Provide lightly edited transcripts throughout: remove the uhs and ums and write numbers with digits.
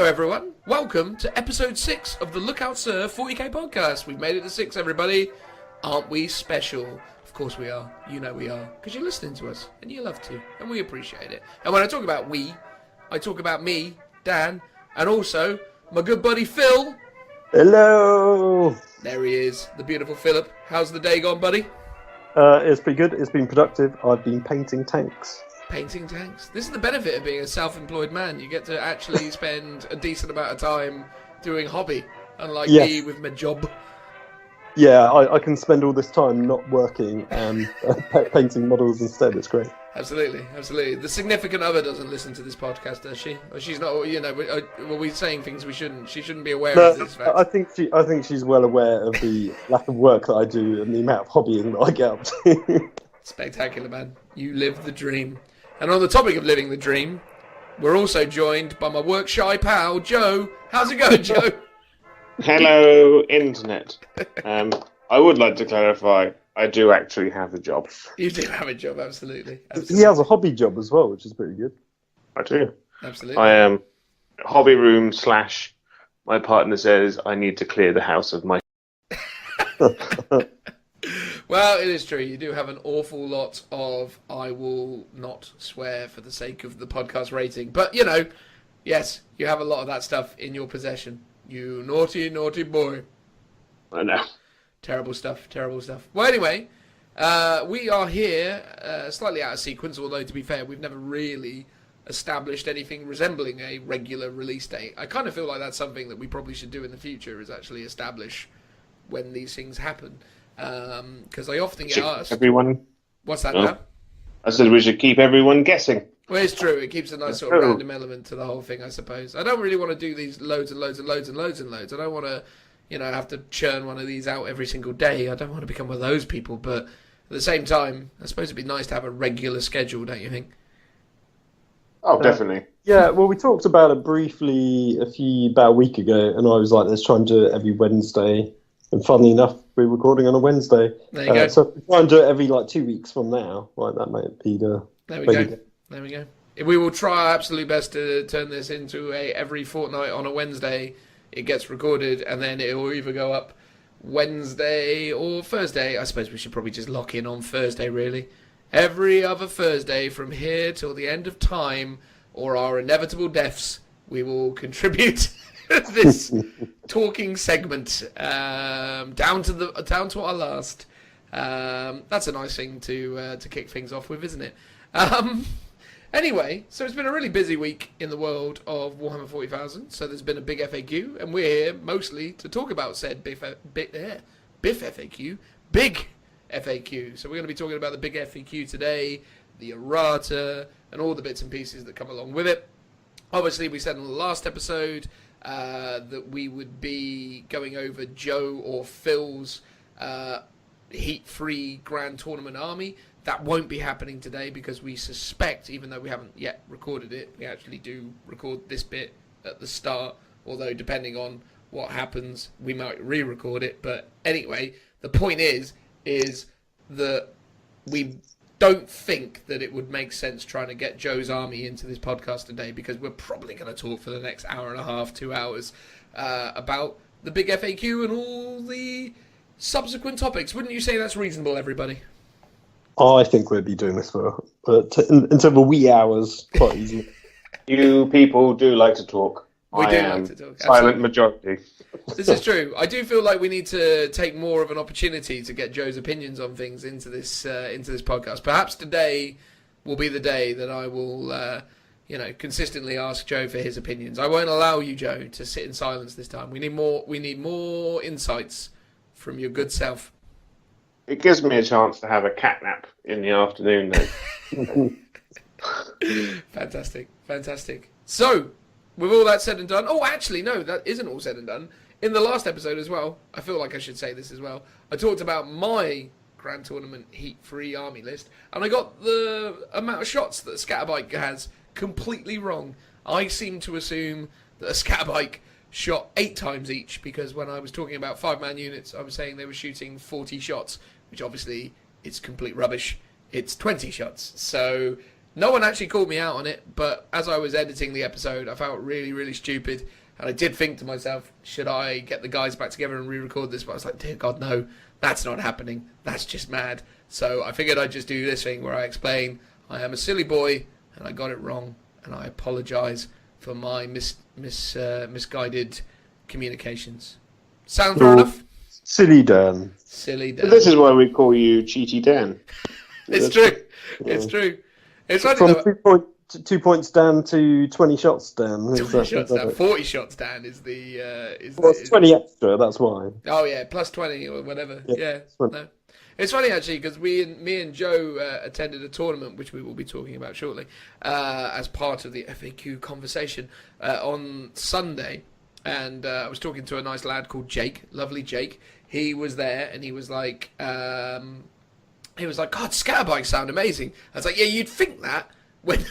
everyone. Welcome to episode 6 of the Look Out Sir 40k podcast. We've made it to 6, everybody. Aren't we special? Of course we are. You know we are. Because you're listening to us. And you love to. And we appreciate it. And when I talk about we, I talk about me, Dan, and also my good buddy Phil. Hello. There he is. The beautiful Philip. How's the day gone, buddy? It's been good. It's been productive. I've been painting tanks. Painting tanks. This is the benefit of being a self-employed man. You get to actually spend a decent amount of time doing hobby, unlike me with my job. Yeah, I can spend all this time not working and painting models instead. It's great. Absolutely, absolutely. The significant other doesn't listen to this podcast, does she? Or she's not. You know, we're saying things we shouldn't. She shouldn't be aware of this fact. I think she's well aware of the lack of work that I do and the amount of hobbying that I get up to. Spectacular, man. You live the dream. And on the topic of living the dream, we're also joined by my work-shy pal, Joe. How's it going, Joe? Hello, Internet. I would like to clarify, I do actually have a job. You do have a job, absolutely. He has a hobby job as well, which is pretty good. I do. Absolutely. I am hobby room / my partner says I need to clear the house of my... Well, it is true. You do have an awful lot of, I will not swear for the sake of the podcast rating. But, you know, yes, you have a lot of that stuff in your possession. You naughty, naughty boy. I know. Terrible stuff, terrible stuff. Well, anyway, we are here slightly out of sequence, although, to be fair, we've never really established anything resembling a regular release date. I kind of feel like that's something that we probably should do in the future, is actually establish when these things happen. Because I often get asked... Everyone... What's that now? I said we should keep everyone guessing. Well, it's true. It keeps a nice sort of random element to the whole thing, I suppose. I don't really want to do these loads and loads and loads and loads and loads. I don't want to, have to churn one of these out every single day. I don't want to become one of those people. But at the same time, I suppose it'd be nice to have a regular schedule, don't you think? Oh, definitely. Yeah, well, we talked about it briefly about a week ago, and I was like, let's try and do it every Wednesday. And funnily enough, we're recording on a Wednesday. There you go. So if we try and do it every 2 weeks from now, that might be the... There we go. There we go. We will try our absolute best to turn this into a every fortnight on a Wednesday. It gets recorded, and then it will either go up Wednesday or Thursday. I suppose we should probably just lock in on Thursday, really. Every other Thursday from here till the end of time, or our inevitable deaths, we will contribute this talking segment down to our last. That's a nice thing to kick things off with, isn't it? Anyway, so it's been a really busy week in the world of Warhammer 40,000. So there's been a big FAQ, and we're here mostly to talk about said Biff FAQ, big FAQ. So we're going to be talking about the big FAQ today, the errata, and all the bits and pieces that come along with it. Obviously, we said in the last episode that we would be going over Joe or Phil's heat-free Grand Tournament army. That won't be happening today because we suspect, even though we haven't yet recorded it, we actually do record this bit at the start, although depending on what happens, we might re-record it. But anyway, the point is that we don't think that it would make sense trying to get Joe's army into this podcast today, because we're probably going to talk for the next hour and a half, 2 hours, about the big FAQ and all the subsequent topics. Wouldn't you say that's reasonable, everybody? I think we'll be doing this until the wee hours, quite easily. You people do like to talk. We do like to talk. Silent majority. This is true. I do feel like we need to take more of an opportunity to get Joe's opinions on things into this podcast. Perhaps today will be the day that I will, consistently ask Joe for his opinions. I won't allow you, Joe, to sit in silence this time. We need more insights from your good self. It gives me a chance to have a cat nap in the afternoon then. Fantastic. So, with all that said and done... Oh, actually, no, that isn't all said and done. In the last episode as well, I feel like I should say this as well, I talked about my Grand Tournament heat-free army list, and I got the amount of shots that a Scatterbike has completely wrong. I seem to assume that a Scatterbike shot 8 times each, because when I was talking about 5-man units, I was saying they were shooting 40 shots, which obviously is complete rubbish. It's 20 shots. So No one actually called me out on it, but as I was editing the episode, I felt really, really stupid. And I did think to myself, should I get the guys back together and re-record this? But I was like, dear God, no, that's not happening. That's just mad. So I figured I'd just do this thing where I explain I am a silly boy and I got it wrong. And I apologise for my misguided communications. Sound fair enough? Silly Dan. Silly Dan. This is why we call you Cheaty Dan. It's true. It's true. It's funny From though. 2 points down to 20 shots down. 20 shots down. 40 shots down is the... Well, it's 20 extra, that's why. Oh, yeah, plus 20 or whatever. Yeah. Right. No. It's funny, actually, because me and Joe attended a tournament, which we will be talking about shortly, as part of the FAQ conversation on Sunday. And I was talking to a nice lad called Jake, lovely Jake. He was there, and he was like, God, scatterbikes sound amazing. I was like, yeah, you'd think that when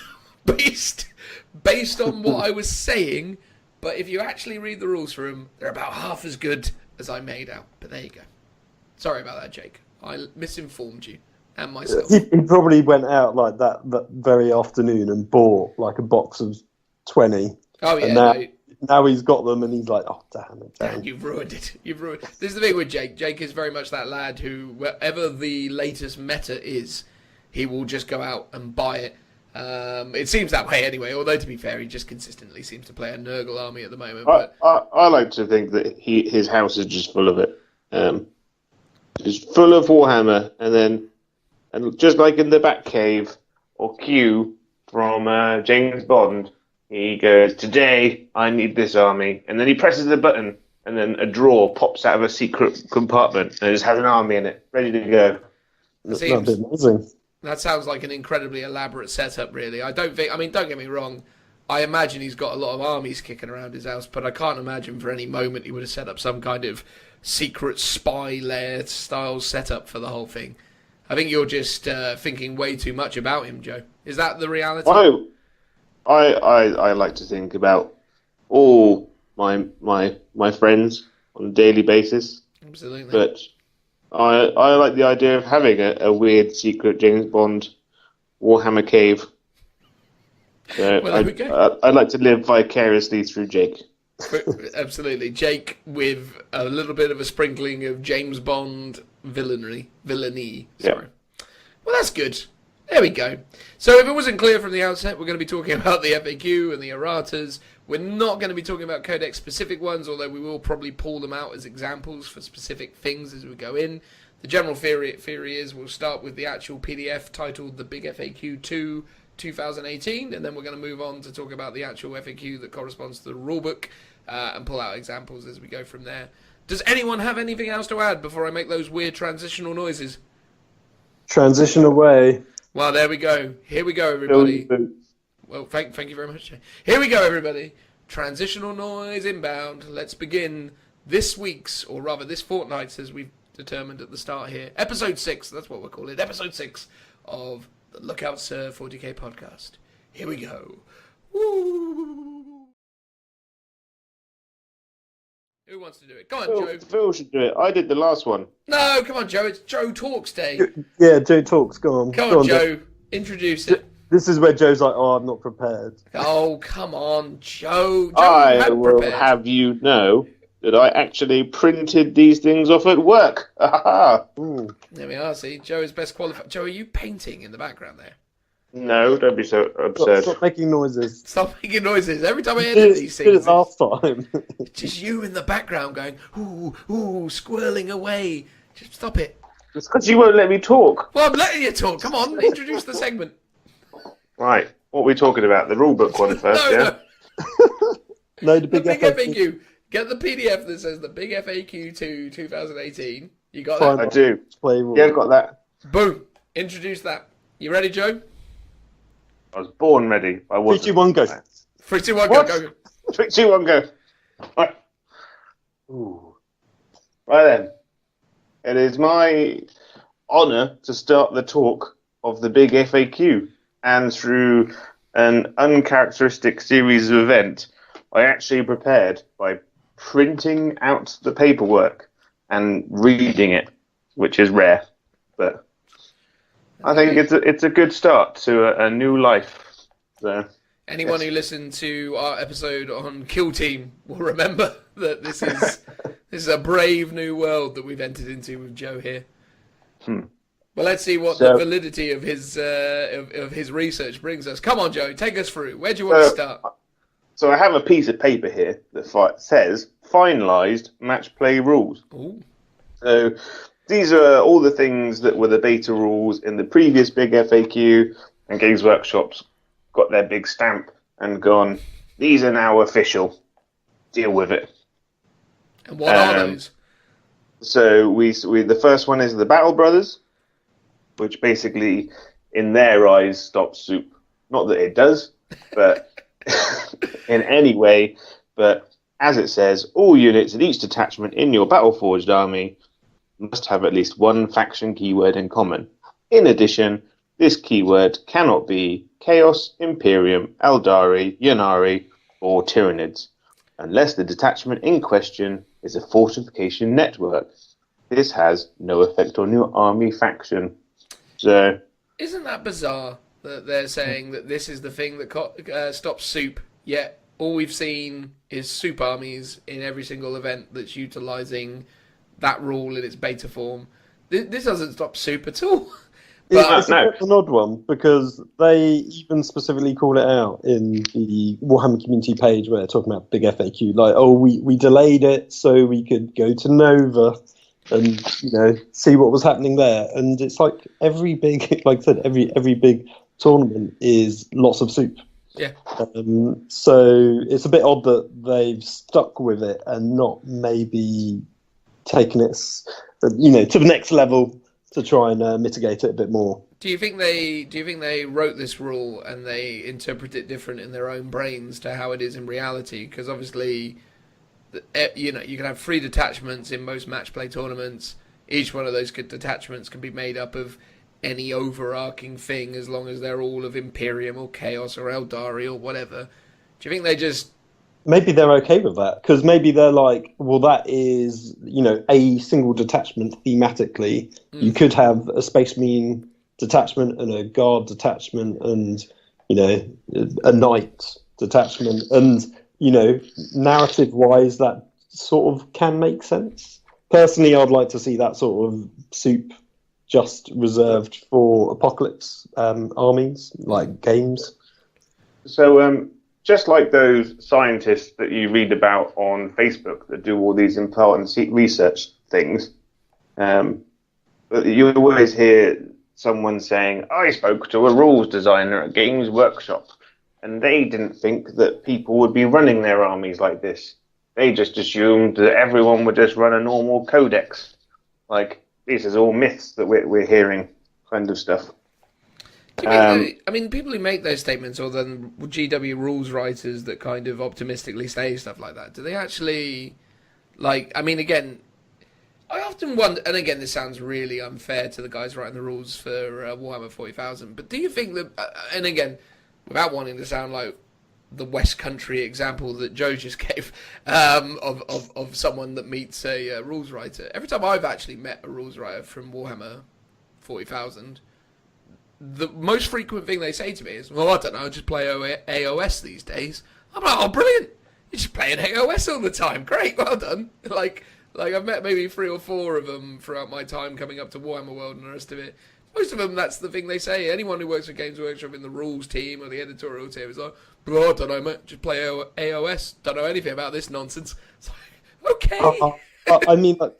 based on what I was saying, but if you actually read the rules for them, they're about half as good as I made out. But there you go. Sorry about that, Jake. I misinformed you and myself. He probably went out like that very afternoon and bought like a box of 20. Oh, yeah. And now he's got them and he's like, oh, damn it. Dan, you've ruined it. This is the thing with Jake. Jake is very much that lad who, wherever the latest meta is, he will just go out and buy it. It seems that way anyway, although to be fair, he just consistently seems to play a Nurgle army at the moment. But I like to think that his house is just full of it. It's full of Warhammer, and just like in the Batcave or Q from James Bond, he goes, today I need this army, and then he presses the button, and then a drawer pops out of a secret compartment, and it just has an army in it, ready to go. That'd be amazing. That sounds like an incredibly elaborate setup, really. Don't get me wrong, I imagine he's got a lot of armies kicking around his house, but I can't imagine for any moment he would have set up some kind of secret spy lair style setup for the whole thing. I think you're just thinking way too much about him, Joe. Is that the reality? I like to think about all my friends on a daily basis. Absolutely. But I like the idea of having a weird secret James Bond Warhammer cave. I'd like to live vicariously through Jake. Absolutely. Jake with a little bit of a sprinkling of James Bond villainy. Sorry. Yeah. Well, that's good. There we go. So if it wasn't clear from the outset, we're going to be talking about the FAQ and the erratas. We're not going to be talking about Codex-specific ones, although we will probably pull them out as examples for specific things as we go in. The general theory is we'll start with the actual PDF titled The Big FAQ 2 2018, and then we're going to move on to talk about the actual FAQ that corresponds to the rulebook and pull out examples as we go from there. Does anyone have anything else to add before I make those weird transitional noises? Transition away. Well, there we go. Here we go, everybody. Well, thank you very much. Here we go, everybody. Transitional noise inbound. Let's begin this week's, or rather this fortnight's, as we've determined at the start here. Episode 6, that's what we'll call it. Episode 6 of the Lookout Sir 40k podcast. Here we go. Woo! Who wants to do it? Go on, Joe. Phil should do it. I did the last one. No, come on, Joe. It's Joe Talks Day. Yeah, Joe talks. Go on. Come on, Joe. Introduce it. This is where Joe's like, oh, I'm not prepared. Oh, come on, Joe. I will have you know that I actually printed these things off at work. Ooh. There we are. See, Joe is best qualified. Joe, are you painting in the background there? No, don't be so absurd. Stop making noises. Stop making noises. Every time I edit these things, did it last time. it's just you in the background going, ooh, ooh, squirreling away. Just stop it. It's because you won't let me talk. Well, I'm letting you talk. Come on, introduce the segment. Right, what are we talking about? The rulebook one first, yeah? No, the big FAQ. Get the PDF that says the big FAQ 2 2018. You got that? I do. Yeah, I've got that. Boom. Introduce that. You ready, Joe? I was born ready. I wasn't. 3, 2, 1, go. 3, 2, 1, What? go. 3, 2, 1, go. Right. Ooh. Right then. It is my honour to start the talk of the big FAQ. And through an uncharacteristic series of events, I actually prepared by printing out the paperwork and reading it, which is rare. But I think it's a good start to a new life. So. Anyone who listened to our episode on Kill Team will remember that this is a brave new world that we've entered into with Joe here. Well, let's see what the validity of his research brings us. Come on, Joe, take us through. Where do you want to start? So I have a piece of paper here that says finalised match play rules. Ooh. So these are all the things that were the beta rules in the previous big FAQ, and Games Workshop's got their big stamp and gone, these are now official. Deal with it. And what are those? So the first one is the Battle Brothers, which basically, in their eyes, stops soup. Not that it does, but in any way. But as it says, all units in each detachment in your Battle-Forged army must have at least one faction keyword in common. In addition, this keyword cannot be Chaos, Imperium, Eldari, Ynnari, or Tyranids, unless the detachment in question is a fortification network. This has no effect on your army faction. So, isn't that bizarre that they're saying that this is the thing that stops soup, yet all we've seen is soup armies in every single event that's utilising that rule in its beta form. This doesn't stop soup at all. But it's an odd one, because they even specifically call it out in the Warhammer community page where they're talking about big FAQ, like, oh, we delayed it so we could go to Nova and, see what was happening there. And it's like every big, like I said, every big tournament is lots of soup. Yeah. So it's a bit odd that they've stuck with it and not maybe taken it, to the next level to try and mitigate it a bit more. Do you think they wrote this rule and they interpret it different in their own brains to how it is in reality? Because obviously, you can have 3 detachments in most match play tournaments. Each one of those detachments can be made up of any overarching thing as long as they're all of Imperium or Chaos or Eldari or whatever. Do you think they just... Maybe they're okay with that, because maybe they're like, well, that is, a single detachment thematically. You could have a Space Marine detachment and a Guard detachment and, a Knight detachment. And, narrative-wise, that sort of can make sense. Personally, I'd like to see that sort of soup just reserved for Apocalypse armies, like games. So, just like those scientists that you read about on Facebook that do all these important research things, but you always hear someone saying, I spoke to a rules designer at Games Workshop, and they didn't think that people would be running their armies like this. They just assumed that everyone would just run a normal codex. Like, this is all myths that we're hearing, kind of stuff. People who make those statements, or the GW rules writers that kind of optimistically say stuff like that, do they actually, again, I often wonder, and again, this sounds really unfair to the guys writing the rules for Warhammer 40,000, but do you think that, and again, without wanting to sound like the West Country example that Joe just gave, of someone that meets a rules writer, every time I've actually met a rules writer from Warhammer 40,000, the most frequent thing they say to me is, well, I don't know, I just play AOS these days. I'm like, oh, brilliant. You're just playing AOS all the time. Great, well done. Like I've met maybe 3 or 4 of them throughout my time coming up to Warhammer World and the rest of it. Most of them, that's the thing they say. Anyone who works for Games Workshop in the rules team or the editorial team is like, well, I don't know, mate, just play AOS. Don't know anything about this nonsense. It's like, okay.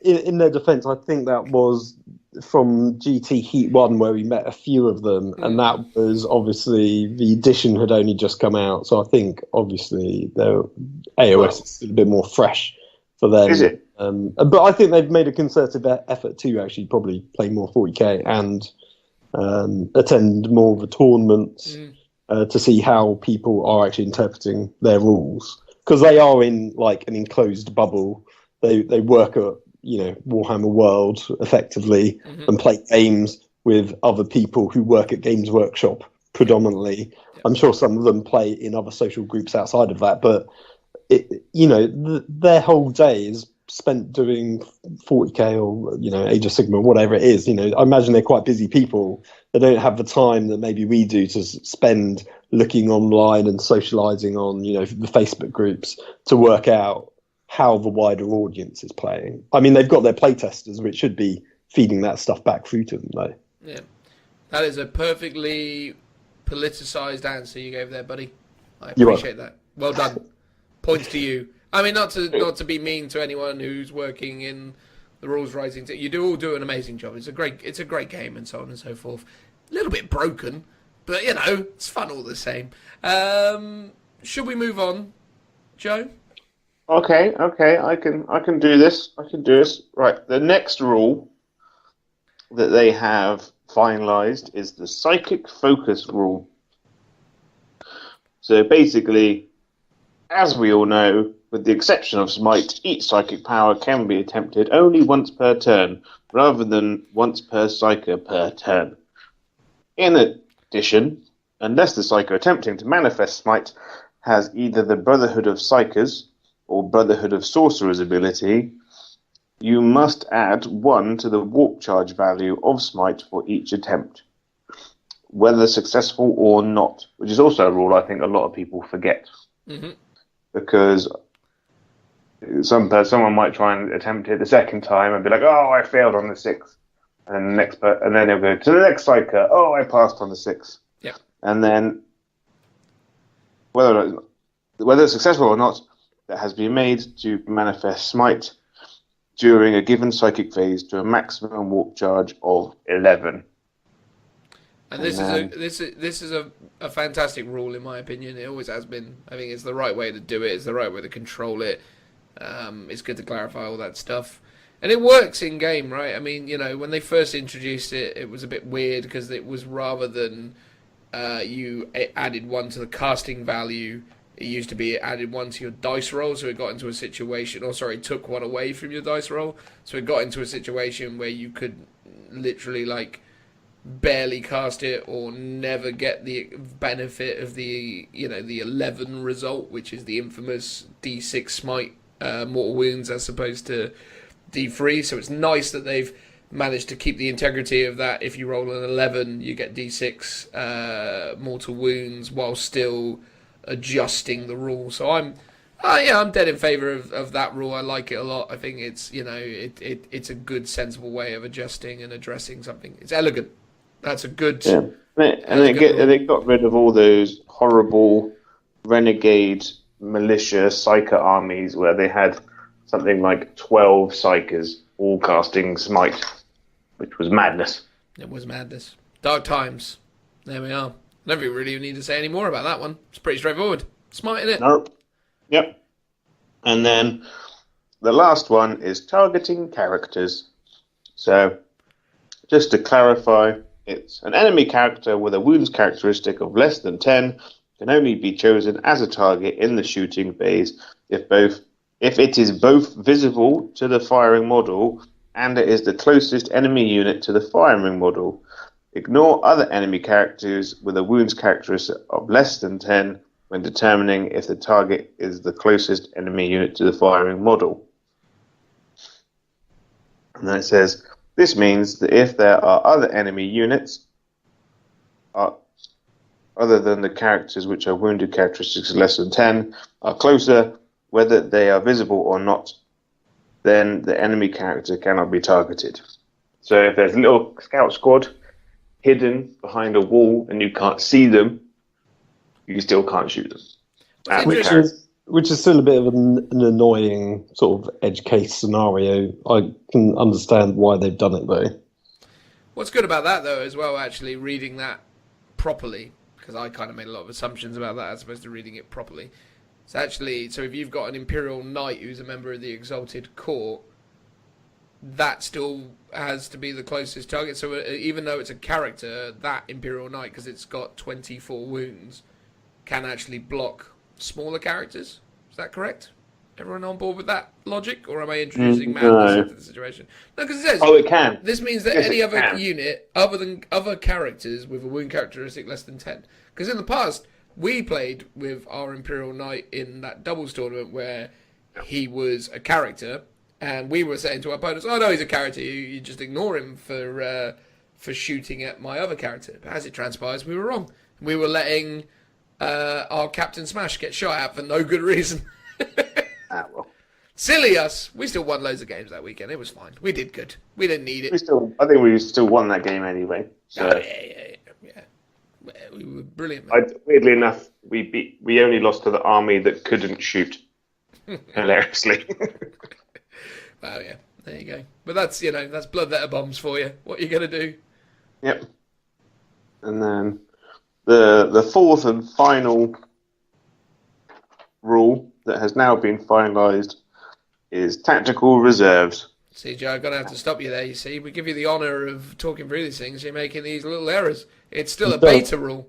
In their defence, I think that was from GT Heat 1 where we met a few of them, and that was obviously the edition had only just come out, so I think obviously their AOS is a bit more fresh for them. Is it? But I think they've made a concerted effort to actually probably play more 40k and attend more of the tournaments to see how people are actually interpreting their rules, because they are in like an enclosed bubble. They work at Warhammer World effectively and play games with other people who work at Games Workshop predominantly. I'm sure some of them play in other social groups outside of that, but their whole day is spent doing 40k or Age of Sigma, whatever it is. I imagine they're quite busy people. They don't have the time that maybe we do to spend looking online and socializing on the Facebook groups to work out how the wider audience is playing. I mean, they've got their playtesters, which should be feeding that stuff back through to them, though. Yeah, that is a perfectly politicized answer you gave there, buddy. I appreciate that. Well done. Points to you. I mean, not to be mean to anyone who's working in the rules writing. You all do an amazing job. It's a great game, and so on and so forth. A little bit broken, but it's fun all the same. Should we move on, Joe? Okay. I can do this. Right. The next rule that they have finalized is the psychic focus rule. So basically, as we all know, with the exception of Smite, each psychic power can be attempted only once per turn, rather than once per psyker per turn. In addition, unless the psyker attempting to manifest Smite has either the Brotherhood of Psykers or Brotherhood of Sorcerers ability, you must add 1 to the warp charge value of Smite for each attempt, whether successful or not, which is also a rule I think a lot of people forget. Mm-hmm. Because someone might try and attempt it the second time and be like, "Oh, I failed on the 6th," and then they'll go to the next psyker. "Oh, I passed on the 6th." Yeah. And then whether it's successful or not, that has been made to manifest Smite during a given psychic phase to a maximum warp charge of 11. And this is a fantastic rule in my opinion. It always has been. I think it's the right way to do it. It's the right way to control it. It's good to clarify all that stuff, and it works in game, right? I mean, when they first introduced it, it was a bit weird because it was rather than you added 1 to the casting value. It used to be it added 1 to your dice roll, so it got into a situation, took 1 away from your dice roll, so it got into a situation where you could literally barely cast it or never get the benefit of the 11 result, which is the infamous D6 smite mortal wounds as opposed to D3. So it's nice that they've managed to keep the integrity of that. If you roll an 11, you get D6 mortal wounds while still adjusting the rule. So I'm dead in favour of that rule. I like it a lot. I think it's it's a good, sensible way of adjusting and addressing something. It's elegant. That's a good. Yeah. And they got rid of all those horrible renegade militia psyker armies where they had something like 12 psykers all casting Smite, which was madness. It was madness. Dark times. There we are. I don't really need to say any more about that one. It's pretty straightforward. Smite, isn't it? Nope. Yep. And then the last one is targeting characters. So, just to clarify, it's an enemy character with a wounds characteristic of less than 10 can only be chosen as a target in the shooting phase if it is both visible to the firing model and it is the closest enemy unit to the firing model. Ignore other enemy characters with a wounds characteristic of less than 10 when determining if the target is the closest enemy unit to the firing model. And then it says, this means that if there are other enemy units, other than the characters which are wounded characteristics of less than 10, are closer, whether they are visible or not, then the enemy character cannot be targeted. So if there's a little scout squad hidden behind a wall and you can't see them, you still can't shoot them. Which is still a bit of an annoying sort of edge case scenario. I can understand why they've done it though. What's good about that though as well, actually reading that properly, because I kind of made a lot of assumptions about that as opposed to reading it properly. It's actually, so if you've got an Imperial Knight who's a member of the Exalted Court, that still has to be the closest target. So even though it's a character, that Imperial Knight, because it's got 24 wounds, can actually block smaller characters. Is that correct? Everyone on board with that logic? Or am I introducing madness into the situation? No, because it says... Oh, it can. This means that any other unit, other than other characters with a wound characteristic less than 10. Because in the past, we played with our Imperial Knight in that doubles tournament where he was a character, And we were saying to our opponents, "Oh no, he's a character. You just ignore him for shooting at my other character." But as it transpires, we were wrong. We were letting our Captain Smash get shot at for no good reason. Well. Silly us. We still won loads of games that weekend. It was fine. We did good. We didn't need it. I think we still won that game anyway. So. Oh, yeah. We were brilliant. Man. Weirdly enough, we only lost to the army that couldn't shoot. Hilariously. Wow, yeah. There you go. But that's that's blood letter bombs for you. What are you gonna do? Yep. And then the fourth and final rule that has now been finalised is tactical reserves. See, Joe, I'm going to have to stop you there, you see. We give you the honour of talking through these things. You're making these little errors. It's still a beta rule.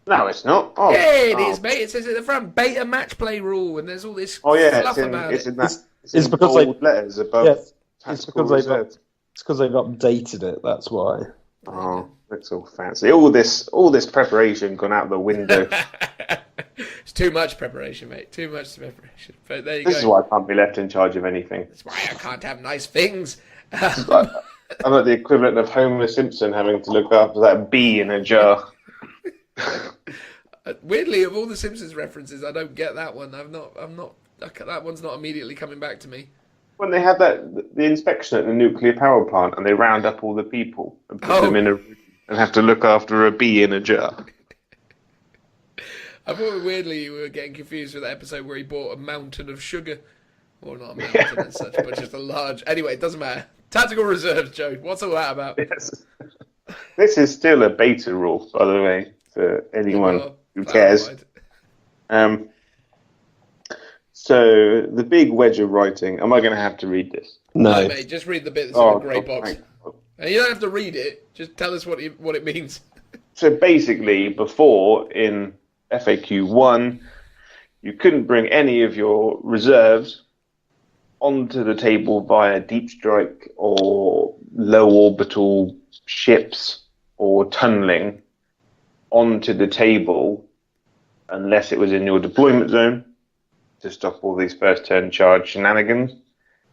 No, it's not. Oh, yeah, it is, mate. It says at the front, beta match play rule, and there's all this fluff about it. It's because they letters above. Yeah, it's because they've updated it. That's why. Oh, looks all fancy. All this preparation gone out the window. It's too much preparation, mate. Too much preparation. But there you go. This is why I can't be left in charge of anything. That's why I can't have nice things. I'm like the equivalent of Homer Simpson having to look after that bee in a jar. Weirdly, of all the Simpsons references, I don't get that one. I'm not. That one's not immediately coming back to me. When they have the inspection at the nuclear power plant and they round up all the people and put them in a room and have to look after a bee in a jar. I thought weirdly you were getting confused with that episode where he bought a mountain of sugar. Or not a mountain as such, but just a large... Anyway, it doesn't matter. Tactical reserves, Joe. What's all that about? Yes. This is still a beta rule, by the way, for anyone who cares. So, the big wedge of writing... Am I going to have to read this? No, mate. Just read the bit that's in the grey box. And you don't have to read it. Just tell us what it means. So, basically, before, in FAQ 1, you couldn't bring any of your reserves onto the table via deep strike or low orbital ships or tunneling onto the table unless it was in your deployment zone to stop all these first turn charge shenanigans.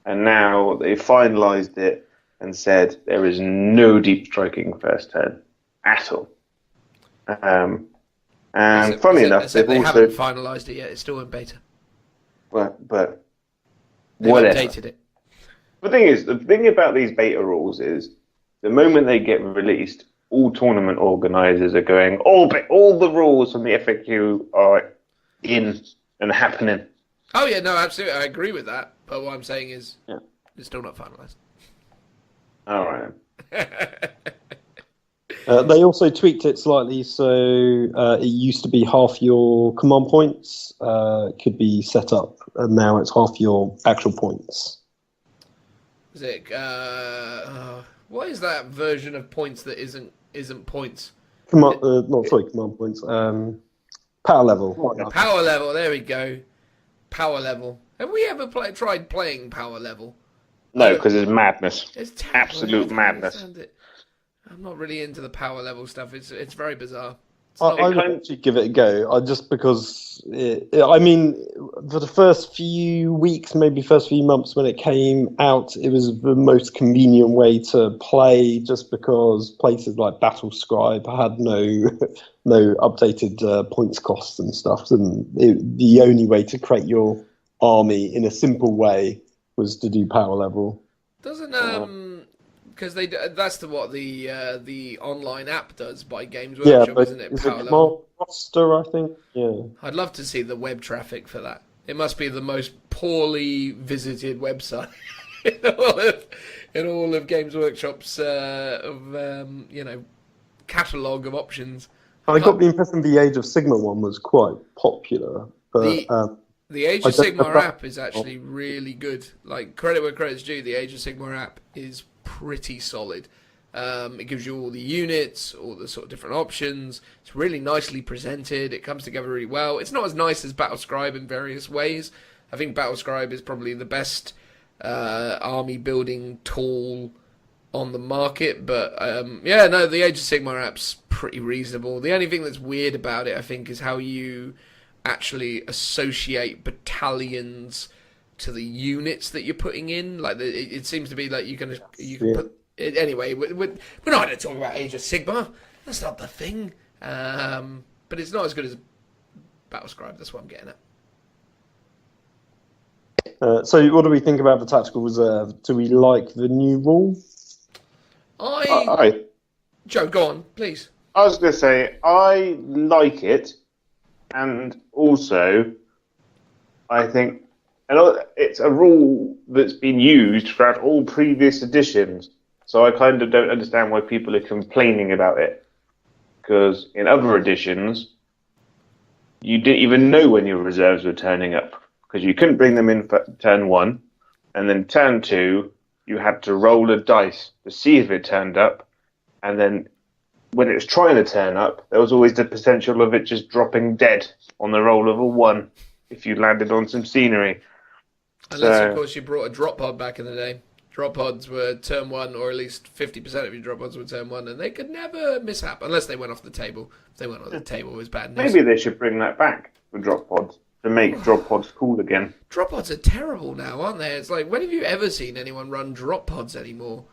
And now they've finalised it and said there is no deep striking first turn at all. And funny enough, they haven't finalised it yet. It's still in beta. But they've whatever. Updated it. The thing about these beta rules is the moment they get released, all tournament organisers are going, all the rules from the FAQ are in and happening. Oh yeah, no, absolutely, I agree with that. But what I'm saying is, it's still not finalised. All right. They also tweaked it slightly, so it used to be half your command points could be set up, and now it's half your actual points. Is it? What is that version of points that isn't points? Command points. Power level. Power level. There we go. Power level. Have we ever tried playing power level? No, because it's madness. It's absolute madness. I'm not really into the power level stuff. It's very bizarre. I would actually give it a go, just because, for the first few weeks, maybe first few months when it came out, it was the most convenient way to play, just because places like Battlescribe had no updated points costs and stuff, and the only way to create your army in a simple way was to do power level. Doesn't because that's what the online app does by Games Workshop, isn't it? Power level roster, I think. Yeah. I'd love to see the web traffic for that. It must be the most poorly visited website in all of Games Workshop's catalogue of options. I got the impression the Age of Sigma one was quite popular, but the Age of Sigma app is actually really good. Like, credit where credit's due, the Age of Sigma app is pretty solid. It gives you all the units, all the sort of different options. It's really nicely presented. It comes together really well. It's not as nice as Battlescribe in various ways. I think Battlescribe is probably the best army building tool on the market. But the Age of Sigma app's pretty reasonable. The only thing that's weird about it, I think, is how you actually associate battalions to the units that you're putting in. Like it seems to be like you can Yeah. put it, anyway. We're not going to talk about Age of Sigmar. That's not the thing. But it's not as good as Battlescribe. That's what I'm getting at. So what do we think about the tactical reserve? Do we like the new rule? Joe, go on, please. I was going to say, I like it, and also, I think it's a rule that's been used throughout all previous editions, so I kind of don't understand why people are complaining about it. Because in other editions, you didn't even know when your reserves were turning up, because you couldn't bring them in for turn 1, and then turn 2, you had to roll a dice to see if it turned up, and then when it was trying to turn up, there was always the potential of it just dropping dead on the roll of a 1 if you landed on some scenery. Unless, of course, you brought a drop pod back in the day. Drop pods were turn 1, or at least 50% of your drop pods were turn 1, and they could never mishap, unless they went off the table. If they went off the table, it was bad news. Maybe they should bring that back, the drop pods, to make drop pods cool again. Drop pods are terrible now, aren't they? It's like, when have you ever seen anyone run drop pods anymore?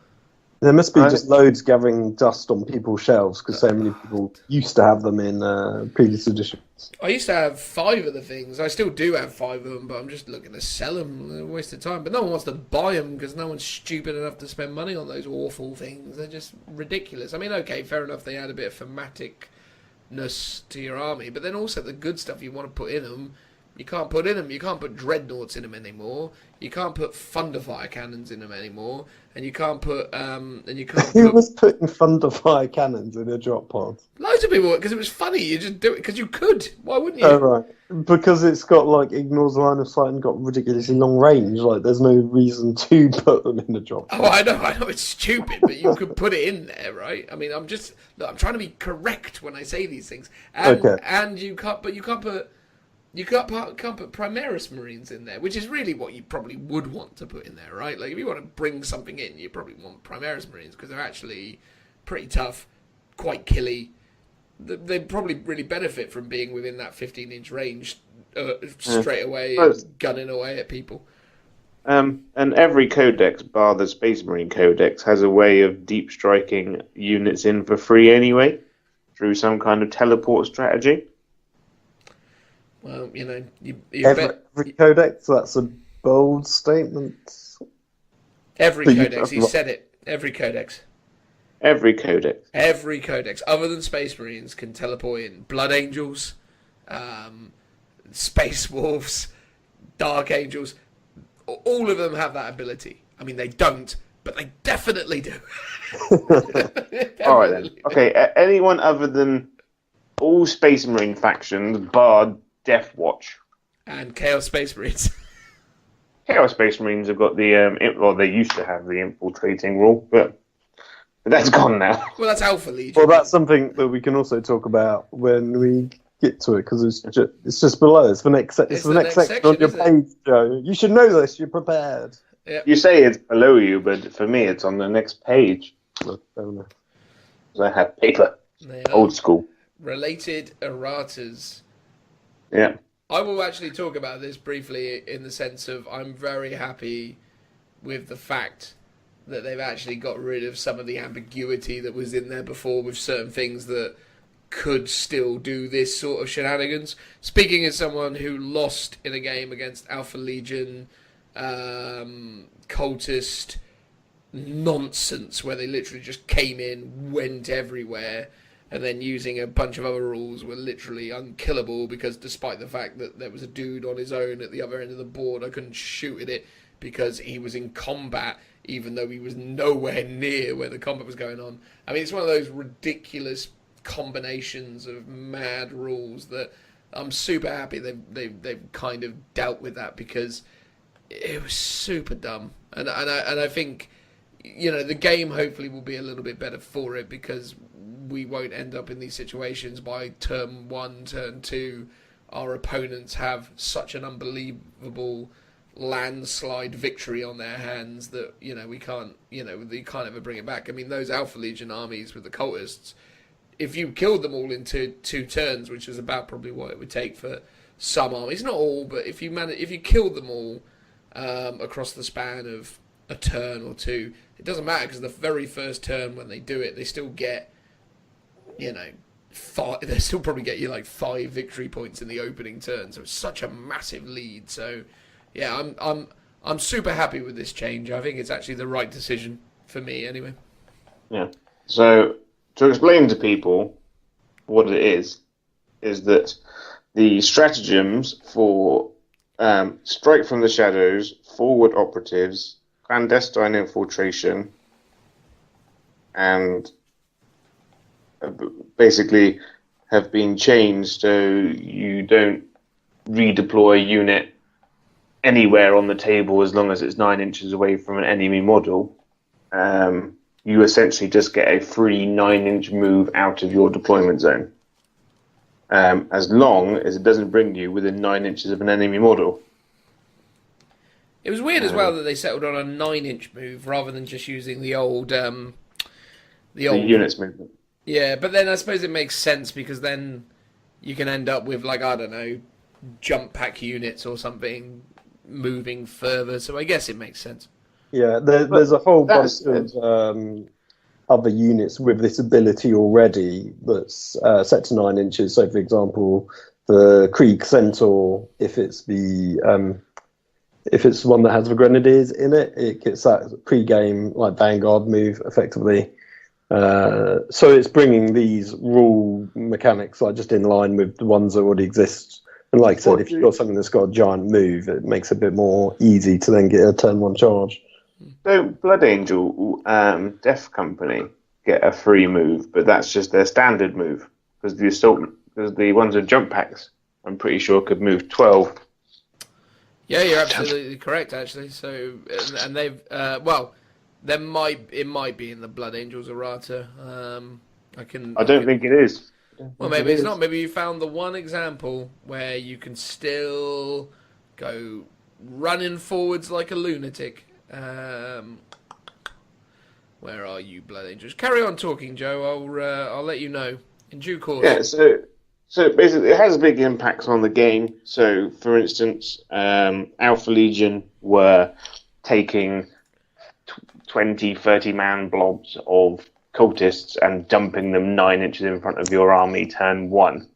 There must be just loads gathering dust on people's shelves because so many people used to have them in previous editions. I used to have 5 of the things. I still do have 5 of them, but I'm just looking to sell them. They're a waste of time. But no one wants to buy them because no one's stupid enough to spend money on those awful things. They're just ridiculous. I mean, okay, fair enough. They add a bit of thematicness to your army, but then also the good stuff you want to put in them, you can't put in them. You can't put dreadnoughts in them anymore. You can't put thunderfire cannons in them anymore, and you can't put Who was putting thunderfire cannons in a drop pod? Loads of people, because it was funny. You just do it because you could. Why wouldn't you? Oh right, because it's got like ignores the line of sight and got ridiculously long range. Like there's no reason to put them in the drop pod. Oh, I know, it's stupid, but you could put it in there, right? I mean, I'm trying to be correct when I say these things, and Okay. and you can't put Primaris Marines in there, which is really what you probably would want to put in there, right? Like, if you want to bring something in, you probably want Primaris Marines, because they're actually pretty tough, quite killy. They'd probably really benefit from being within that 15-inch range straight away, and gunning away at people. And every codex, bar the Space Marine Codex, has a way of deep striking units in for free anyway, through some kind of teleport strategy. Well, you know, Every codex, that's a bold statement. Every codex, he said it. Every codex. Every codex. Every codex, other than Space Marines, can teleport in. Blood Angels, Space Wolves, Dark Angels, all of them have that ability. I mean, they don't, but they definitely do. All right, then. Okay, anyone other than all Space Marine factions, bar Death Watch. And Chaos Space Marines. Chaos Space Marines have got the, they used to have the infiltrating rule, but that's gone now. Well, that's Alpha Legion. Well, that's something that we can also talk about when we get to it, because it's just below. It's the next section on your page, Joe. You should know this. You're prepared. Yep. You say it's below you, but for me, it's on the next page. Well, fair enough. I have paper. Old school. Related erratas. Yeah. I will actually talk about this briefly in the sense of I'm very happy with the fact that they've actually got rid of some of the ambiguity that was in there before with certain things that could still do this sort of shenanigans. Speaking as someone who lost in a game against Alpha Legion, cultist nonsense where they literally just came in, went everywhere, and then using a bunch of other rules were literally unkillable, because despite the fact that there was a dude on his own at the other end of the board, I couldn't shoot at it because he was in combat, even though he was nowhere near where the combat was going on. I mean, it's one of those ridiculous combinations of mad rules that I'm super happy they've kind of dealt with that, because it was super dumb. And I think, you know, the game hopefully will be a little bit better for it, because we won't end up in these situations by turn 1, turn 2. Our opponents have such an unbelievable landslide victory on their hands that, you know, we can't ever bring it back. I mean, those Alpha Legion armies with the cultists, if you killed them all into 2 turns, which is about probably what it would take for some armies, not all, but if you killed them all across the span of a turn or two. It doesn't matter because the very first turn when they do it, they still get, they still probably get you like 5 victory points in the opening turn. So it's such a massive lead. So yeah, I'm super happy with this change. I think it's actually the right decision for me anyway. Yeah. So to explain to people what it is that the stratagems for strike from the shadows, forward operatives, clandestine infiltration, and basically have been changed so you don't redeploy a unit anywhere on the table as long as it's 9 inches away from an enemy model. You essentially just get a free 9-inch move out of your deployment zone, as long as it doesn't bring you within 9 inches of an enemy model. It was weird as well that they settled on a 9-inch move rather than just using the old units movement. Yeah, but then I suppose it makes sense because then you can end up with, like, I don't know, jump pack units or something moving further. So I guess it makes sense. Yeah, there's a whole bunch of other units with this ability already that's set to 9 inches. So, for example, the Krieg Centaur, if it's one that has the Grenadiers in it, it gets that pre-game like Vanguard move effectively. So it's bringing these rule mechanics like just in line with the ones that already exist. And like I said, if you've got something that's got a giant move, it makes it a bit more easy to then get a turn 1 charge. So Blood Angel, Death Company get a free move, but that's just their standard move because the ones with jump packs, I'm pretty sure could move 12. Yeah, you're absolutely correct, actually. So, and they've it might be in the Blood Angels errata. I don't think it is. Well, maybe it's not. Maybe you found the one example where you can still go running forwards like a lunatic. Where are you, Blood Angels? Carry on talking, Joe. I'll let you know in due course. Yeah. So basically, it has big impacts on the game. So, for instance, Alpha Legion were taking 20, 30-man blobs of cultists and dumping them 9 inches in front of your army turn 1.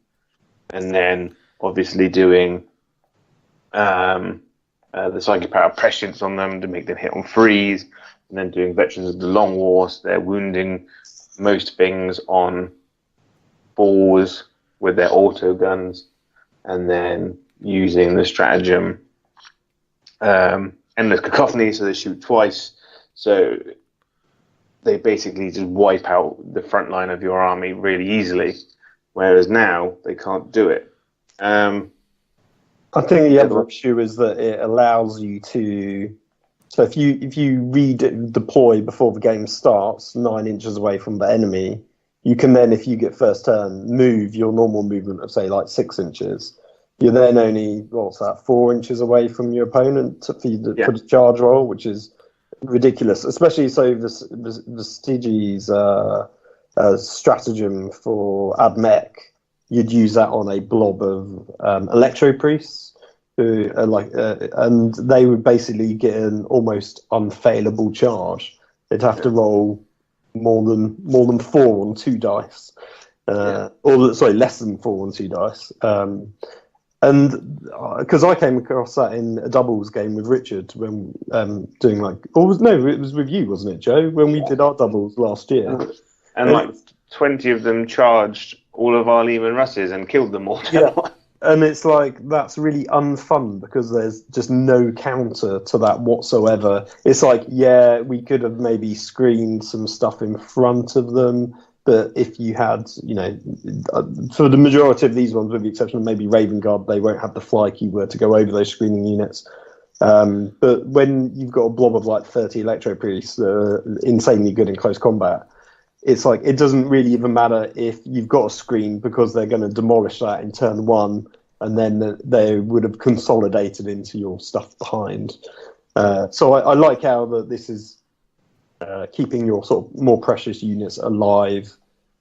And then, obviously, doing the Psychic Power Prescience on them to make them hit on freeze. And then doing Veterans of the Long War, so they're wounding most things on 4s with their auto guns, and then using the stratagem Endless Cacophony, so they shoot twice. So they basically just wipe out the front line of your army really easily, whereas now they can't do it. I think the other issue is that it allows you to. So if you redeploy before the game starts, 9 inches away from the enemy, you can then, if you get first turn, move your normal movement of say like 6 inches. You're then only 4 inches away from your opponent for the charge roll, which is ridiculous. Especially so the Stygies stratagem for Admech, you'd use that on a blob of Electro Priests. Who are and they would basically get an almost unfailable charge. They'd have to roll more than 4 on 2 dice, less than 4 on 2 dice. And because I came across that in a doubles game with Richard when doing it was with you, wasn't it, Joe? When we did our doubles last year, and 20 of them charged all of our Lehman Russes and killed them all. Yeah. And it's that's really unfun because there's just no counter to that whatsoever. It's we could have maybe screened some stuff in front of them, but if you had, for the majority of these ones, with the exception of maybe Raven Guard, they won't have the fly keyword to go over those screening units. But when you've got a blob of 30 Electro Priests that are insanely good in close combat, it's it doesn't really even matter if you've got a screen because they're going to demolish that in turn 1 and then they would have consolidated into your stuff behind. So I like how that this is keeping your sort of more precious units alive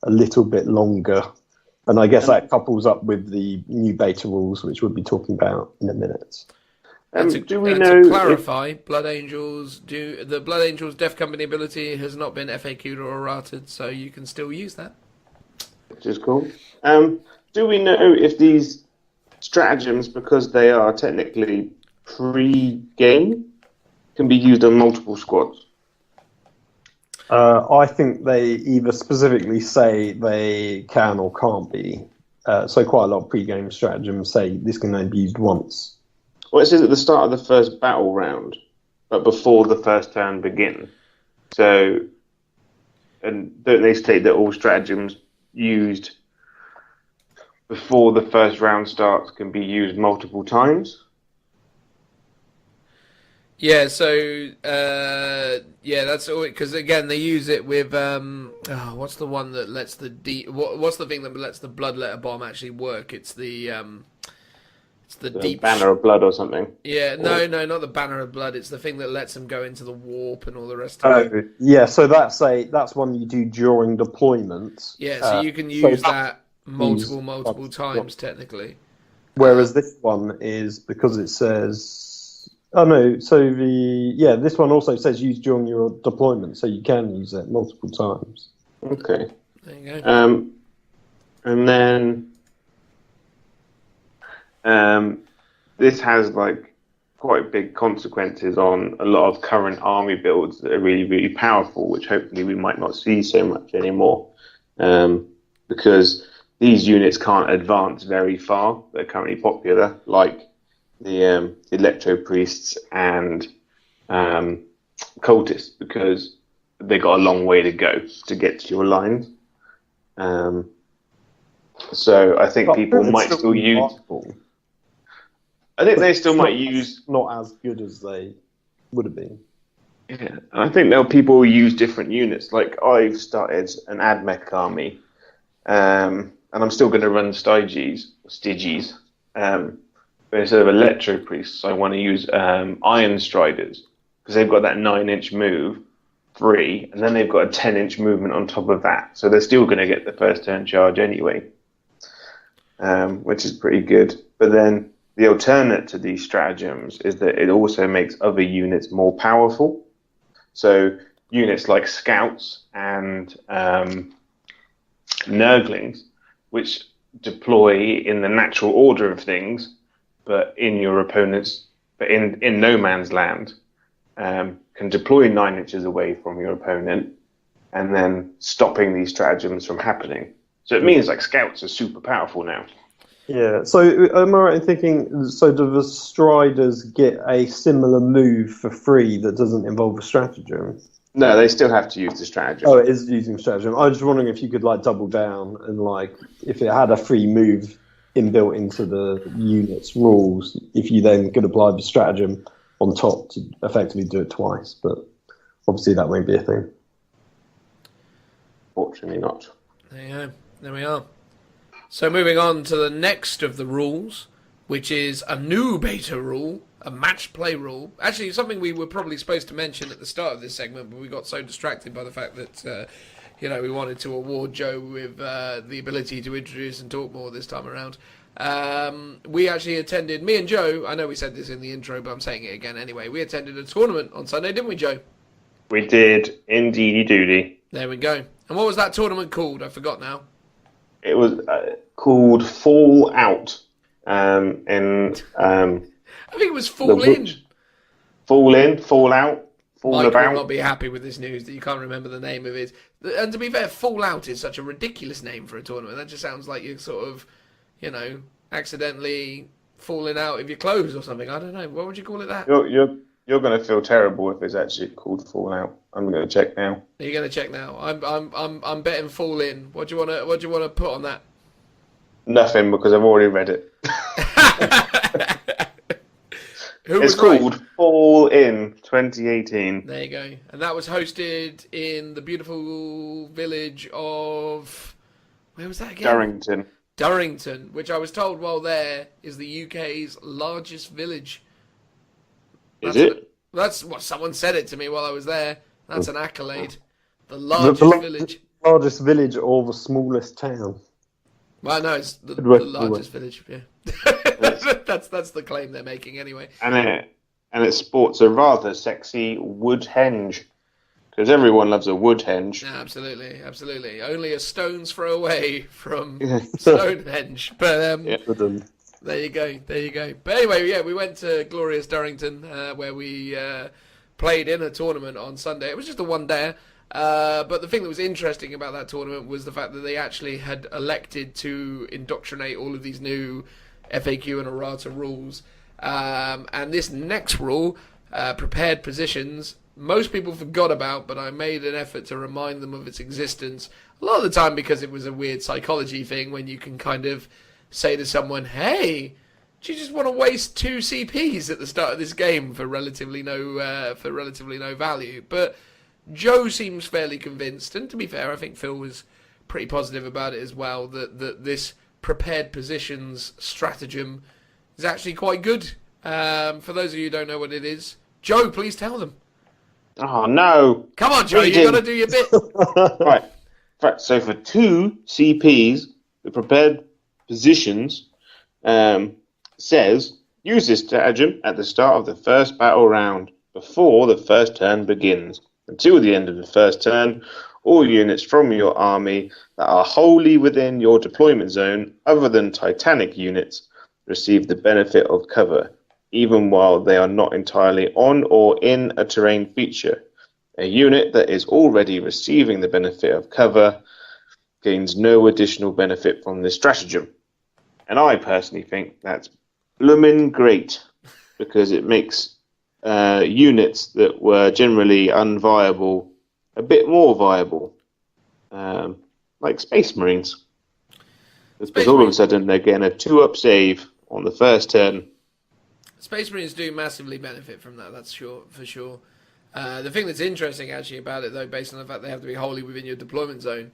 a little bit longer. And I guess that couples up with the new beta rules, which we'll be talking about in a minute. Do we and know to if clarify, Blood Angels the Blood Angels Death Company ability has not been FAQ'd or errated, so you can still use that. which is cool. Do we know if these stratagems, because they are technically pre-game, can be used on multiple squads? I think they either specifically say they can or can't be. So quite a lot of pre-game stratagems say this can only be used once. Well, it says at the start of the first battle round, but before the first turn begin. So, and don't they state that all stratagems used before the first round starts can be used multiple times? Yeah, so that's all. Because again, they use it with what's the one that lets what's the thing that lets the bloodletter bomb actually work? It's the deep banner of blood or something. Yeah, no, not the banner of blood. It's the thing that lets them go into the warp and all the rest of it. Yeah, so that's one you do during deployment. Yeah, so you can use that multiple times technically. Whereas this one is because it says. Oh no! So this one also says use during your deployment, so you can use it multiple times. Okay. There you go. And then this has like quite big consequences on a lot of current army builds that are really, really powerful, which hopefully we might not see so much anymore, because these units can't advance very far. They're currently popular, like the electro priests and cultists, because they got a long way to go to get to your lines. So I think people might still use. I think they still might use. Not as good as they would have been. Yeah, I think people will use different units. Like I've started an AdMech army, and I'm still going to run Styges. But instead of electro priests, I want to use iron striders, because they've got that 9-inch move free, and then they've got a 10-inch movement on top of that. So they're still going to get the first turn charge anyway, which is pretty good. But then the alternate to these stratagems is that it also makes other units more powerful. So units like scouts and nurglings, which deploy in the natural order of things, but in no man's land, can deploy 9 inches away from your opponent, and then stopping these stratagems from happening. So it means like scouts are super powerful now. Yeah. So am I right in thinking? So do the striders get a similar move for free that doesn't involve a stratagem? No, they still have to use the stratagem. Oh, it is using stratagem. I was just wondering if you could like double down and like if it had a free move inbuilt into the unit's rules, if you then could apply the stratagem on top to effectively do it twice, but obviously that won't be a thing. Fortunately not. There you go. There we are. So moving on to the next of the rules, which is a new beta rule, a match play rule. Actually, something we were probably supposed to mention at the start of this segment, but we got so distracted by the fact that we wanted to award Joe with the ability to introduce and talk more this time around. We actually attended, me and Joe, I know we said this in the intro, but I'm saying it again anyway. We attended a tournament on Sunday, didn't we, Joe? We did, indeedy doody. There we go. And what was that tournament called? I forgot now. It was called Fall Out. I think it was Fall In. Fall In, Fall Out. Mike will not be happy with this news that you can't remember the name of it. And to be fair, Fallout is such a ridiculous name for a tournament. That just sounds like you're sort of, accidentally falling out of your clothes or something. I don't know. What would you call it that? You're going to feel terrible if it's actually called Fallout. I'm going to check now. Are you going to check now? I'm betting Fall In. What do you want to put on that? Nothing, because I've already read it. It's called Fall In 2018. There you go. And that was hosted in the beautiful village of... Where was that again? Durrington, which I was told while there is the UK's largest village. Is it? That's what someone said it to me while I was there. That's an accolade. The largest village. Largest village or the smallest town? Well, no, it's the largest village, yeah. That's the claim they're making anyway. And it sports a rather sexy wood henge. Because everyone loves a wood henge. Yeah, absolutely. Only a stone's throw away from Stonehenge. But there you go. But anyway, yeah, we went to glorious Durrington, where we played in a tournament on Sunday. It was just a one-day. But the thing that was interesting about that tournament was the fact that they actually had elected to indoctrinate all of these new FAQ and errata rules. And this next rule, prepared positions, most people forgot about, but I made an effort to remind them of its existence. A lot of the time because it was a weird psychology thing when you can kind of say to someone, hey, do you just want to waste 2 CPs at the start of this game for relatively no value? But Joe seems fairly convinced, and to be fair, I think Phil was pretty positive about it as well, that this prepared positions stratagem is actually quite good. For those of you who don't know what it is, Joe, please tell them. Oh, no. Come on, Joe, you've got to do your bit. Right. So for 2 CPs, the prepared positions says, use this stratagem at the start of the first battle round, before the first turn begins. Until the end of the first turn, all units from your army that are wholly within your deployment zone, other than Titanic units, receive the benefit of cover, even while they are not entirely on or in a terrain feature. A unit that is already receiving the benefit of cover gains no additional benefit from this stratagem. And I personally think that's bloomin' great, because it makes units that were generally unviable a bit more viable, like Space Marines. Because all of a sudden they're getting a 2-up save on the first turn. Space Marines do massively benefit from that, that's for sure. The thing that's interesting actually about it, though, based on the fact they have to be wholly within your deployment zone,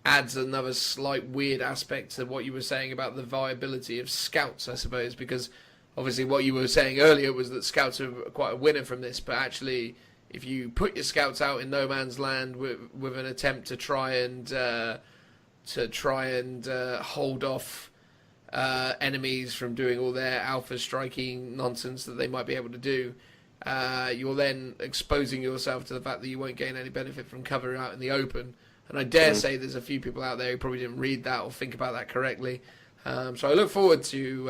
adds another slight weird aspect to what you were saying about the viability of scouts, I suppose, because obviously what you were saying earlier was that scouts are quite a winner from this, but actually if you put your scouts out in no man's land with an attempt to try and hold off enemies from doing all their alpha striking nonsense that they might be able to do, you're then exposing yourself to the fact that you won't gain any benefit from cover out in the open. And I dare say there's a few people out there who probably didn't read that or think about that correctly. So I look forward to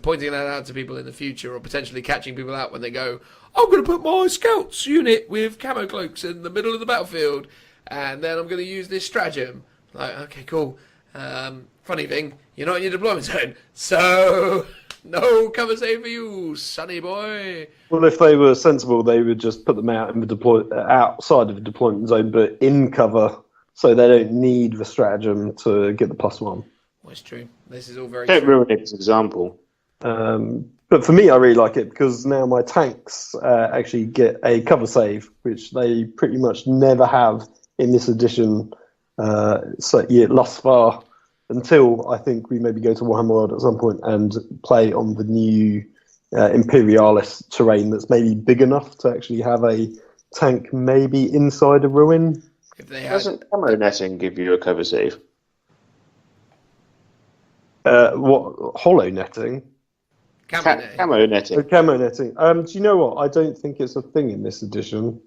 pointing that out to people in the future, or potentially catching people out when they go, I'm going to put my scouts unit with camo cloaks in the middle of the battlefield, and then I'm going to use this stratagem. Like, okay, cool. Funny thing, you're not in your deployment zone, so no cover save for you, sonny boy. Well, if they were sensible, they would just put them out in the outside of the deployment zone, but in cover, so they don't need the stratagem to get the +1. Well, it's true. This is all very Don't true. ruin it as an example. But for me, I really like it because now my tanks actually get a cover save, which they pretty much never have in this edition thus far, until I think we maybe go to Warhammer World at some point and play on the new Imperialis terrain that's maybe big enough to actually have a tank maybe inside a ruin. If they Doesn't camo netting give you a cover save? What hollow netting? Camo netting. Camo netting. Do you know what? I don't think it's a thing in this edition.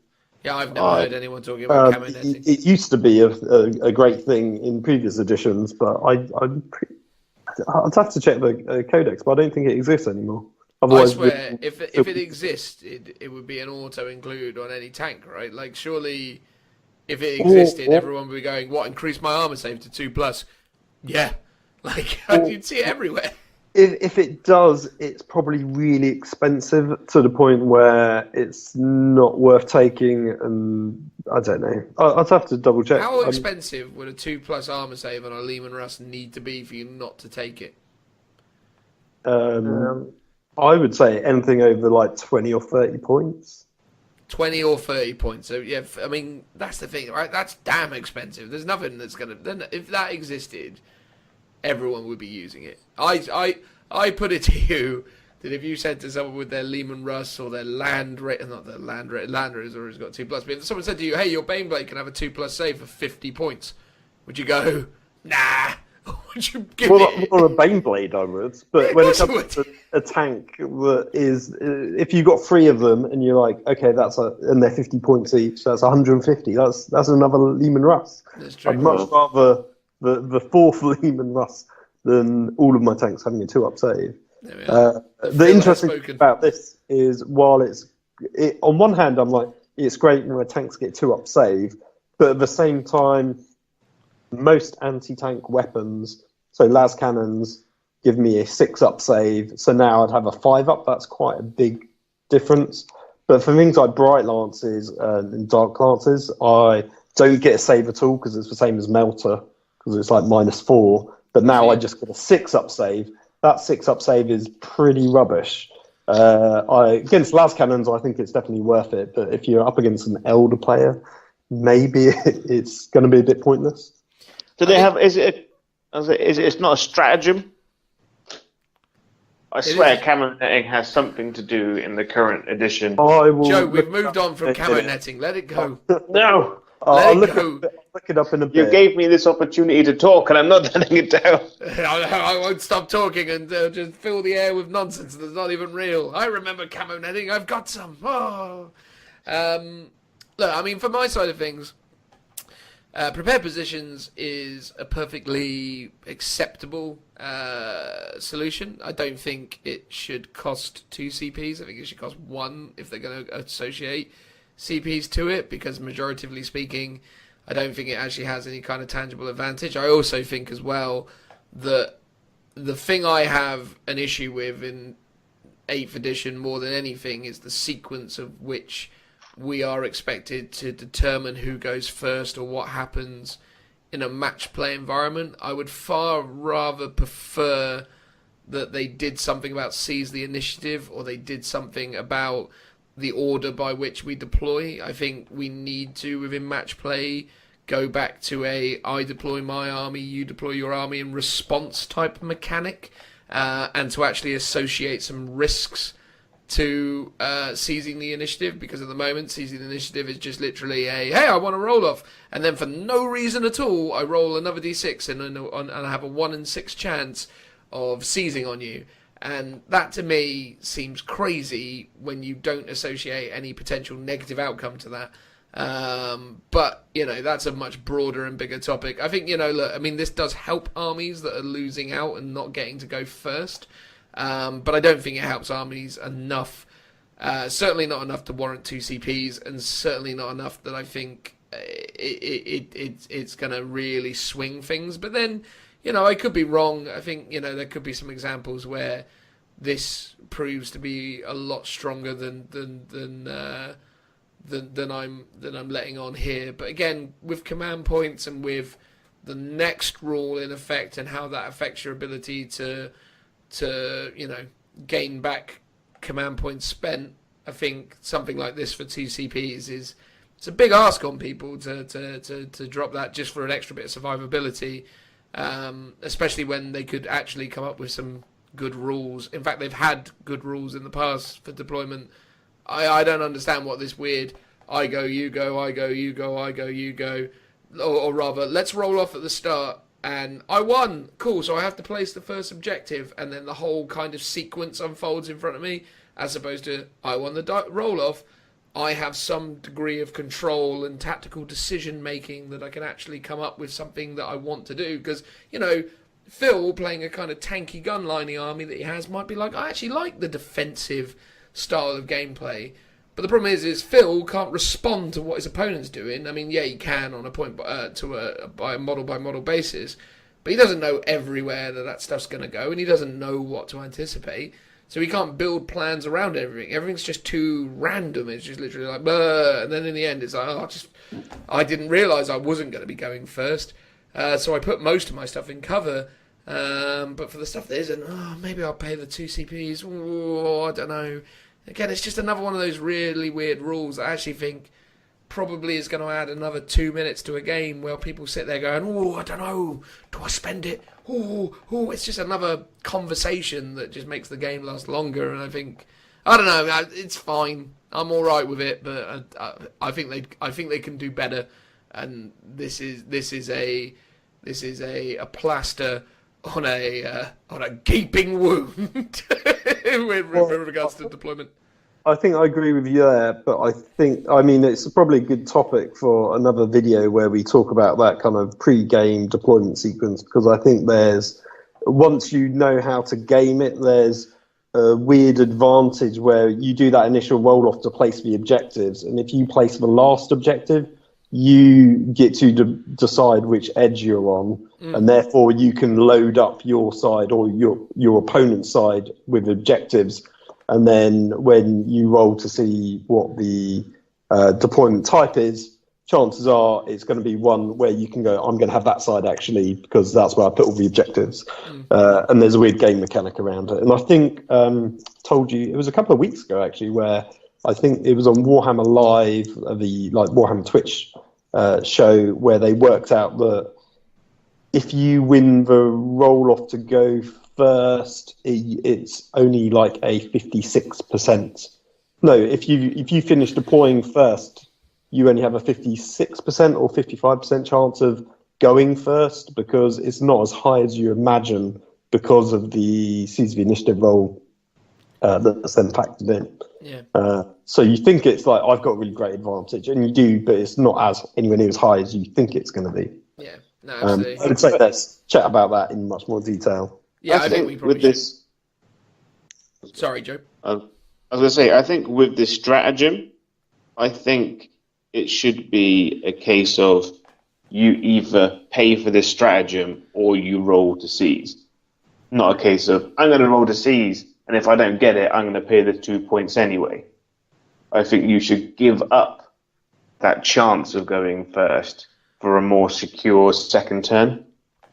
Yeah, I've never heard anyone talking about camo netting. It used to be a great thing in previous editions, but I'd have to check the codex, but I don't think it exists anymore. Otherwise, I swear, if it existed, it would be an auto-include on any tank, right? Like, surely, if it existed, everyone would be going, what, increase my armor save to 2+? Yeah. Like, you'd see it everywhere. If it does, it's probably really expensive to the point where it's not worth taking, and I don't know. I'd have to double check. How expensive would a 2+ armor save on a Lehman Russ need to be for you not to take it? I would say anything over like 20 or 30 points. 20 or 30 points. So, yeah, I mean, that's the thing, right? That's damn expensive. There's nothing that's going to... Then if that existed, everyone would be using it. I put it to you that if you said to someone with their Lehman Russ or their Land Razor has always got 2+, but if someone said to you, hey, your Baneblade can have a 2+ save for 50 points, would you go, nah, Would you give Well, it? or a Baneblade, I would. But when it comes to a tank that is, if you got 3 of them and you're like, okay, and they're 50 points each, that's 150. That's another Lehman Russ. That's true. I'd much rather the 4th Lehman Russ than all of my tanks having a 2-up save. The interesting thing about this is, while on one hand, I'm like, it's great when tanks get 2-up save, but at the same time, most anti-tank weapons, so las cannons, give me a 6-up save. So now I'd have a 5-up. That's quite a big difference. But for things like bright lances and dark lances, I don't get a save at all because it's the same as melter, because it's like -4. But now I just get a 6-up save. That 6-up save is pretty rubbish. Against las cannons, I think it's definitely worth it. But if you're up against an elder player, maybe it's going to be a bit pointless. Do they have? Is it? It's not a stratagem. I swear, camo netting has something to do in the current edition. Joe, we've moved on from camo netting. Let it go. No. I'll look it up in a bit. You gave me this opportunity to talk, and I'm not letting it down. I won't stop talking and just fill the air with nonsense that's not even real. I remember camo netting. I've got some. Oh. Look, I mean, from my side of things, prepared positions is a perfectly acceptable solution. I don't think it should cost 2 CPs. I think it should cost 1 if they're going to associate CPs to it, because majoritively speaking, I don't think it actually has any kind of tangible advantage. I also think as well that the thing I have an issue with in 8th edition more than anything is the sequence of which we are expected to determine who goes first or what happens in a match play environment. I would far rather prefer that they did something about seize the initiative, or they did something about the order by which we deploy. I think we need to, within match play, go back to I deploy my army, you deploy your army in response type mechanic, and to actually associate some risks to seizing the initiative, because at the moment seizing the initiative is just literally hey, I want to roll off, and then for no reason at all I roll another d6 and I have a 1 in 6 chance of seizing on you. And that to me seems crazy when you don't associate any potential negative outcome to that. But, that's a much broader and bigger topic. I think, look, I mean, this does help armies that are losing out and not getting to go first. But I don't think it helps armies enough. Certainly not enough to warrant 2 CPs, and certainly not enough that I think it's going to really swing things. But then, I could be wrong. I think, there could be some examples where this proves to be a lot stronger than I'm letting on here. But again, with command points and with the next rule in effect and how that affects your ability to gain back command points spent, I think something like this for 2 CPs it's a big ask on people to drop that just for an extra bit of survivability. Especially when they could actually come up with some good rules. In fact, they've had good rules in the past for deployment. I don't understand what this weird I go, you go, I go, you go, I go, you go, or rather, let's roll off at the start and I won. Cool, so I have to place the first objective, and then the whole kind of sequence unfolds in front of me, as opposed to I won the roll off. I have some degree of control and tactical decision making that I can actually come up with something that I want to do. Because, Phil playing a kind of tanky gunlining army that he has might be like, I actually like the defensive style of gameplay. But the problem is Phil can't respond to what his opponent's doing. I mean, yeah, he can on a by model basis, but he doesn't know everywhere that stuff's going to go, and he doesn't know what to anticipate. So he can't build plans around everything. Everything's just too random. It's just literally like, bleh. And then in the end, it's like, I didn't realise I wasn't going to be going first. So I put most of my stuff in cover. But for the stuff that isn't, maybe I'll pay the 2 CPs. Ooh, I don't know. Again, it's just another one of those really weird rules that I actually think probably is going to add another 2 minutes to a game where people sit there going, I don't know, do I spend it? It's just another conversation that just makes the game last longer. And I think, I don't know, it's fine. I'm all right with it, but I think they can do better. And this is a plaster on a gaping wound with regards to deployment. I think I agree with you there, but I mean, it's probably a good topic for another video where we talk about that kind of pre-game deployment sequence, because I think once you know how to game it, there's a weird advantage where you do that initial roll-off to place the objectives, and if you place the last objective, you get to decide which edge you're on, and therefore you can load up your side or your opponent's side with objectives. And then when you roll to see what the deployment type is, chances are it's going to be one where you can go, I'm going to have that side actually, because that's where I put all the objectives. And there's a weird game mechanic around it. And I think, told you, it was a couple of weeks ago actually, where I think it was on Warhammer Live, the Warhammer Twitch show, where they worked out that if you win the roll-off to go first, it's only like a 56%. No, if you finish deploying first, you only have a 56% or 55% chance of going first, because it's not as high as you imagine because of the Seize the Initiative roll that's then factored in. Yeah. So you think it's like, I've got a really great advantage, and you do, but it's not as anywhere near as high as you think it's going to be. Yeah, no, absolutely. I would say let's chat about that in much more detail. Yeah, I think we probably with this. Sorry, Joe. I was going to say, I think with this stratagem, I think it should be a case of you either pay for this stratagem or you roll to seize. Not a case of, I'm going to roll to seize, and if I don't get it, I'm going to pay the 2 points anyway. I think you should give up that chance of going first for a more secure second turn.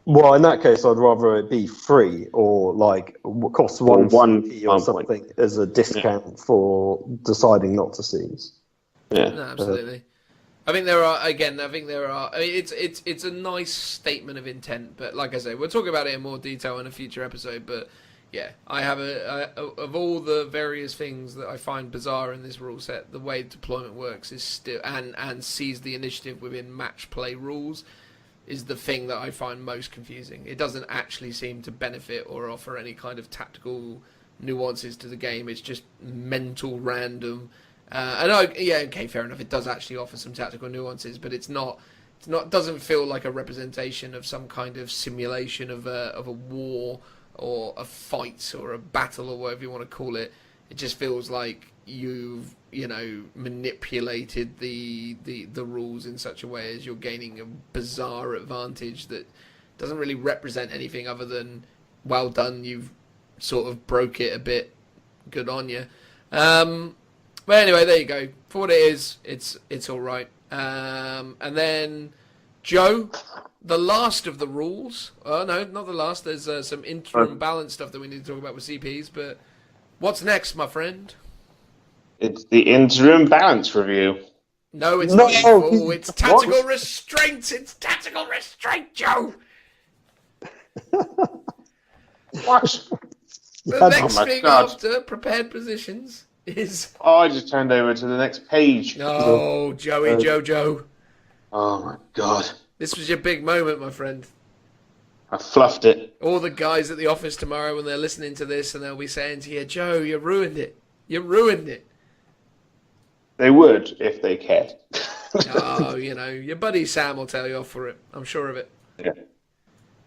Well, in that case, I'd rather it be free or like cost one CP or something point as a discount for deciding not to seize. Yeah, no, absolutely. I think there are. I mean, it's a nice statement of intent, but like I say, we'll talk about it in more detail in a future episode. But yeah, I have of all the various things that I find bizarre in this rule set, the way deployment works is still and seize the initiative within match play rules is the thing that I find most confusing. It doesn't actually seem to benefit or offer any kind of tactical nuances to the game. It's just mental random. Okay, fair enough. It does actually offer some tactical nuances, but it's not. Doesn't feel like a representation of some kind of simulation of a war or a fight or a battle or whatever you want to call it. It just feels like you've manipulated the rules in such a way as you're gaining a bizarre advantage that doesn't really represent anything other than, well done, you've sort of broke it a bit, good on you. But anyway, there you go. For what it is, it's all right. And then Joe, the last of the rules. Oh no, not the last. There's some interim balance stuff that we need to talk about with CPs. But what's next, my friend? It's the interim balance review. No, it's not. Oh, it's tactical restraint. It's tactical restraint, Joe. What? The next thing after prepared positions is. Oh, I just turned over to the next page. No, Joey, Joe. Oh my God. This was your big moment, my friend. I fluffed it. All the guys at the office tomorrow when they're listening to this and they'll be saying to you, Joe, you ruined it. You ruined it. They would if they cared. Oh, your buddy Sam will tell you off for it. I'm sure of it. Yeah.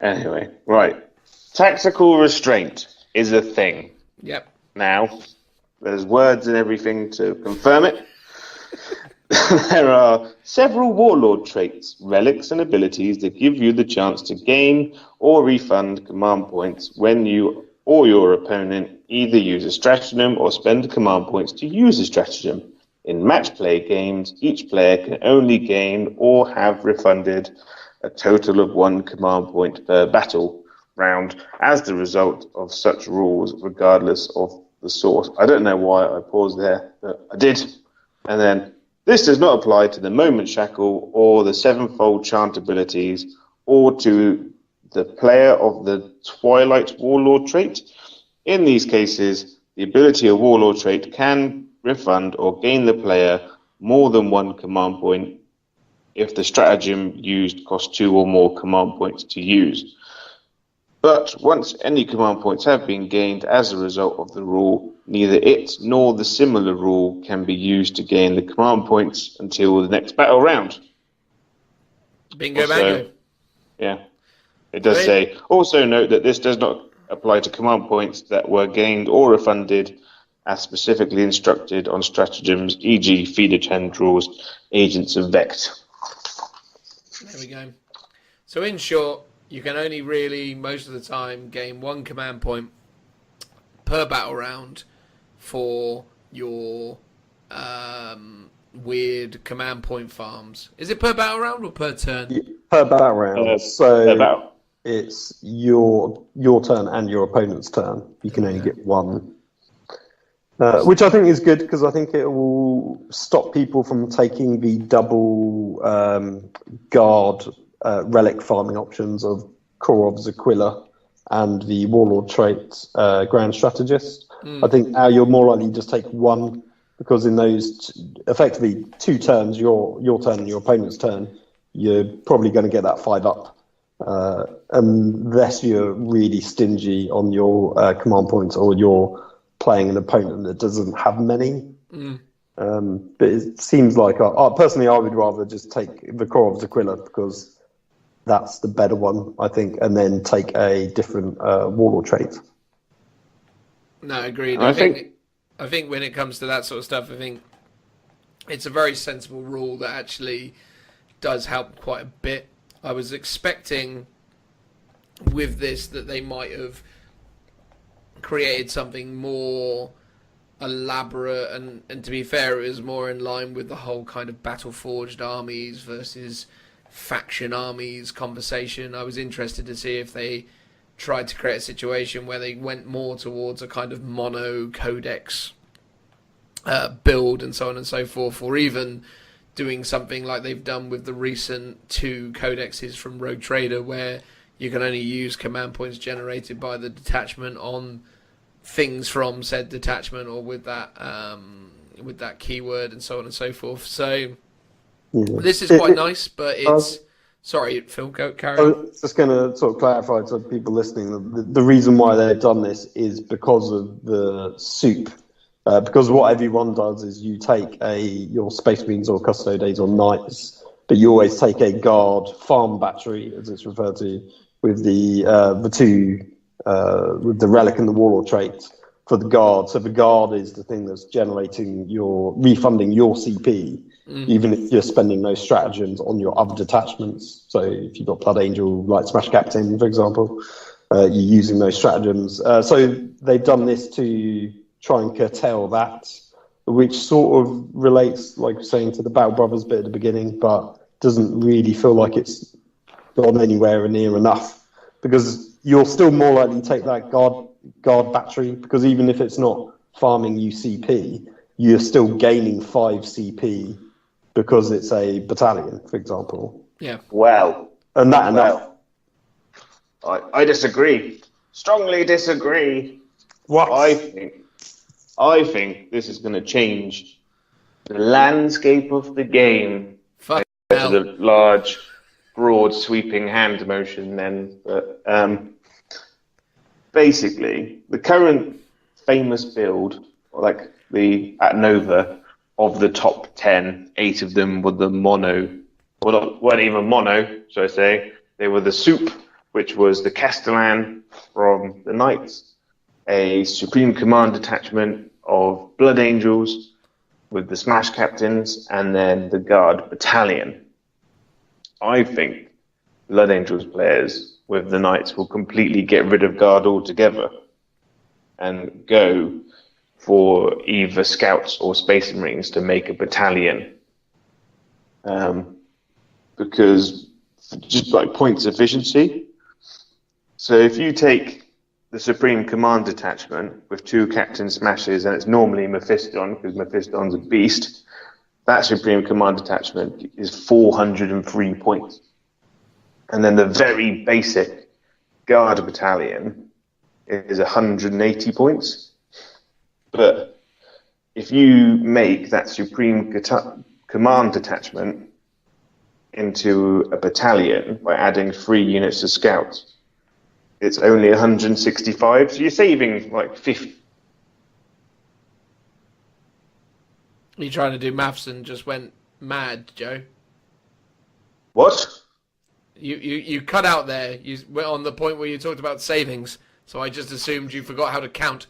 Anyway, right. Tactical restraint is a thing. Yep. Now, there's words and everything to confirm it. There are several warlord traits, relics, and abilities that give you the chance to gain or refund command points when you or your opponent either use a stratagem or spend command points to use a stratagem. In match play games, each player can only gain or have refunded a total of 1 command point per battle round as the result of such rules, regardless of the source. I don't know why I paused there, but I did. And then, this does not apply to the Moment Shackle or the Sevenfold Chant abilities or to the player of the Twilight Warlord trait. In these cases, the ability of Warlord trait can refund or gain the player more than 1 command point if the stratagem used costs 2 or more command points to use. But once any command points have been gained as a result of the rule, neither it nor the similar rule can be used to gain the command points until the next battle round. Bingo bango. Yeah. It does say, also note that this does not apply to command points that were gained or refunded as specifically instructed on stratagems, e.g. feeder tendrils, agents of Vect. There we go. So in short, you can only really, most of the time, gain one command point per battle round for your weird command point farms. Is it per battle round or per turn? Yeah, per battle round. It's your turn and your opponent's turn. You can only get one. Which I think is good, because I think it will stop people from taking the double guard relic farming options of Korov's Aquila and the Warlord trait Grand Strategist. I think now you're more likely to just take one, because in those effectively 2 turns, your turn and your opponent's turn, you're probably going to get that 5-up. Unless you're really stingy on your command points, or you're playing an opponent that doesn't have many. But it seems like, personally, I would rather just take the Korov's Aquila, because that's the better one, I think, and then take a different Warlord trait. No, agreed. I think when it comes to that sort of stuff, I think it's a very sensible rule that actually does help quite a bit. I was expecting with this that they might have created something more elaborate, and to be fair, it was more in line with the whole kind of battle-forged armies versus faction armies conversation. I was interested to see if they tried to create a situation where they went more towards a kind of mono codex build and so on and so forth, or even doing something like they've done with the recent 2 codexes from Rogue Trader, where you can only use command points generated by the detachment on things from said detachment, or with that keyword and so on and so forth. So this is quite nice, but it's... Sorry, Phil, carry on. I was just going to sort of clarify to people listening that the reason why they've done this is because of the soup. Because what everyone does is you take your Space Marines or Custodes or Knights, but you always take a guard farm battery, as it's referred to, with the 2 with the relic and the Warlord trait for the guard. So the guard is the thing that's refunding your CP, even if you're spending those stratagems on your other detachments. So if you've got Blood Angel, Light Smash Captain, for example, you're using those stratagems. So they've done this to try and curtail that, which sort of relates, like saying, to the Battle Brothers bit at the beginning, but doesn't really feel like it's gone anywhere near enough, because you're still more likely to take that guard battery, because even if it's not farming you CP, you're still gaining 5 CP because it's a battalion, for example. Yeah. Well. And that enough. I disagree. Strongly disagree. What? I think this is going to change the landscape of the game. Fuck to the large, broad, sweeping hand motion then. But basically, the current famous build, like at Nova, of the top 10, 8 of them were the mono. Well, weren't even mono, should I say. They were the soup, which was the Castellan from the Knights, a Supreme Command detachment of Blood Angels with the Smash Captains, and then the Guard Battalion. I think Blood Angels players with the Knights will completely get rid of Guard altogether and go for either Scouts or Space Marines to make a battalion. Because just like points efficiency. So if you take the Supreme Command detachment with 2 Captain Smashes, and it's normally Mephiston, because Mephiston's a beast, that Supreme Command detachment is 403 points. And then the very basic Guard battalion is 180 points. But if you make that Supreme Command detachment into a battalion by adding 3 units of Scouts, it's only 165. So you're saving like 50. You trying to do maths and just went mad, Joe? What? You cut out there. You went on the point where you talked about savings, so I just assumed you forgot how to count.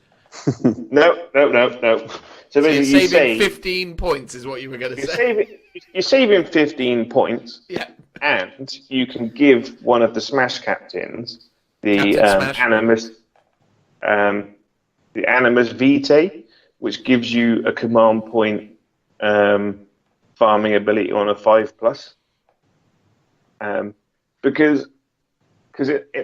No. So So you're basically, saving 15 points, is what you were going to say. You're saving 15 points. Yeah. And you can give one of the Smash captains the Captain Smash. Animus Vitae, which gives you a command point farming ability on a 5+. Because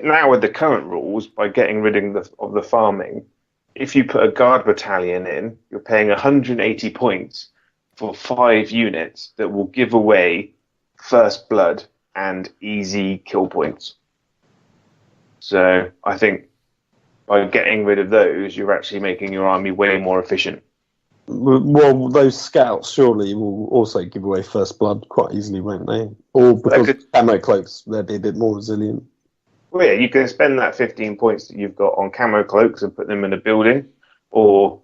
now with the current rules, by getting rid of the farming, if you put a guard battalion in, you're paying 180 points for 5 units that will give away first blood and easy kill points. So I think by getting rid of those, you're actually making your army way more efficient. Well, those scouts surely will also give away first blood quite easily, won't they? Or because camo cloaks, they'll be a bit more resilient. Well, yeah, you can spend that 15 points that you've got on camo cloaks and put them in a building, or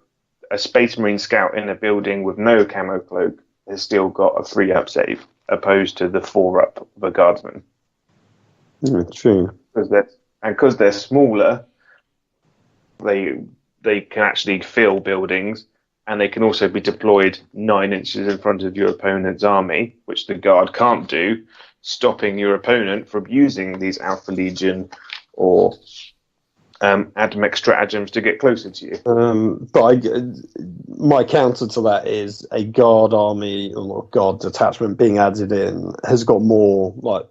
a Space Marine scout in a building with no camo cloak has still got a 3-up save, opposed to the 4-up of a guardsman. True. Because they're smaller, they can actually fill buildings, and they can also be deployed 9 inches in front of your opponent's army, which the guard can't do, stopping your opponent from using these Alpha Legion or AdMech stratagems to get closer to you. But my counter to that is a guard army or guard detachment being added in has got more like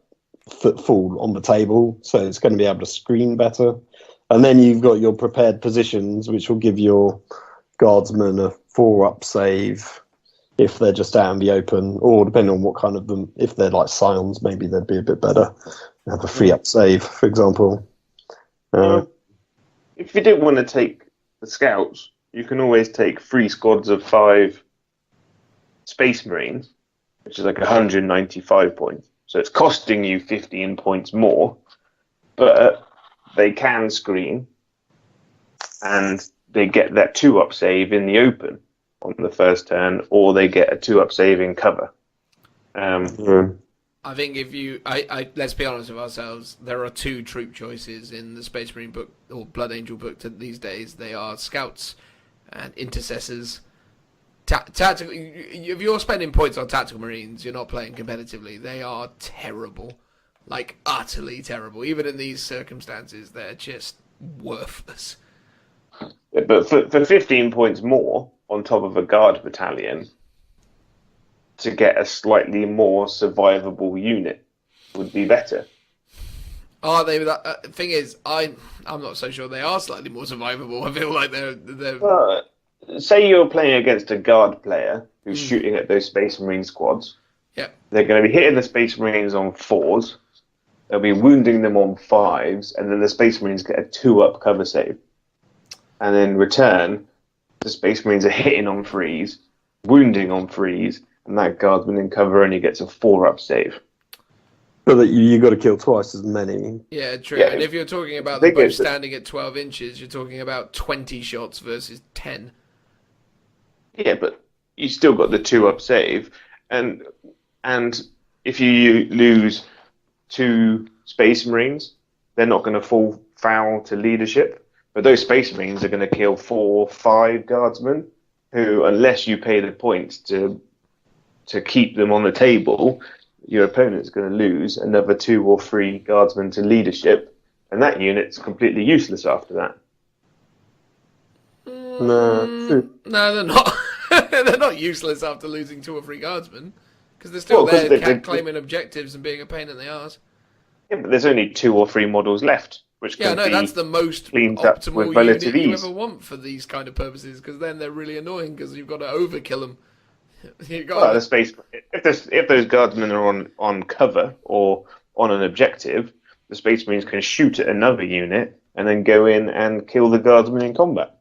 footfall on the table, so it's going to be able to screen better. And then you've got your prepared positions, which will give your guardsmen a 4-up save if they're just out in the open, or depending on what kind of them, if they're like scions, maybe they'd be a bit better. Have a 3-up save, for example. If you didn't want to take the scouts, you can always take 3 squads of 5 Space Marines, which is like 195 points. So it's costing you 15 points more, but they can screen, and they get that 2-up save in the open on the first turn, or they get a 2-up save in cover. I think if you, let's be honest with ourselves, there are 2 troop choices in the Space Marine book, or Blood Angel book these days. They are scouts and intercessors. Tactical. If you're spending points on tactical marines, you're not playing competitively. They are terrible, like utterly terrible. Even in these circumstances, they're just worthless. Yeah, but for 15 points more on top of a guard battalion, to get a slightly more survivable unit would be better. Are they? Thing is, I'm not so sure they are slightly more survivable. I feel like they're. Say you're playing against a guard player who's shooting at those Space Marine squads. Yeah. They're going to be hitting the Space Marines on 4s. They'll be wounding them on 5s, and then the Space Marines get a 2-up cover save. And in return, the Space Marines are hitting on 3s, wounding on 3s, and that guardsman in cover only gets a 4-up save. But that you got to kill twice as many. Yeah, true. Yeah. And if you're talking about the bow standing at 12 inches, you're talking about 20 shots versus 10. Yeah, but you still got the 2-up save, and if you lose 2 Space Marines, they're not going to fall foul to leadership. But those Space Marines are going to kill 4 or 5 guardsmen, who, unless you pay the points to keep them on the table, your opponent's going to lose another 2 or 3 guardsmen to leadership, and that unit's completely useless after that. No, they're not. They're not useless after losing 2 or 3 guardsmen, because they're still there claiming objectives and being a pain in the arse. Yeah, but there's only 2 or 3 models left, which can that's the most optimal unit you ever want for these kind of purposes, because then they're really annoying because you've got to overkill them. The space. If those guardsmen are on cover or on an objective, the Space Marines can shoot at another unit and then go in and kill the guardsmen in combat.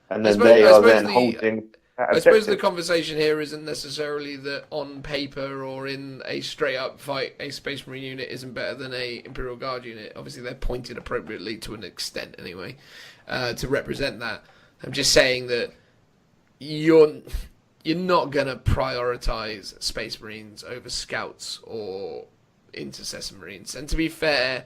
And then they are then I suppose the conversation here isn't necessarily that on paper or in a straight up fight, a Space Marine unit isn't better than a Imperial Guard unit. Obviously, they're pointed appropriately to an extent, anyway, to represent that. I'm just saying that you're not gonna prioritize Space Marines over Scouts or Intercessor Marines. And to be fair,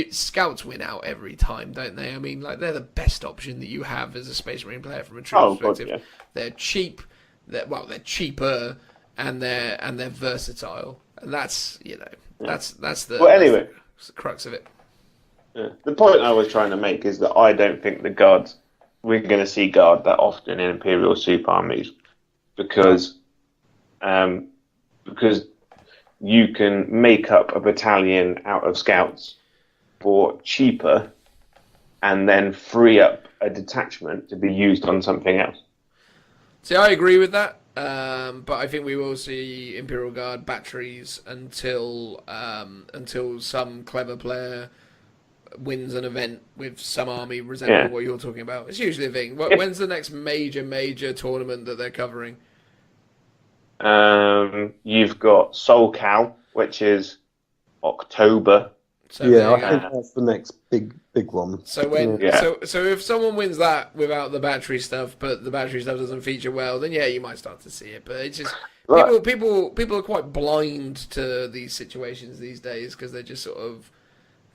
Scouts win out every time, don't they? I mean, like, they're the best option that you have as a Space Marine player from a true perspective. God, yeah. They're cheap. They're cheaper, and they're versatile. And that's that's the that's the crux of it. Yeah. The point I was trying to make is that I don't think the Guards, we're going to see Guard that often in Imperial Super Armies, because you can make up a battalion out of Scouts for cheaper and then free up a detachment to be used on something else. See, I agree with that, but I think we will see Imperial Guard batteries until some clever player wins an event with some army resembling what you're talking about. It's usually a thing. When's the next major tournament that they're covering? You've got Soul Cal, which is October. So I think that's the next big one. So so if someone wins that without the battery stuff, but the battery stuff doesn't feature well, then you might start to see it. But it's just people are quite blind to these situations these days because they're just sort of,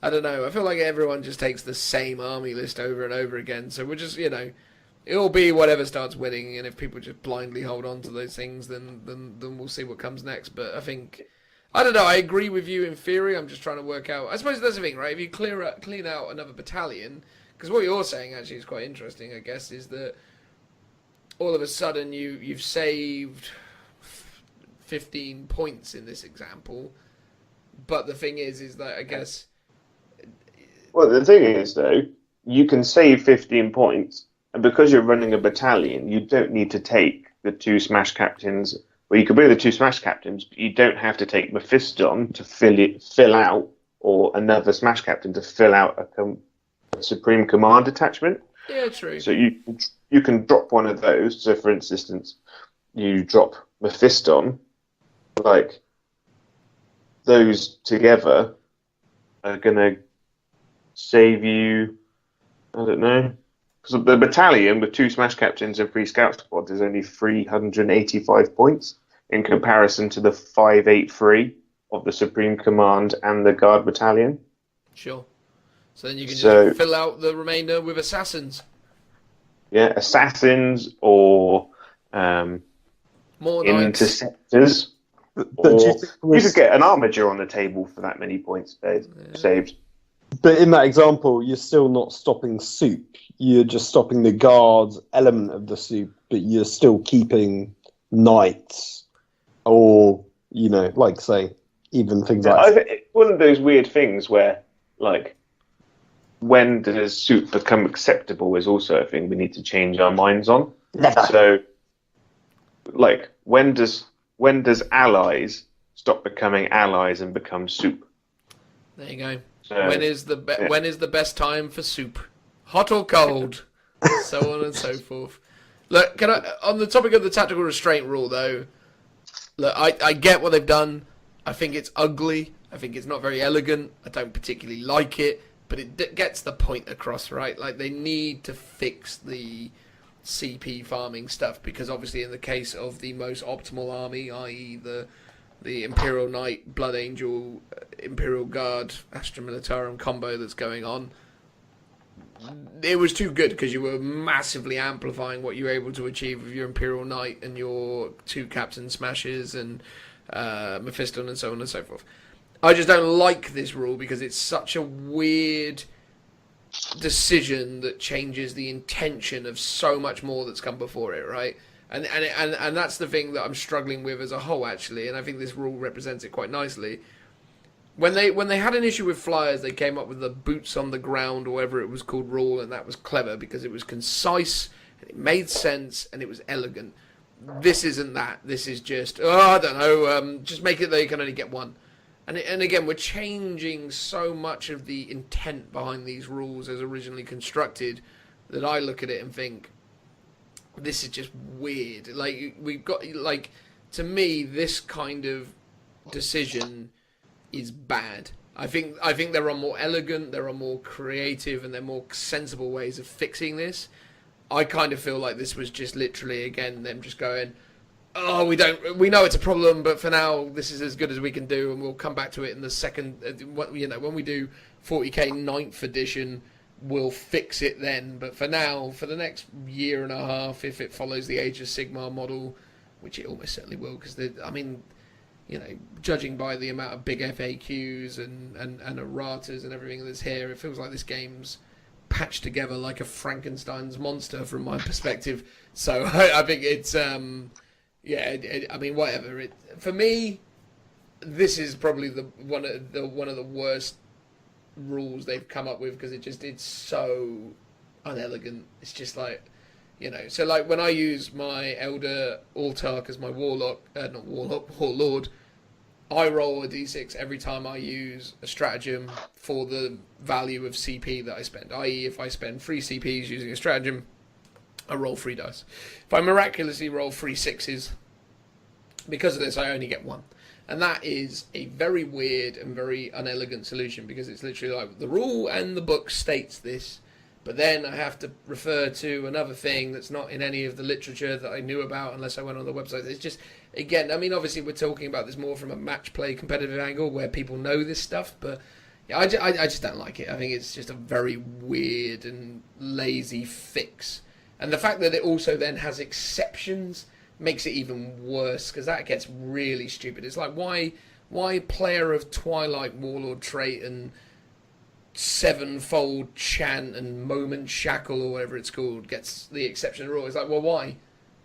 I don't know. I feel like everyone just takes the same army list over and over again. So we're just, it'll be whatever starts winning, and if people just blindly hold on to those things, then we'll see what comes next. But I don't know. I agree with you in theory. I'm just trying to work out. I suppose that's the thing, right? If you clean out another battalion, because what you're saying actually is quite interesting. I guess is that all of a sudden you've saved 15 points in this example, but the thing is that I guess. Well, the thing is though, you can save 15 points, and because you're running a battalion, you don't need to take the 2 Smash Captains. Well, you could bring the 2 Smash Captains, but you don't have to take Mephiston to fill out, or another Smash Captain to fill out a Supreme Command detachment. Yeah, true. So you can drop one of those. So, for instance, you drop Mephiston, like, those together are going to save you, I don't know. Because the battalion with 2 Smash Captains and 3 Scout Squads is only 385 points in comparison to the 583 of the Supreme Command and the Guard Battalion. Sure. So then you can just fill out the remainder with Assassins. Yeah, Assassins or more Interceptors. You could get an Armiger on the table for that many points saved. But in that example, you're still not stopping soup. You're just stopping the guard element of the soup, but you're still keeping knights or, like, say, even things like that. It's one of those weird things where, like, when does soup become acceptable is also a thing we need to change our minds on. Never. So, like, when does allies stop becoming allies and become soup? There you go. When is the best time for soup? Hot or cold? So on and so forth. Look, on the topic of the tactical restraint rule, though, look, I get what they've done. I think it's ugly. I think it's not very elegant. I don't particularly like it, but it gets the point across, right? Like, they need to fix the CP farming stuff, because obviously in the case of the most optimal army, i.e. the Imperial Knight, Blood Angel, Imperial Guard, Astra Militarum combo that's going on, it was too good because you were massively amplifying what you were able to achieve with your Imperial Knight and your 2 Captain Smashes and Mephiston and so on and so forth. I just don't like this rule because it's such a weird decision that changes the intention of so much more that's come before it, right? And that's the thing that I'm struggling with as a whole, actually, and I think this rule represents it quite nicely. When they had an issue with flyers, they came up with the boots on the ground, or whatever it was called, rule, and that was clever because it was concise, and it made sense, and it was elegant. This isn't that. This is just, I don't know, just make it that you can only get one. And again, we're changing so much of the intent behind these rules as originally constructed that I look at it and think, this is just weird. Like, we've got, like, to me, this kind of decision is bad. I think there are more elegant, there are more creative, and there are more sensible ways of fixing this. I kind of feel like this was just literally, again, them just going, oh, we know it's a problem, but for now, this is as good as we can do, and we'll come back to it in the second, when we do 40k 9th edition, we'll fix it then. But for now, for the next year and a half, if it follows the Age of Sigmar model, which it almost certainly will, because, judging by the amount of big FAQs and erratas and everything that's here, it feels like this game's patched together like a Frankenstein's monster from my perspective. So I think it's, whatever. For me, this is probably one of the worst rules they've come up with, because it's so unelegant. It's just like, so like when I use my Elder Autarch as my warlord, I roll a d6 every time I use a stratagem for the value of CP that I spend. I.e., if I spend 3 CPs using a stratagem, I roll 3 dice. If I miraculously roll 3 6s, because of this, I only get 1. And that is a very weird and very unelegant solution, because it's literally like the rule and the book states this, but then I have to refer to another thing that's not in any of the literature that I knew about unless I went on the website. It's just, again, I mean, obviously we're talking about this more from a match play competitive angle where people know this stuff, but yeah, I just don't like it. I think it's just a very weird and lazy fix. And the fact that it also then has exceptions makes it even worse, because that gets really stupid. It's like, why player of Twilight Warlord trait and Sevenfold Chant and Moment Shackle or whatever it's called gets the exception rule? It's like, well, why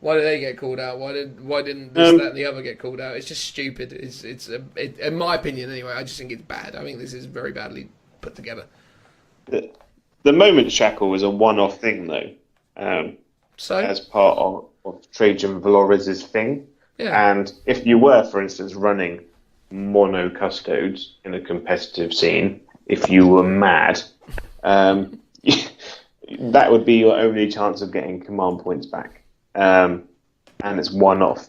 do they get called out? Why didn't this, that, and the other get called out? It's just stupid. It's in my opinion anyway. I just think it's bad. I think this is very badly put together. The Moment Shackle is a one-off thing, though. So as part of Trajan Valoris's thing. Yeah. And if you were, for instance, running mono custodes in a competitive scene, if you were mad, that would be your only chance of getting command points back. And it's one-off.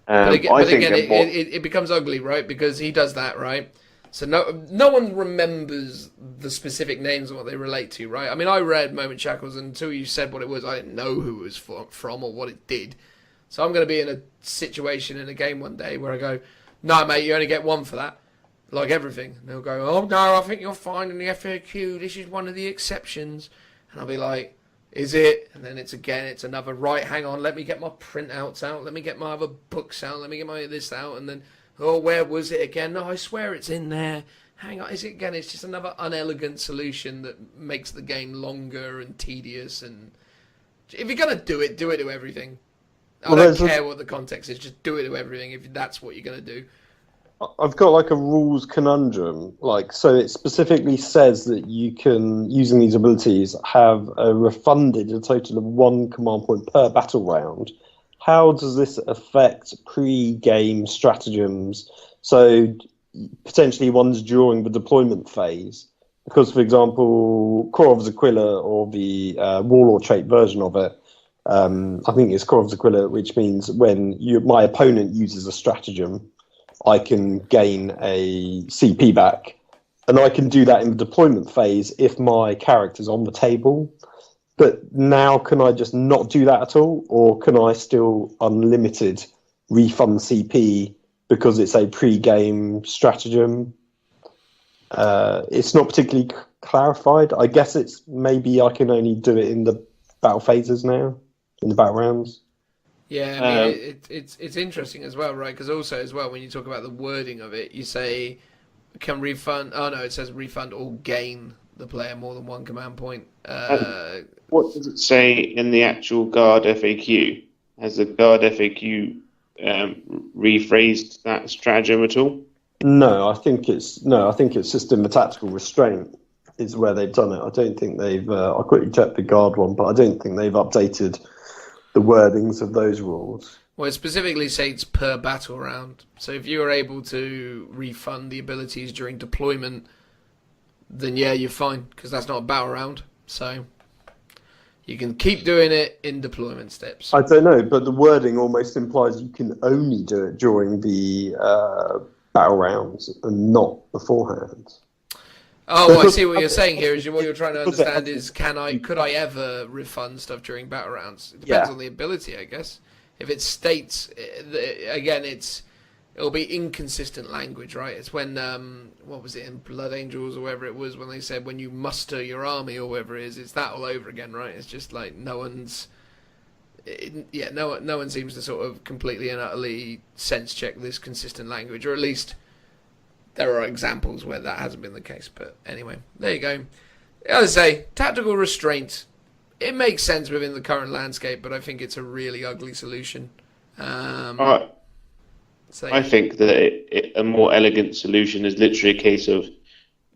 But again, it becomes ugly, right? Because he does that, right? So no one remembers the specific names and what they relate to, right? I mean, I read Moment Shackles, and until you said what it was, I didn't know who it was from or what it did. So I'm going to be in a situation in a game one day where I go, no, mate, you only get 1 for that. Like everything. And they'll go, oh, no, I think you'll find in the FAQ, this is one of the exceptions. And I'll be like, is it? And then it's another, right, hang on, let me get my printouts out, let me get my other books out, let me get my this out, and then, oh, where was it again? No, I swear it's in there. Hang on, is it again? It's just another unelegant solution that makes the game longer and tedious. And if you're going to do it to everything. I don't care what the context is, just do it to everything if that's what you're going to do. I've got like a rules conundrum. So it specifically says that you can, using these abilities, have refunded a total of 1 command point per battle round. How does this affect pre-game stratagems? So potentially ones during the deployment phase, because, for example, Korov's Aquila, or the Warlord trait version of it, I think it's Korov's Aquila, which means when my opponent uses a stratagem, I can gain a CP back, and I can do that in the deployment phase if my character's on the table. But now, can I just not do that at all, or can I still unlimited refund CP because it's a pre-game stratagem? It's not particularly clarified. I guess it's maybe I can only do it in the battle phases now, in the battle rounds. Yeah, I mean, it's interesting as well, right? Because also as well, when you talk about the wording of it, you say can refund. Oh no, it says refund or gain the player more than 1 command point. What does it say in the actual Guard FAQ? Has the Guard FAQ rephrased that stratagem at all? No, I think it's just in the tactical restraint is where they've done it. I don't think they've. I quickly checked the Guard one, but I don't think they've updated the wordings of those rules. Well, it specifically states per battle round. So if you are able to refund the abilities during deployment, then yeah, you're fine, because that's not a battle round. So You can keep doing it in deployment steps. I don't know, but the wording almost implies you can only do it during the battle rounds and not beforehand. Oh, I see what you're saying here. What you're trying to understand is, could I ever refund stuff during battle rounds? It depends on the ability, I guess. If it states, again, it'll be inconsistent language, right? It's when, what was it, in Blood Angels or whatever it was, when they said when you muster your army or whatever it is, it's that all over again, right? It's just like no one seems to sort of completely and utterly sense check this consistent language, or at least there are examples where that hasn't been the case. But anyway, there you go. As I say, tactical restraint. It makes sense within the current landscape, but I think it's a really ugly solution. I think that a more elegant solution is literally a case of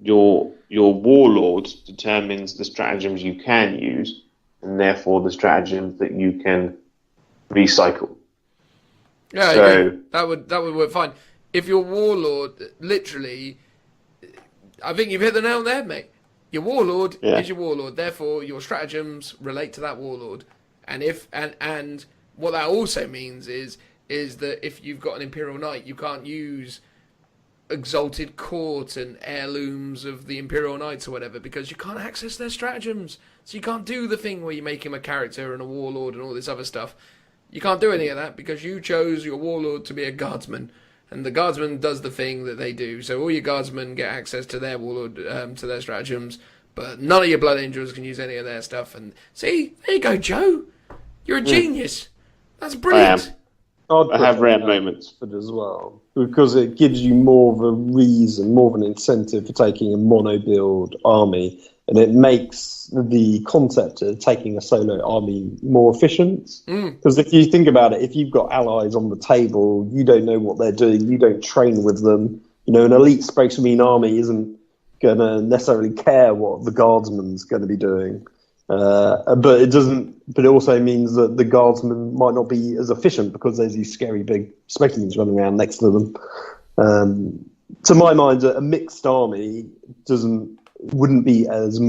your warlord determines the stratagems you can use, and therefore the stratagems that you can recycle. Yeah, so that would work fine. If your warlord, literally, I think you've hit the nail on the head, mate. Your warlord is your warlord, therefore your stratagems relate to that warlord. And and what that also means is that if you've got an Imperial Knight, you can't use exalted court and heirlooms of the Imperial Knights or whatever, because you can't access their stratagems. So you can't do the thing where you make him a character and a warlord and all this other stuff. You can't do any of that because you chose your warlord to be a guardsman. And the guardsman does the thing that they do. So all your guardsmen get access to their warlord, to their stratagems, but none of your Blood Angels can use any of their stuff. And see, there you go, Joe. You're a genius. That's brilliant. I have rare moments for it as well, because it gives you more of a reason, more of an incentive for taking a mono build army, and it makes the concept of taking a solo army more efficient. Because if you think about it, if you've got allies on the table, you don't know what they're doing, you don't train with them. You know, an elite Space Marine army isn't going to necessarily care what the guardsman's going to be doing. But it doesn't. But it also means that the guardsmen might not be as efficient because there's these scary big Space Marines running around next to them. To my mind, a mixed army wouldn't be as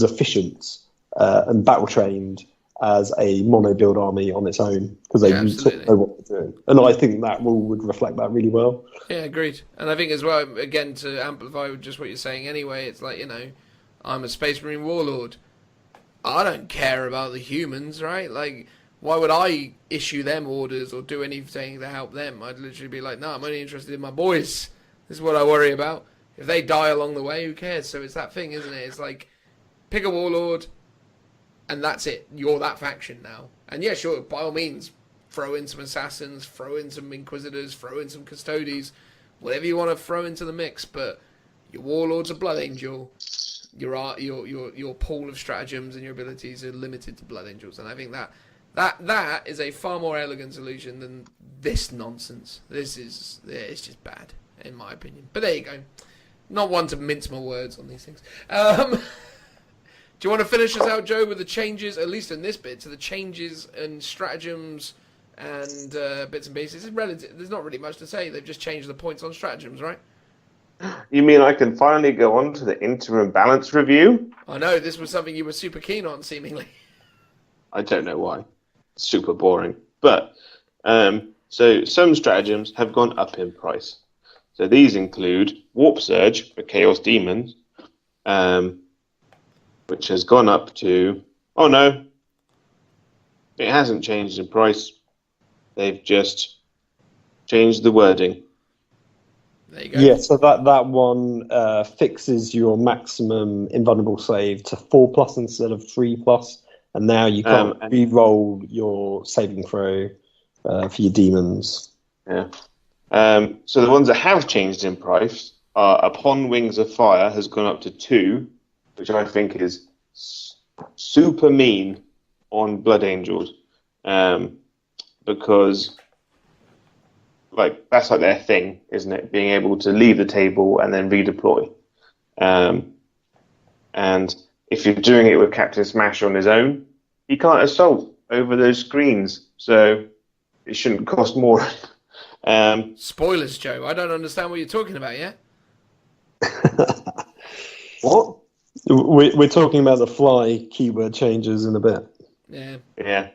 efficient and battle trained as a mono build army on its own, because they sort of know what they're doing. And I think that rule would reflect that really well. Yeah, agreed. And I think as well, again, to amplify just what you're saying anyway, it's like, I'm a Space Marine warlord. I don't care about the humans, right? Like, why would I issue them orders or do anything to help them? I'd literally be like, no, I'm only interested in my boys. This is what I worry about. If they die along the way, who cares? So it's that thing, isn't it? It's like, pick a warlord, and that's it. You're that faction now. And yeah, sure, by all means, throw in some assassins, throw in some inquisitors, throw in some custodies, whatever you want to throw into the mix. But your warlord's a Blood Angel. Your pool of stratagems and your abilities are limited to Blood Angels, and I think that is a far more elegant solution than this nonsense. It's just bad, in my opinion. But there you go. Not one to mince my words on these things. Do you want to finish us out, Joe, with the changes, at least in this bit, to the changes and stratagems and bits and pieces? There's not really much to say. They've just changed the points on stratagems, right? You mean I can finally go on to the interim balance review? I know, this was something you were super keen on, seemingly. I don't know why. It's super boring. But, so some stratagems have gone up in price. So these include Warp Surge for Chaos Demons, which has gone up to... Oh no, it hasn't changed in price. They've just changed the wording. There you go. Yeah, so that one fixes your maximum invulnerable save to 4+ instead of 3+, and now you can't re-roll your saving throw for your demons. Yeah. So the ones that have changed in price are Upon Wings of Fire has gone up to 2, which I think is super mean on Blood Angels, because that's like their thing, isn't it? Being able to leave the table and then redeploy. And if you're doing it with Captain Smash on his own, he can't assault over those screens, so it shouldn't cost more. Spoilers, Joe. I don't understand what you're talking about, yeah? What? We're talking about the fly keyword changes in a bit. Yeah. Yeah.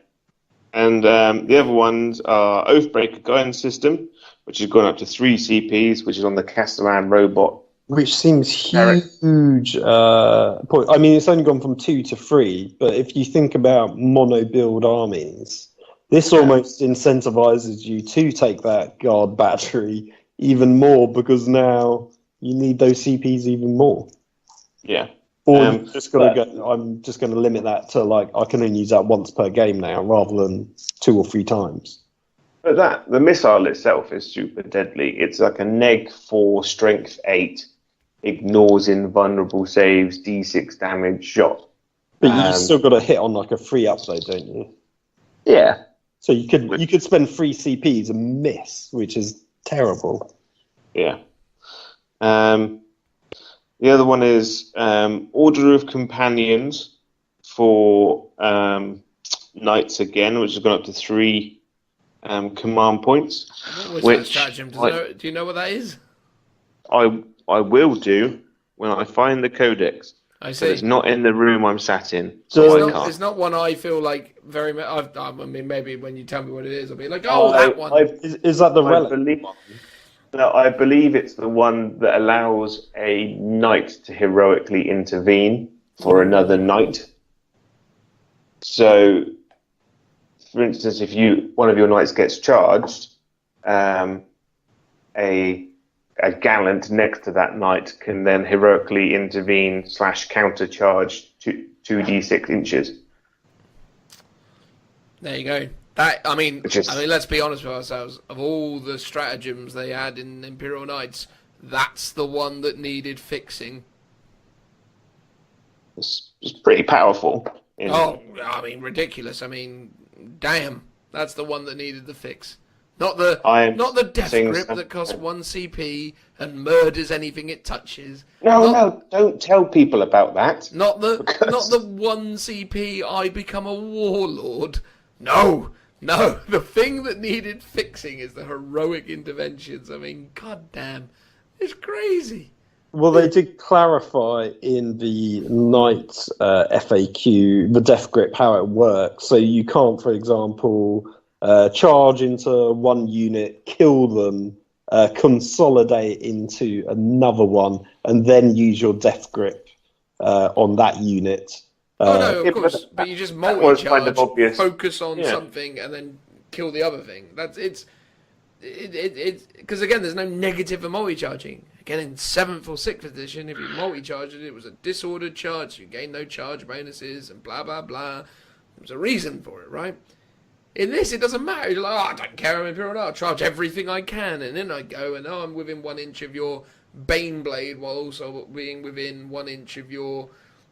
And the other ones are Oathbreaker Guidance System, which has gone up to 3 CPs, which is on the Castellan robot. Which seems Eric. huge. Point. I mean, it's only gone from 2 to 3, but if you think about mono-build armies, this almost incentivizes you to take that guard battery even more, because now you need those CPs even more. Yeah. Or you've just got to go, I'm just going to limit that to, like, I can only use that once per game now, rather than 2 or 3 times. But the missile itself is super deadly. It's like a neg 4, strength 8, ignores invulnerable saves, D6 damage shot. But you still got to hit on like a free upload, don't you? Yeah. So you could spend 3 CPs and miss, which is terrible. Yeah. The other one is Order of Companions for Knights again, which has gone up to 3 command points. What was that stratagem? Do you know what that is? I will do when I find the codex. I see. But it's not in the room I'm sat in, so I can't. It's not one I feel like very much. I mean, maybe when you tell me what it is, I'll be like, oh, that one. Is that the relic? No, I believe it's the one that allows a knight to heroically intervene for another knight. So, for instance, if one of your knights gets charged, a gallant next to that knight can then heroically intervene / countercharge 2d6 inches. There you go. I mean, let's be honest with ourselves. Of all the stratagems they had in Imperial Knights, that's the one that needed fixing. It's pretty powerful. Oh, I mean, ridiculous. I mean, damn, that's the one that needed the fix. Not the death grip that costs 1 CP and murders anything it touches. No, don't tell people about that. Not the 1 CP I become a warlord. No, the thing that needed fixing is the heroic interventions. I mean, goddamn, it's crazy. Well, they did clarify in the Knights FAQ the death grip, how it works. So you can't, for example, charge into one unit, kill them, consolidate into another one, and then use your death grip on that unit. No, of course, but you just multi-charge, kind of focus on something, and then kill the other thing. Because again, there's no negative for multi-charging. Again, in 7th or 6th edition, if you multi-charged it, it was a disordered charge, you gain no charge bonuses, and blah, blah, blah. There was a reason for it, right? In this, it doesn't matter. You're like, I don't care, I'm Imperial, I'll charge everything I can, and then I go, and I'm within 1 inch of your Baneblade, while also being within 1 inch of your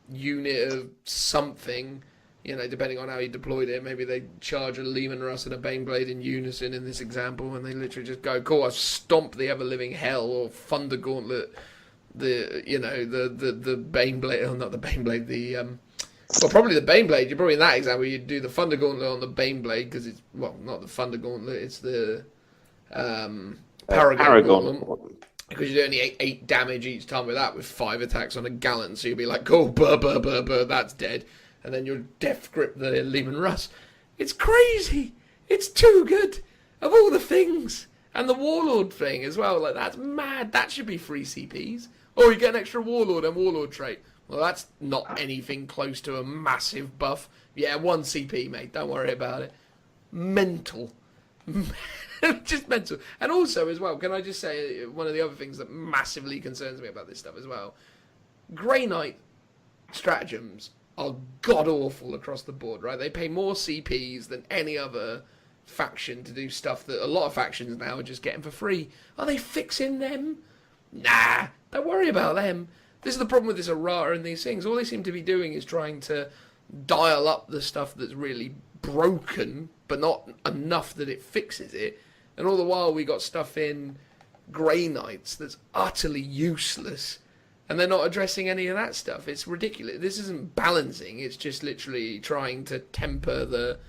unit of something, depending on how you deployed it. Maybe they charge a Leman Russ and a Baneblade in unison in this example, and they literally just go, cool, I've stomped the ever-living hell, or Thunder Gauntlet, the Baneblade, or not the Baneblade, well, probably the Baneblade. You're probably in that example, you'd do the Thunder Gauntlet on the Baneblade, because it's, well, not the Thunder Gauntlet, it's the Paragon Gauntlet. Because you're doing 8 damage each time with that, with 5 attacks on a Gallant, so you'll be like, cool, that's dead. And then you'll death grip the Leman Russ. It's crazy. It's too good. Of all the things. And the Warlord thing as well, like, that's mad. That should be 3 CPs. Or you get an extra Warlord and Warlord trait. Well, that's not anything close to a massive buff. Yeah, 1 CP, mate. Don't worry about it. Mental. Just mental. And also, as well, can I just say, one of the other things that massively concerns me about this stuff as well, Grey Knight stratagems are god-awful across the board, right? They pay more CPs than any other faction to do stuff that a lot of factions now are just getting for free. Are they fixing them? Nah, don't worry about them. This is the problem with this errata and these things. All they seem to be doing is trying to dial up the stuff that's really broken, but not enough that it fixes it. And all the while we got stuff in Grey Knights that's utterly useless, and they're not addressing any of that stuff. It's ridiculous. This isn't balancing. It's just literally trying to temper the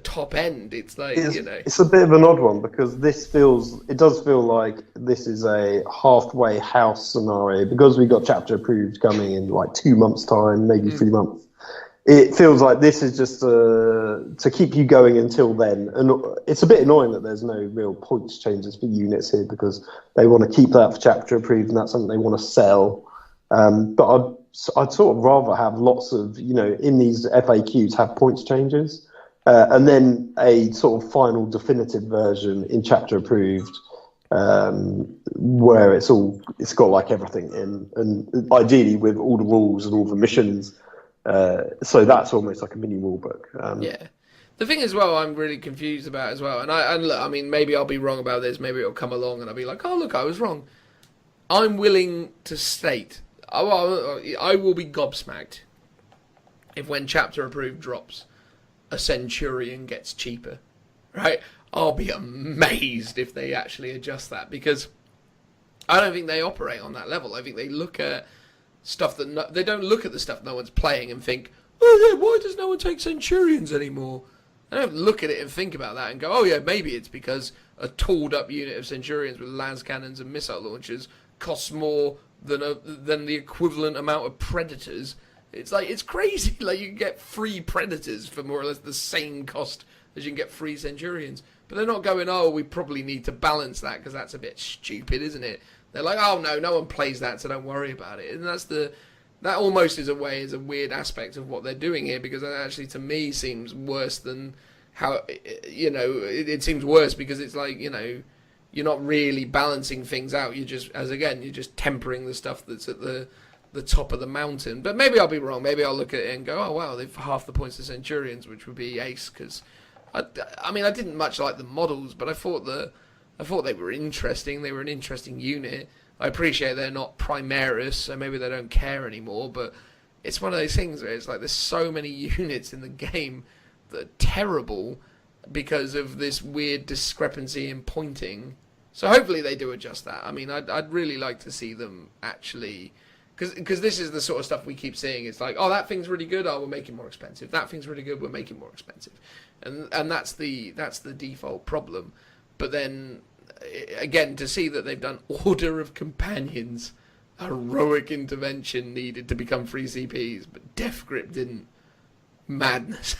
top end. It's like, it's a bit of an odd one, because it does feel like this is a halfway house scenario, because we got chapter approved coming in like 2 months time, maybe 3 months. it feels like this is just to keep you going until then. And it's a bit annoying that there's no real points changes for units here because they want to keep that for chapter approved and that's something they want to sell. But I'd sort of rather have lots of, in these FAQs have points changes and then a sort of final definitive version in chapter approved where it's got like everything in, and ideally with all the rules and all the missions. So that's almost like a mini rule book. Yeah. The thing as well, I'm really confused about as well, and look, I mean, maybe I'll be wrong about this. Maybe it'll come along, and I'll be like, "Oh, look, I was wrong." I'm willing to state, I will be gobsmacked if when chapter approved drops, a Centurion gets cheaper, right? I'll be amazed if they actually adjust that because I don't think they operate on that level. I think they look at stuff that they don't look at the stuff no one's playing and think, oh yeah, why does no one take Centurions anymore? They don't look at it and think about that and go, oh yeah, maybe it's because a tooled up unit of Centurions with las cannons and missile launchers costs more than the equivalent amount of Predators. It's like, it's crazy. Like, you can get free Predators for more or less the same cost as you can get free Centurions. But they're not going, oh, we probably need to balance that because that's a bit stupid, isn't it? They're like, oh no one plays that, so don't worry about it. And that almost is a weird aspect of what they're doing here because that actually to me seems worse than how, it seems worse because it's like, you're not really balancing things out. You're just tempering the stuff that's at the top of the mountain. But maybe I'll be wrong. Maybe I'll look at it and go, oh wow, they've half the points of Centurions, which would be ace because I mean, I didn't much like the models, but I thought they were interesting. They were an interesting unit. I appreciate they're not Primaris, so maybe they don't care anymore, but it's one of those things where it's like there's so many units in the game that are terrible because of this weird discrepancy in pointing. So hopefully they do adjust that. I mean, I'd really like to see them actually... Because this is the sort of stuff we keep seeing. It's like, oh, that thing's really good. Oh, we'll make it more expensive. That thing's really good. We'll make it more expensive. And that's the default problem. But then, again, to see that they've done Order of Companions, heroic intervention needed to become free CPs, but Death Grip didn't. Madness.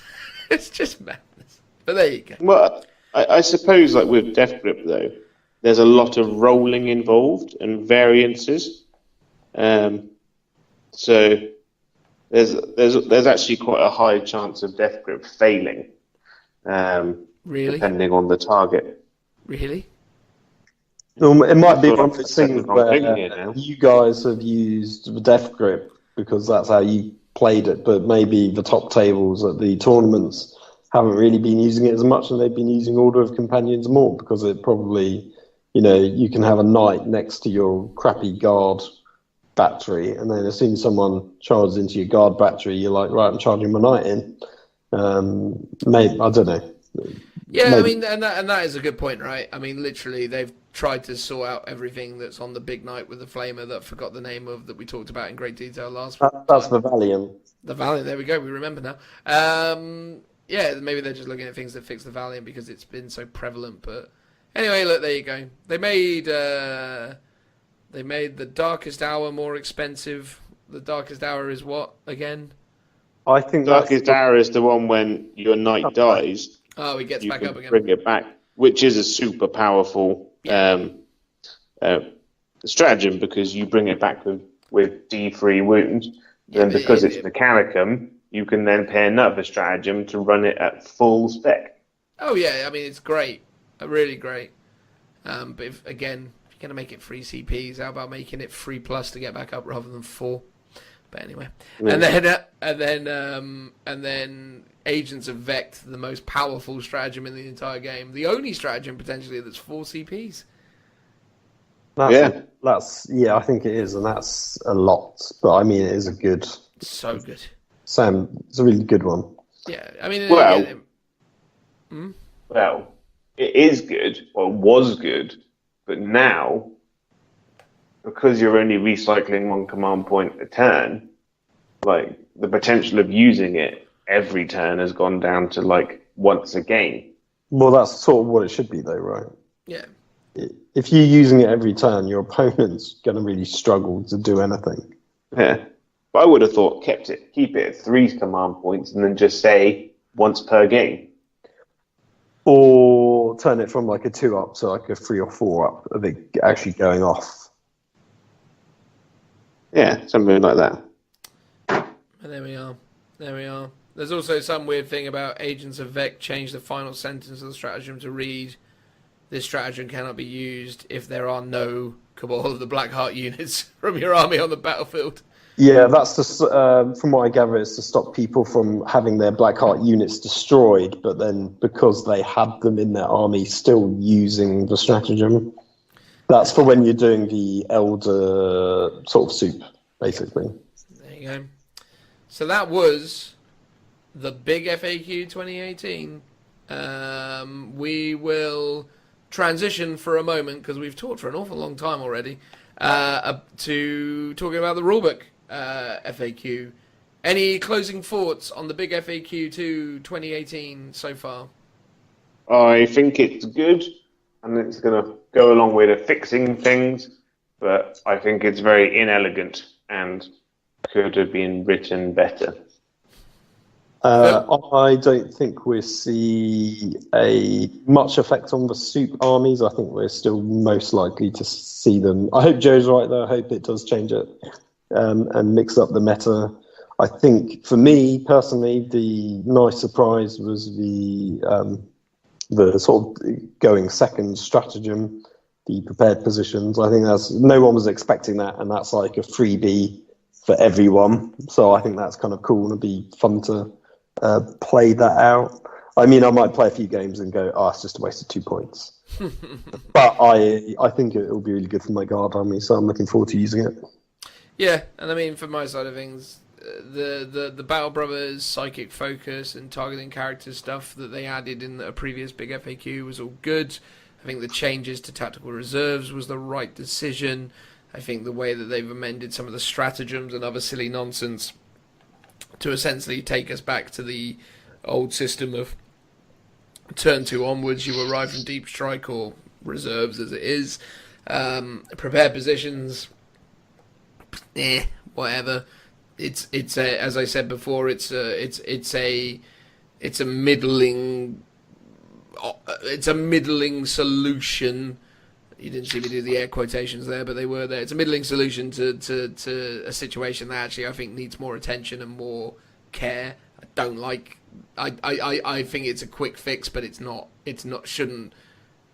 It's just madness. But there you go. Well, I suppose, like with Death Grip, though, there's a lot of rolling involved and variances. So there's actually quite a high chance of Death Grip failing. Really? Depending on the target. Really? It might be one of those things where you guys have used the Death Grip because that's how you played it, but maybe the top tables at the tournaments haven't really been using it as much and they've been using Order of Companions more because it probably, you can have a knight next to your crappy guard battery, and then as soon as someone charges into your guard battery, you're like, right, I'm charging my knight in. Maybe, I don't know. Yeah, Maybe. I mean, and that is a good point, right? I mean, literally, they've tried to sort out everything that's on the big knight with the flamer that I forgot the name of that we talked about in great detail last week. That's the Valiant. The Valiant, there we go, we remember now. Yeah, maybe they're just looking at things that fix the Valiant because it's been so prevalent, but anyway, look, there you go. They made the Darkest Hour more expensive. The Darkest Hour is what, again? I think Darkest Hour is the one when your knight dies. Oh, he gets back up again. Bring it back, which is a super powerful stratagem because you bring it back with D3 wounds. Then because it's Mechanicum, you can then pay another stratagem to run it at full spec. Oh yeah, I mean it's great, really great. But if you're gonna make it free CPs, how about making it 3+ to get back up rather than 4? But anyway, and then Agents of Vect, the most powerful stratagem in the entire game, the only stratagem potentially that's 4 CPs. I think it is, and that's a lot. But I mean, it is a good. So good. Sam, it's a really good one. Yeah, I mean, well, it is good, or was good, but now, because you're only recycling one command point a turn, like the potential of using it every turn has gone down to like once a game. Well, that's sort of what it should be, though, right? Yeah. If you're using it every turn, your opponent's going to really struggle to do anything. Yeah. But I would have thought keep it at 3 command points, and then just say once per game. Or turn it from like a 2 up to like a 3 or 4 up of it actually going off. Yeah, something like that. And there we are. There we are. There's also some weird thing about Agents of Vec changed the final sentence of the stratagem to read, "This stratagem cannot be used if there are no Cabal of the Blackheart units from your army on the battlefield." Yeah, that's just, from what I gather, it's to stop people from having their Blackheart units destroyed, but then because they had them in their army, still using the stratagem. That's for when you're doing the Elder sort of soup, basically. There you go. So that was the big FAQ 2018. We will transition for a moment, because we've talked for an awful long time already, to talking about the rulebook FAQ. Any closing thoughts on the big FAQ 2018 so far? I think it's good, and it's going to go a long way to fixing things, but I think it's very inelegant and could have been written better. I don't think we'll see a much effect on the soup armies. I think we're still most likely to see them. I hope Joe's right, though. I hope it does change it and mix up the meta. I think, for me personally, the nice surprise was the sort of going second stratagem, the prepared positions. I think no one was expecting that, and that's like a freebie for everyone. So I think that's kind of cool and it'd be fun to play that out. I mean, I might play a few games and go, it's just a waste of 2 points. But I think it will be really good for my guard army, so I'm looking forward to using it. Yeah, and I mean, from my side of things, the Battle Brothers psychic focus and targeting character stuff that they added in a previous big FAQ was all good. I think the changes to tactical reserves was the right decision. I think the way that they've amended some of the stratagems and other silly nonsense to essentially take us back to the old system of turn 2 onwards, you arrive from deep strike or reserves as it is. Prepared positions, whatever. It's as I said before, it's a middling solution. You didn't see me do the air quotations there, but they were there. It's a middling solution to a situation that actually I think needs more attention and more care. I think it's a quick fix, but it's not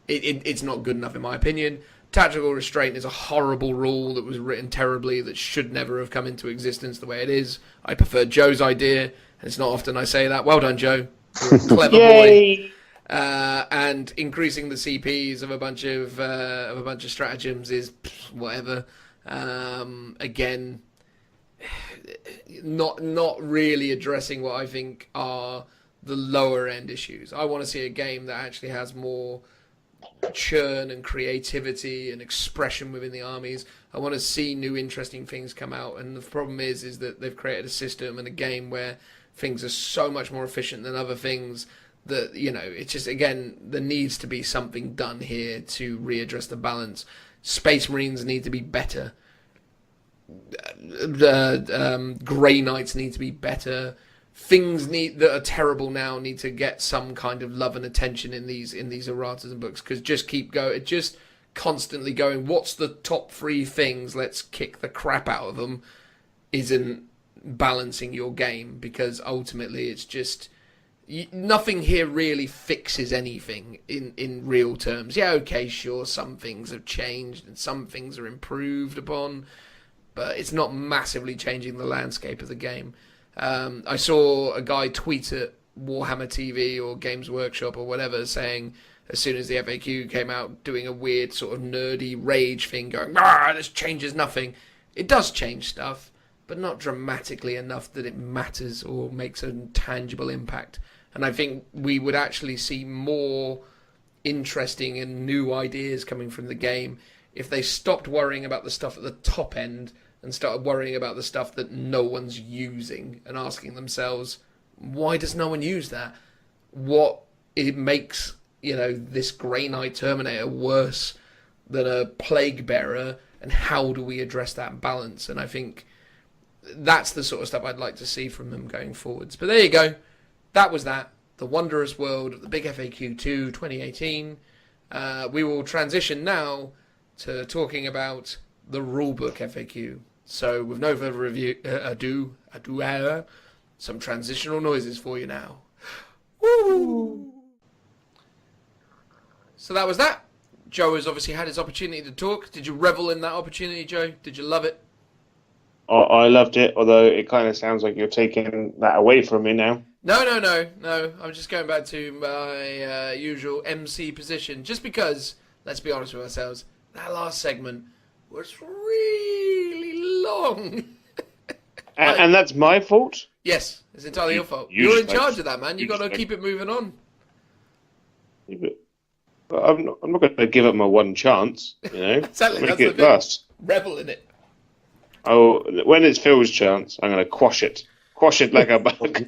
good enough in my opinion. Tactical restraint is a horrible rule that was written terribly, that should never have come into existence the way it is. I prefer Joe's idea, and it's not often I say that. Well done, Joe. You're a clever boy. And increasing the CPs of a bunch of stratagems is whatever. Again, not really addressing what I think are the lower end issues. I want to see a game that actually has more churn and creativity and expression within the armies. I want to see new interesting things come out, and the problem is that they've created a system and a game where things are so much more efficient than other things that, it's just, again, there needs to be something done here to readdress the balance. Space Marines need to be better. Grey Knights need to be better. Things that are terrible now need to get some kind of love and attention in these erratas and books, because just constantly going, what's the top 3 things, let's kick the crap out of them, isn't balancing your game, because ultimately it's just nothing here really fixes anything in real terms. Yeah, okay, sure, some things have changed and some things are improved upon, but it's not massively changing the landscape of the game. I saw a guy tweet at Warhammer TV or Games Workshop or whatever, saying as soon as the FAQ came out, doing a weird sort of nerdy rage thing, going, this changes nothing. It does change stuff, but not dramatically enough that it matters or makes a tangible impact. And I think we would actually see more interesting and new ideas coming from the game if they stopped worrying about the stuff at the top end and started worrying about the stuff that no one's using and asking themselves, why does no one use that? What it makes, this Grey Knight Terminator worse than a Plague Bearer, and how do we address that balance? And I think that's the sort of stuff I'd like to see from them going forwards. But there you go. That was that. The wondrous world of the Big FAQ 2 2018. We will transition now to talking about the rulebook FAQ. So with no further ado, some transitional noises for you now. Woo! So that was that. Joe has obviously had his opportunity to talk. Did you revel in that opportunity, Joe? Did you love it? I loved it, although it kind of sounds like you're taking that away from me now. No. I'm just going back to my usual MC position. Just because, let's be honest with ourselves, that last segment was really long. And that's my fault? Yes, it's entirely your fault. You're in charge of that, man. You've got to keep it moving on. But I'm not going to give up my one chance, you know. Exactly, Make that's it the thing. last. Revel in it. Oh, when it's Phil's chance, I'm going to quash it. Quash it like a bug.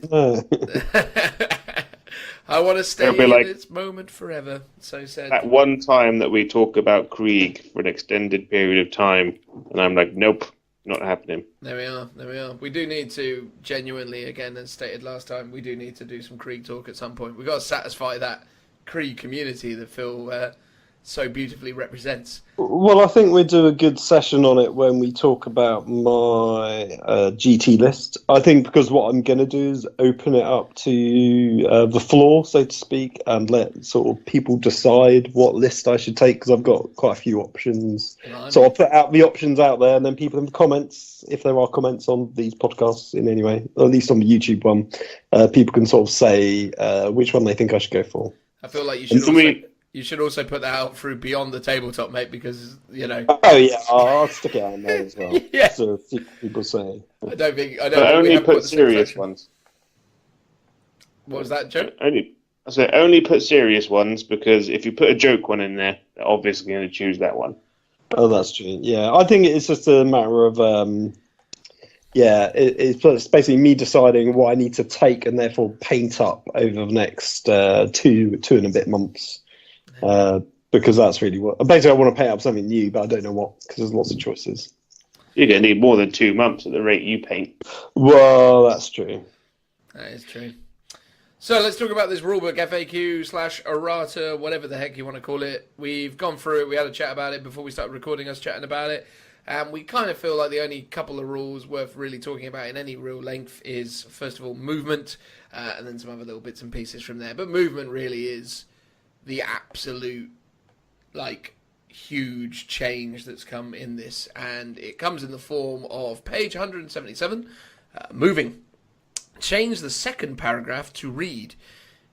I want to stay in this moment forever. So said. That one time that we talk about Krieg for an extended period of time, and I'm like, nope, not happening. There we are. We do need to genuinely, again, as stated last time, we do need to do some Krieg talk at some point. We've got to satisfy that Krieg community that Phil so beautifully represents. Well, I think we do a good session on it when we talk about my GT list. I think because what I'm going to do is open it up to the floor, so to speak, and let sort of people decide what list I should take, because I've got quite a few options. Right. So I'll put out the options out there, and then people in the comments, if there are comments on these podcasts in any way, or at least on the YouTube one, people can sort of say which one they think I should go for. I feel like you should also put that out through Beyond the Tabletop, mate, because, you know... Oh, yeah, I'll stick it out there as well. Yeah. So people say. I don't think only put serious ones. What was that, Joe? Only put serious ones, because if you put a joke one in there, they're obviously going to choose that one. Oh, that's true. Yeah, I think it's just a matter of... it's basically me deciding what I need to take and therefore paint up over the next two and a bit months. Because that's really what... Basically, I want to paint up something new, but I don't know what, because there's lots of choices. You're going to need more than 2 months at the rate you paint. Well, that's true. That is true. So let's talk about this rulebook FAQ / errata, whatever the heck you want to call it. We've gone through it. We had a chat about it before we started recording us chatting about it. And we kind of feel like the only couple of rules worth really talking about in any real length is, first of all, movement, and then some other little bits and pieces from there. But movement really is the absolute, huge change that's come in this. And it comes in the form of page 177, moving. Change the second paragraph to read,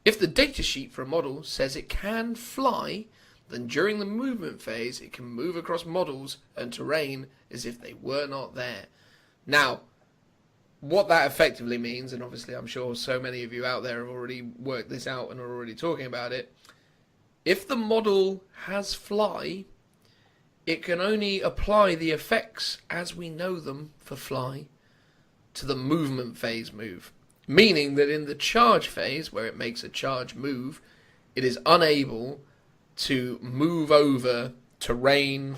if the datasheet for a model says it can fly, then during the movement phase, it can move across models and terrain as if they were not there. Now, what that effectively means, and obviously I'm sure so many of you out there have already worked this out and are already talking about it, if the model has fly, it can only apply the effects as we know them for fly to the movement phase move. Meaning that in the charge phase, where it makes a charge move, it is unable to move over terrain,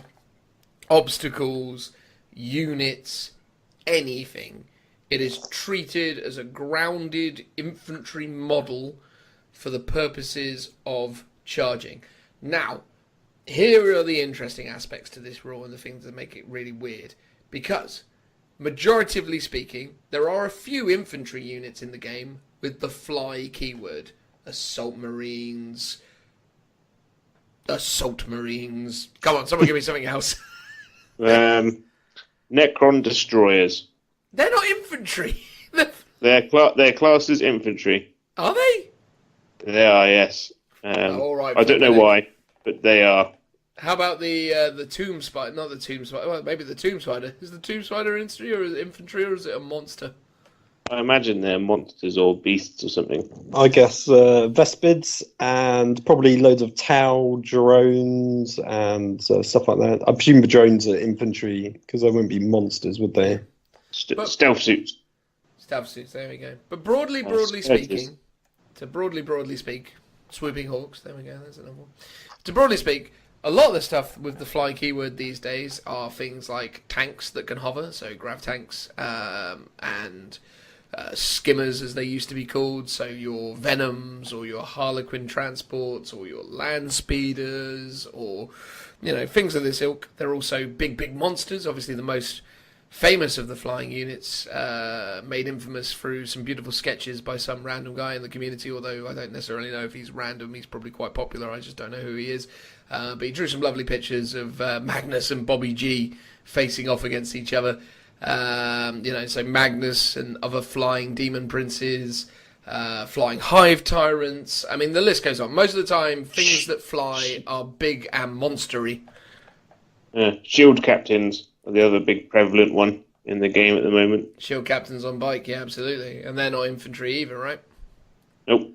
obstacles, units, anything. It is treated as a grounded infantry model for the purposes of charging. Now, here are the interesting aspects to this rule and the things that make it really weird. Because, majoritively speaking, there are a few infantry units in the game with the fly keyword. Assault Marines. Come on, someone give me something else. Necron Destroyers. They're not infantry. They're classed as infantry. Are they? They are, yes. All right, I don't know why, but they are. How about the Tomb Spider? Not the Tomb Spider. Well, maybe the Tomb Spider. Is the Tomb Spider infantry, or is it a monster? I imagine they're monsters or beasts or something. I guess Vespids and probably loads of Tau drones and stuff like that. I presume the drones are infantry because they wouldn't be monsters, would they? Stealth suits. Stealth suits, there we go. But broadly speaking, to broadly speak, swooping hawks, there we go, there's another one. To broadly speak, a lot of the stuff with the fly keyword these days are things like tanks that can hover, so grav tanks, and skimmers as they used to be called, so your Venoms or your Harlequin transports or your land speeders or, things of this ilk. They're also big monsters, obviously the most famous of the flying units, made infamous through some beautiful sketches by some random guy in the community, although I don't necessarily know if he's random. He's probably quite popular, I just don't know who he is. But he drew some lovely pictures of Magnus and Bobby G facing off against each other. So Magnus and other flying demon princes, flying hive tyrants. I mean, the list goes on. Most of the time, things that fly are big and monstery. Shield captains are the other big prevalent one in the game at the moment. Shield captains on bike, yeah, absolutely. And they're not infantry either, right? Nope.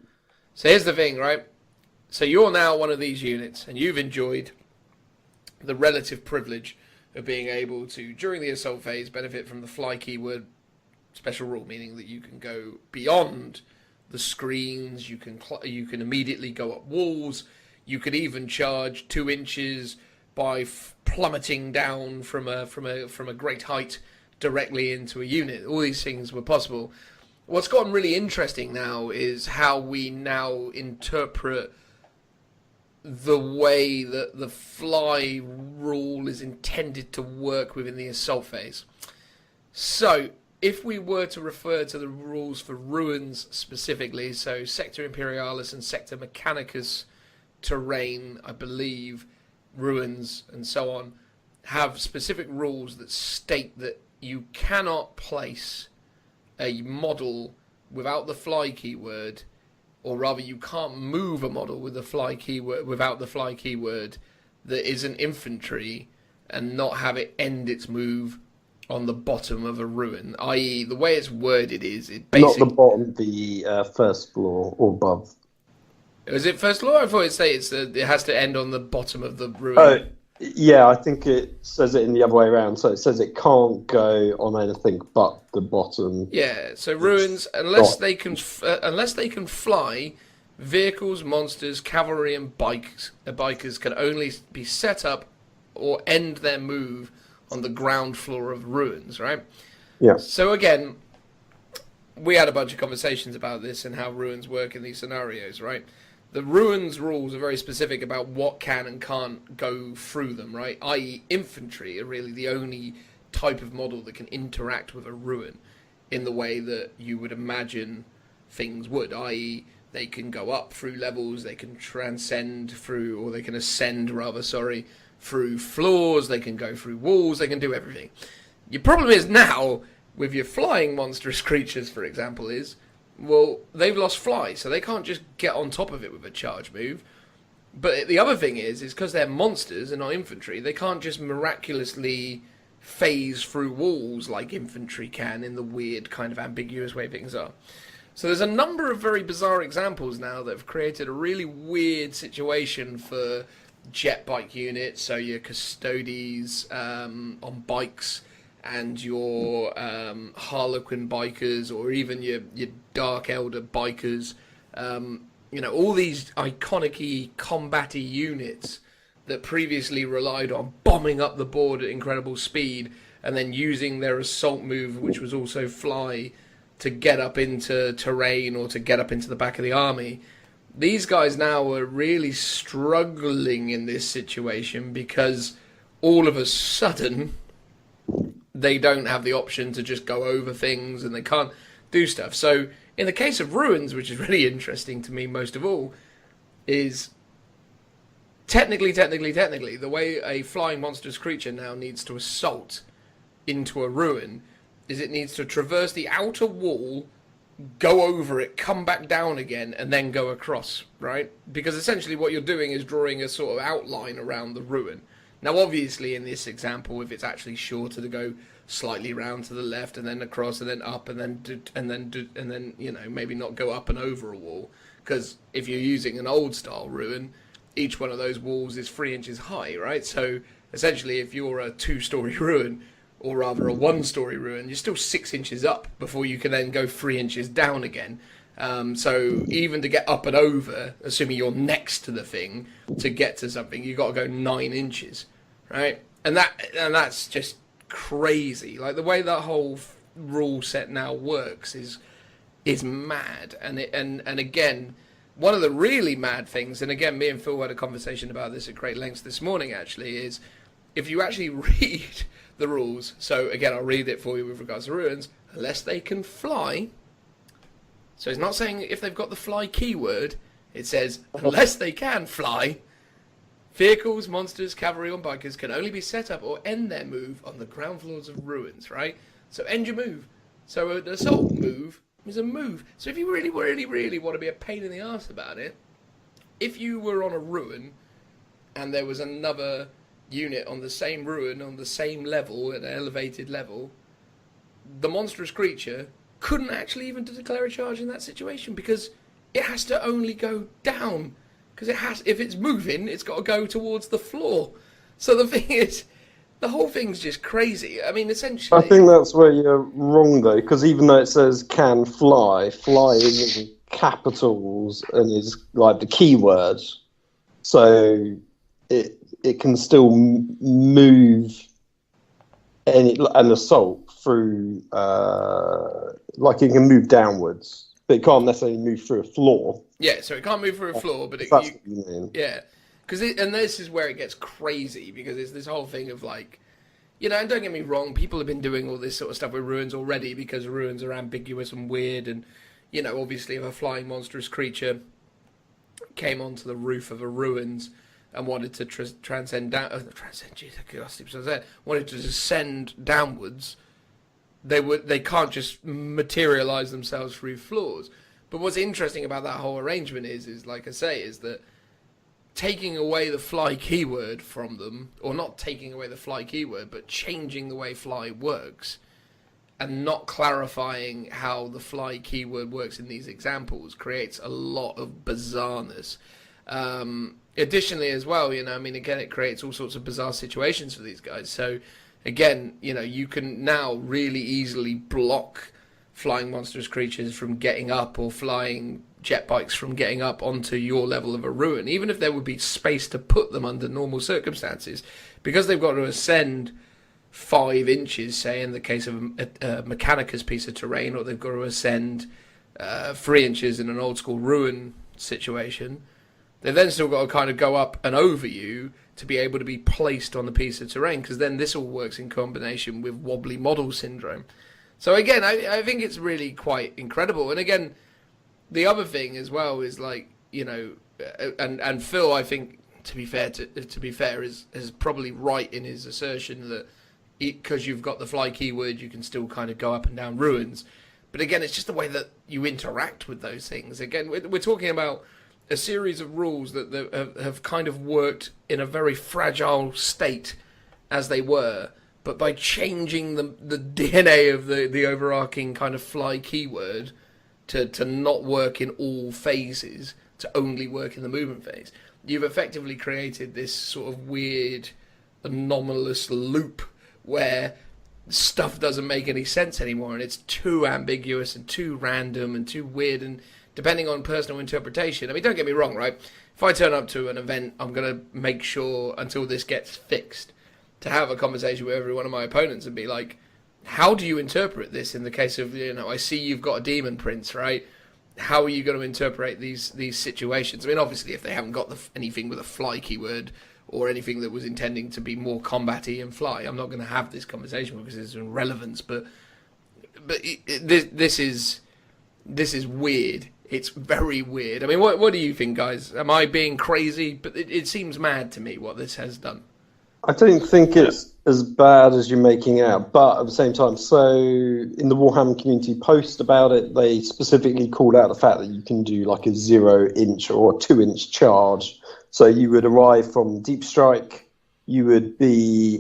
So here's the thing, right? So you're now one of these units, and you've enjoyed the relative privilege of being able to, during the assault phase, benefit from the fly keyword special rule, meaning that you can go beyond the screens, you can immediately go up walls, you could even charge 2 inches by plummeting down from a great height directly into a unit. All these things were possible. What's gotten really interesting now is how we now interpret the way that the fly rule is intended to work within the assault phase. So, if we were to refer to the rules for ruins specifically, so Sector Imperialis and Sector Mechanicus terrain, I believe, ruins and so on, have specific rules that state that you cannot place a model without the fly keyword, or rather you can't move a model with the fly keyword without the fly keyword that is an infantry and not have it end its move on the bottom of a ruin. I.e., the way it's worded is it basically not the bottom, the first floor or above. Is it first floor? I thought it has to end on the bottom of the ruin. Oh, yeah, I think it says it in the other way around. So it says it can't go on anything but the bottom. Yeah, so ruins, unless they can fly, vehicles, monsters, cavalry, and bikers can only be set up or end their move on the ground floor of ruins, right? Yeah. So again, we had a bunch of conversations about this and how ruins work in these scenarios, right? The ruins rules are very specific about what can and can't go through them, right? I.e., infantry are really the only type of model that can interact with a ruin in the way that you would imagine things would, i.e., they can go up through levels, they can transcend through, or they can ascend, rather, through floors, they can go through walls, they can do everything. Your problem is now, with your flying monstrous creatures, for example, well, they've lost fly, so they can't just get on top of it with a charge move. But the other thing is because they're monsters and not infantry, they can't just miraculously phase through walls like infantry can in the weird kind of ambiguous way things are. So there's a number of very bizarre examples now that have created a really weird situation for jet bike units, so your Custodes on bikes, and your Harlequin bikers, or even your Dark Elder bikers, all these iconic-y, combat-y units that previously relied on bombing up the board at incredible speed and then using their assault move, which was also fly, to get up into terrain or to get up into the back of the army. These guys now are really struggling in this situation because all of a sudden they don't have the option to just go over things and they can't do stuff. So in the case of ruins, which is really interesting to me most of all, is technically, the way a flying monstrous creature now needs to assault into a ruin is it needs to traverse the outer wall, go over it, come back down again, and then go across, right? Because essentially what you're doing is drawing a sort of outline around the ruin. Now, obviously, in this example, if it's actually shorter to go slightly round to the left and then across and then up and then maybe not go up and over a wall, because if you're using an old style ruin, each one of those walls is 3 inches high, right? So essentially, if you're a 2-story ruin, or rather a 1-story ruin, you're still 6 inches up before you can then go 3 inches down again. So even to get up and over, assuming you're next to the thing, to get to something, you've got to go 9 inches, right? And that's just crazy. Like, the way that whole rule set now works is mad. And again, one of the really mad things, and again, me and Phil had a conversation about this at great lengths this morning, actually, is if you actually read the rules. So again, I'll read it for you with regards to ruins. Unless they can fly. So it's not saying if they've got the fly keyword. It says unless they can fly, vehicles, monsters, cavalry, or bikers can only be set up or end their move on the ground floors of ruins, right? So end your move. So an assault move is a move. So if you really, really, really want to be a pain in the arse about it, if you were on a ruin and there was another unit on the same ruin, on the same level, at an elevated level, the monstrous creature couldn't actually even declare a charge in that situation because it has to only go down. Because if it's moving, it's got to go towards the floor. So the thing is, the whole thing's just crazy. I mean, essentially... I think that's where you're wrong, though, because even though it says can fly is in capitals and is like the keyword. So it can still move an assault through, like it can move downwards, but it can't necessarily move through a floor. Yeah, so it can't move through a floor, but that's what you mean. Yeah. And this is where it gets crazy, because it's this whole thing of like, and don't get me wrong, people have been doing all this sort of stuff with ruins already because ruins are ambiguous and weird, and, obviously if a flying monstrous creature came onto the roof of a ruins and wanted to wanted to descend downwards, they can't just materialise themselves through floors. But what's interesting about that whole arrangement is like I say, is that taking away the fly keyword from them, or not taking away the fly keyword, but changing the way fly works, and not clarifying how the fly keyword works in these examples, creates a lot of bizarreness. Additionally as well, again, it creates all sorts of bizarre situations for these guys. So again, you can now really easily block flying monstrous creatures from getting up, or flying jet bikes from getting up onto your level of a ruin, even if there would be space to put them under normal circumstances, because they've got to ascend 5 inches, say in the case of a Mechanicus piece of terrain, or they've got to ascend 3 inches in an old school ruin situation. They've then still got to kind of go up and over you to be able to be placed on the piece of terrain, because then this all works in combination with wobbly model syndrome. So again, I think it's really quite incredible. And again, the other thing as well is like, and Phil, I think, to be fair, is probably right in his assertion that because you've got the fly keyword, you can still kind of go up and down ruins. But again, it's just the way that you interact with those things. Again, we're talking about a series of rules that have kind of worked in a very fragile state as they were, but by changing the DNA of the overarching kind of fly keyword to not work in all phases, to only work in the movement phase, you've effectively created this sort of weird, anomalous loop where stuff doesn't make any sense anymore, and it's too ambiguous and too random and too weird, and depending on personal interpretation. I mean, don't get me wrong, right? If I turn up to an event, I'm going to make sure, until this gets fixed, to have a conversation with every one of my opponents and be like, how do you interpret this in the case of, I see you've got a demon prince, right? How are you going to interpret these situations? I mean, obviously, if they haven't got anything with a fly keyword or anything that was intending to be more combat-y and fly, I'm not going to have this conversation because it's irrelevance. But this is weird. It's very weird. I mean, what do you think, guys? Am I being crazy? But it seems mad to me what this has done. I don't think it's as bad as you're making out, but at the same time, so in the Warhammer community post about it, they specifically called out the fact that you can do like a 0-inch or a 2-inch charge. So you would arrive from Deep Strike, you would be,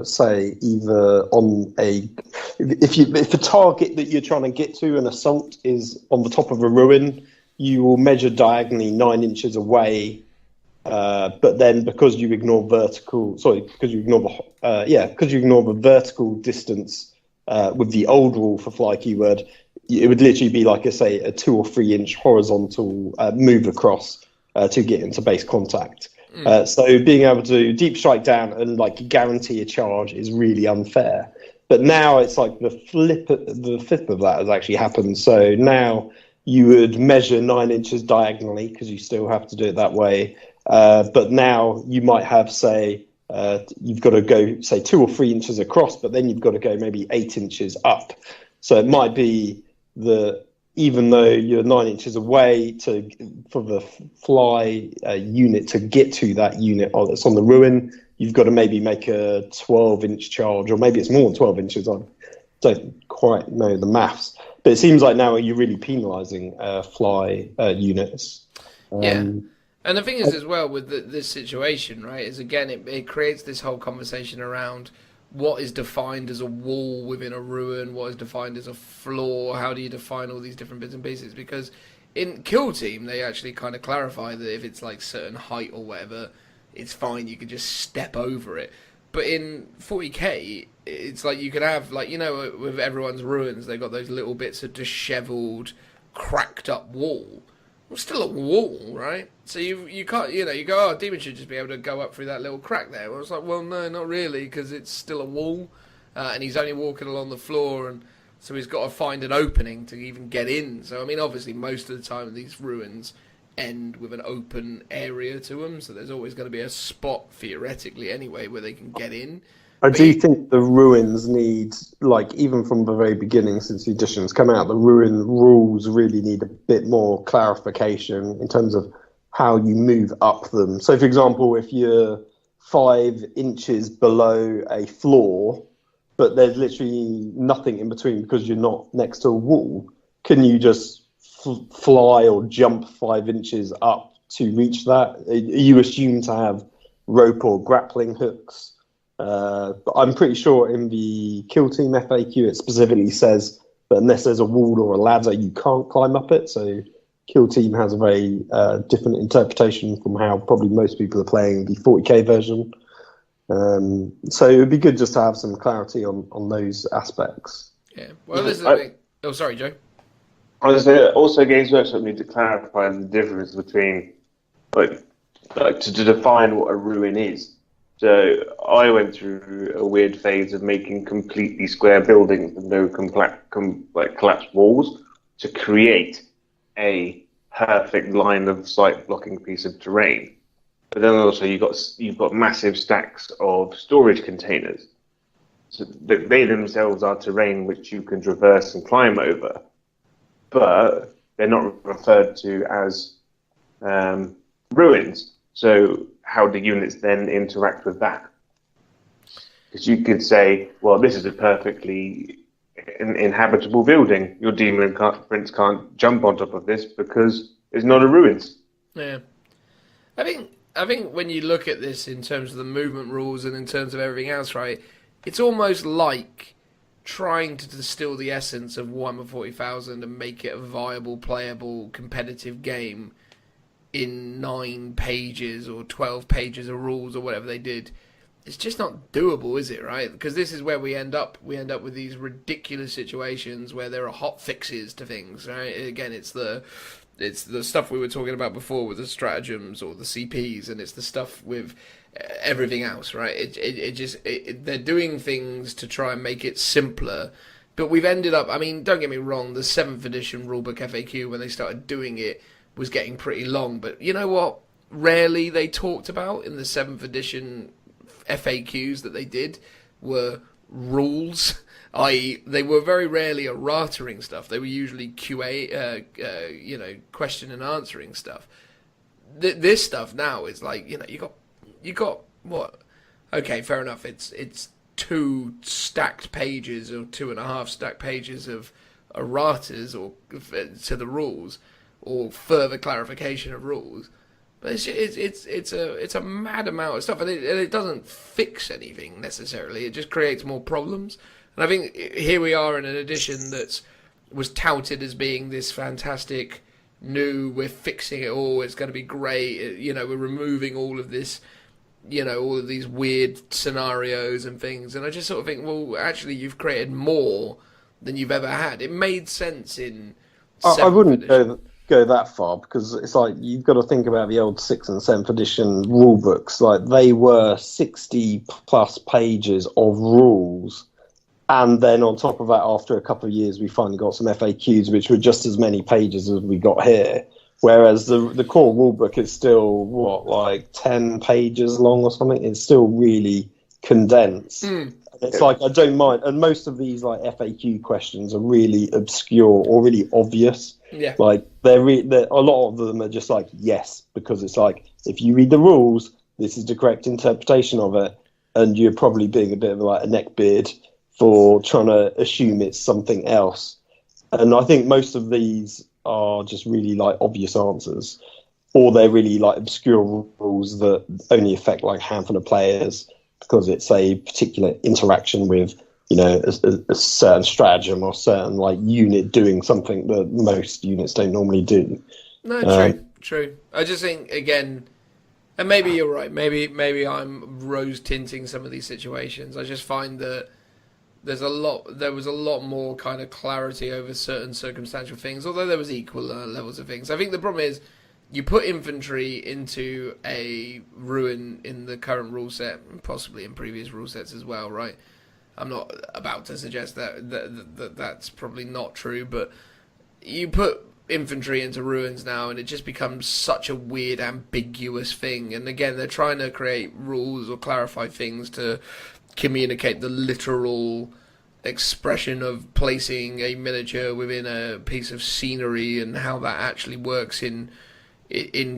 say, either on if the target that you're trying to get to, an assault, is on the top of a ruin, you will measure diagonally 9 inches away. But then, because you ignore the vertical distance with the old rule for fly keyword, it would literally be like a 2 or 3 inch horizontal move across to get into base contact. So being able to deep strike down and like guarantee a charge is really unfair. But now it's like the fifth of that has actually happened. So now you would measure 9 inches diagonally because you still have to do it that way. But now you might have, say, you've got to go, say, 2 or 3 inches across, but then you've got to go maybe 8 inches up. So it might be that even though you're 9 inches away for the fly unit to get to that unit that's on the ruin, you've got to maybe make a 12-inch charge, or maybe it's more than 12 inches. I don't quite know the maths. But it seems like now you're really penalising fly units. Yeah. And the thing is, as well, with this situation, right, is again, it creates this whole conversation around what is defined as a wall within a ruin, what is defined as a floor, how do you define all these different bits and pieces? Because in Kill Team, they actually kind of clarify that if it's like certain height or whatever, it's fine, you can just step over it. But in 40k, it's like you can have, like, you know, with everyone's ruins, they've got those little bits of dishevelled, cracked up wall. Well, still a wall, right? So you can't, you know, you go, oh, Demon should just be able to go up through that little crack there. Well, it's like, well, no, not really, because it's still a wall, and he's only walking along the floor, and so he's got to find an opening to even get in. So, I mean, obviously, most of the time, these ruins end with an open area to them, so there's always going to be a spot, theoretically, anyway, where they can get in. I do think the ruins need, like, even from the very beginning, since the editions come out, the ruin rules really need a bit more clarification in terms of how you move up them. So, for example, if you're 5 inches below a floor, but there's literally nothing in between because you're not next to a wall, can you just fly or jump 5 inches up to reach that? Are you assumed to have rope or grappling hooks? But I'm pretty sure in the Kill Team FAQ it specifically says that unless there's a wall or a ladder, you can't climb up it. So Kill Team has a very different interpretation from how probably most people are playing the 40k version. So it would be good just to have some clarity on those aspects. Yeah. Well, this is the thing. Oh, sorry, Joe. I was also Games Workshop need to clarify the difference between like to define what a ruin is. So I went through a weird phase of making completely square buildings with no collapsed walls to create a perfect line of sight blocking piece of terrain. But then also you've got massive stacks of storage containers. So they themselves are terrain which you can traverse and climb over, but they're not referred to as ruins. So how do units then interact with that? Because you could say, well, this is a perfectly inhabitable building. Your demon prince can't jump on top of this because it's not a ruins. Yeah. I think when you look at this in terms of the movement rules and in terms of everything else, right, it's almost like trying to distill the essence of Warhammer 40,000 and make it a viable, playable, competitive game in 9 pages or 12 pages of rules or whatever they did. It's just not doable, is it, right? Because this is where we end up. We end up with these ridiculous situations where there are hot fixes to things, right? Again, it's the stuff we were talking about before with the stratagems or the CPs, and it's the stuff with everything else, right? They're doing things to try and make it simpler, but we've ended up, I mean, don't get me wrong, the 7th edition rulebook FAQ, when they started doing it, was getting pretty long, but you know what rarely they talked about in the 7th edition FAQs that they did were rules, i.e. they were very rarely erratering stuff. They were usually QA, question and answering stuff. This stuff now is like, you got what? Okay, fair enough. It's 2 stacked pages or 2.5 stacked pages of erratas or to the rules or further clarification of rules. But it's a mad amount of stuff, and it doesn't fix anything necessarily. It just creates more problems. And I think here we are in an edition that was touted as being this fantastic new, we're fixing it all, it's going to be great, we're removing all of this, all of these weird scenarios and things. And I just sort of think, well, actually, you've created more than you've ever had. It made sense in I 7th wouldn't edition. go that far, because it's like you've got to think about the old 6th and 7th edition rule books. Like, they were 60 plus pages of rules. And then on top of that, after a couple of years, we finally got some FAQs, which were just as many pages as we got here. Whereas the core rulebook is still, like 10 pages long or something? It's still really condensed. It's like, I don't mind. And most of these like FAQ questions are really obscure or really obvious. Yeah. Like, they're a lot of them are just like, yes, because it's like, if you read the rules, this is the correct interpretation of it. And you're probably being a bit of like a neckbeard for trying to assume it's something else. And I think most of these are just really like obvious answers, or they're really like obscure rules that only affect like a handful of players because it's a particular interaction with, you know, a certain stratagem or certain like unit doing something that most units don't normally do. No, true. I just think, again, and maybe you're right, maybe I'm rose tinting some of these situations. I just find that there was a lot more kind of clarity over certain circumstantial things, although there was equal levels of things. I think the problem is you put infantry into a ruin in the current rule set, possibly in previous rule sets as well, right? I'm not about to suggest that's probably not true, but you put infantry into ruins now and it just becomes such a weird, ambiguous thing. And again, they're trying to create rules or clarify things to communicate the literal expression of placing a miniature within a piece of scenery and how that actually works in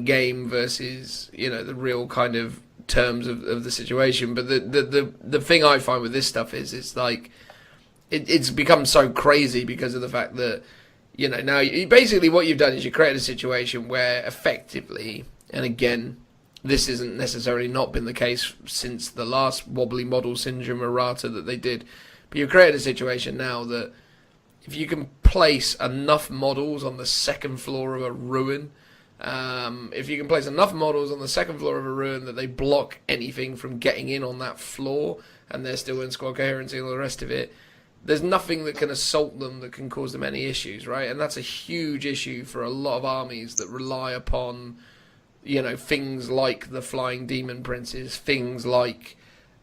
game versus, you know, the real kind of terms of the situation. But the thing I find with this stuff is it's like it's become so crazy because of the fact that, you know, now basically what you've done is you create a situation where effectively, and again, this isn't necessarily not been the case since the last wobbly model syndrome errata that they did, but you've created a situation now that if you can place enough models on the second floor of a ruin, if you can place enough models on the second floor of a ruin that they block anything from getting in on that floor, and they're still in squad coherency and all the rest of it, there's nothing that can assault them that can cause them any issues, right? And that's a huge issue for a lot of armies that rely upon, you know, things like the flying demon princes, things like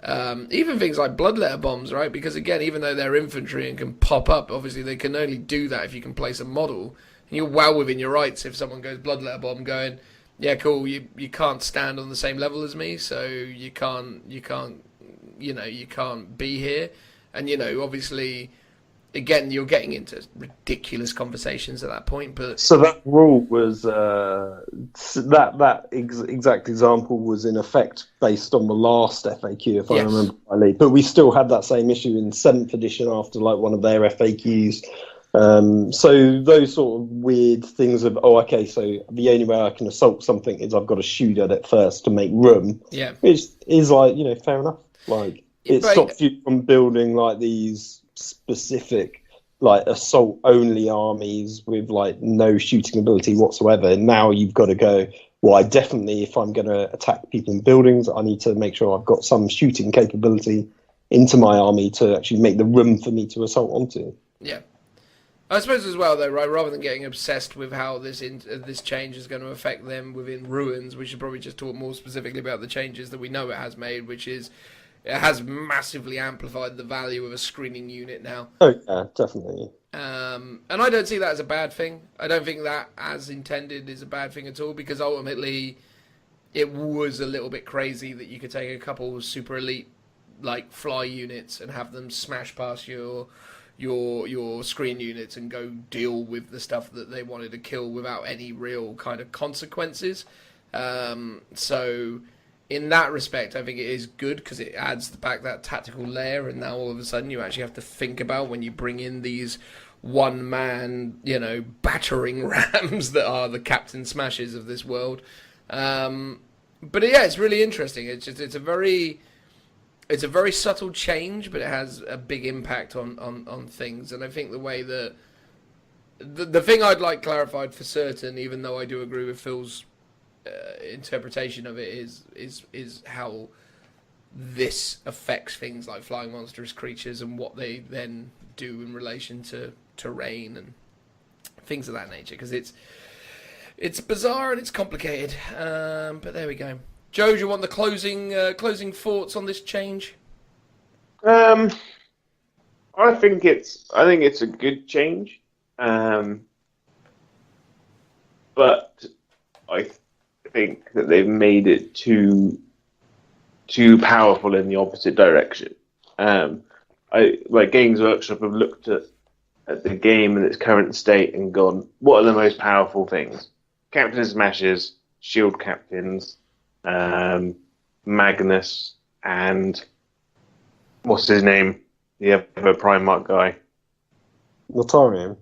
even things like bloodletter bombs, right? Because again, even though they're infantry and can pop up, obviously they can only do that if you can place a model. And you're well within your rights if someone goes bloodletter bomb, going, yeah, cool, you can't stand on the same level as me, so you can't be here. And, you know, obviously, again, you're getting into ridiculous conversations at that point. But so that rule was exact example was in effect based on the last FAQ, if I remember rightly. But we still had that same issue in 7th edition after like one of their FAQs. So those sort of weird things of, so the only way I can assault something is I've got to shoot at it first to make room. Yeah, which is like, you know, fair enough. Like, it stops you from building like these specific like assault only armies with like no shooting ability whatsoever. And now you've got to go, well, I definitely, if I'm going to attack people in buildings, I need to make sure I've got some shooting capability into my army to actually make the room for me to assault onto. Yeah. I suppose as well, though, right, rather than getting obsessed with how this change is going to affect them within ruins, we should probably just talk more specifically about the changes that we know it has made, which is it has massively amplified the value of a screening unit now. Oh, yeah, definitely. And I don't see that as a bad thing. I don't think that, as intended, is a bad thing at all, because ultimately it was a little bit crazy that you could take a couple super elite like fly units and have them smash past your screen units and go deal with the stuff that they wanted to kill without any real kind of consequences. So in that respect, I think it is good because it adds back that tactical layer, and now all of a sudden you actually have to think about when you bring in these one-man, you know, battering rams that are the Captain Smashes of this world. But yeah, it's really interesting. It's a very subtle change, but it has a big impact on things. And I think the way that the thing I'd like clarified for certain, even though I do agree with Phil's interpretation of it, is how this affects things like flying monstrous creatures and what they then do in relation to terrain and things of that nature, because it's bizarre and it's complicated. But there we go. Joe, do you want the closing thoughts on this change? I think it's a good change, but I think that they've made it too powerful in the opposite direction. Games Workshop have looked at the game in its current state and gone, what are the most powerful things? Captain Smashes, Shield Captains, Magnus, and what's his name? The other Primarch guy. Mortarion.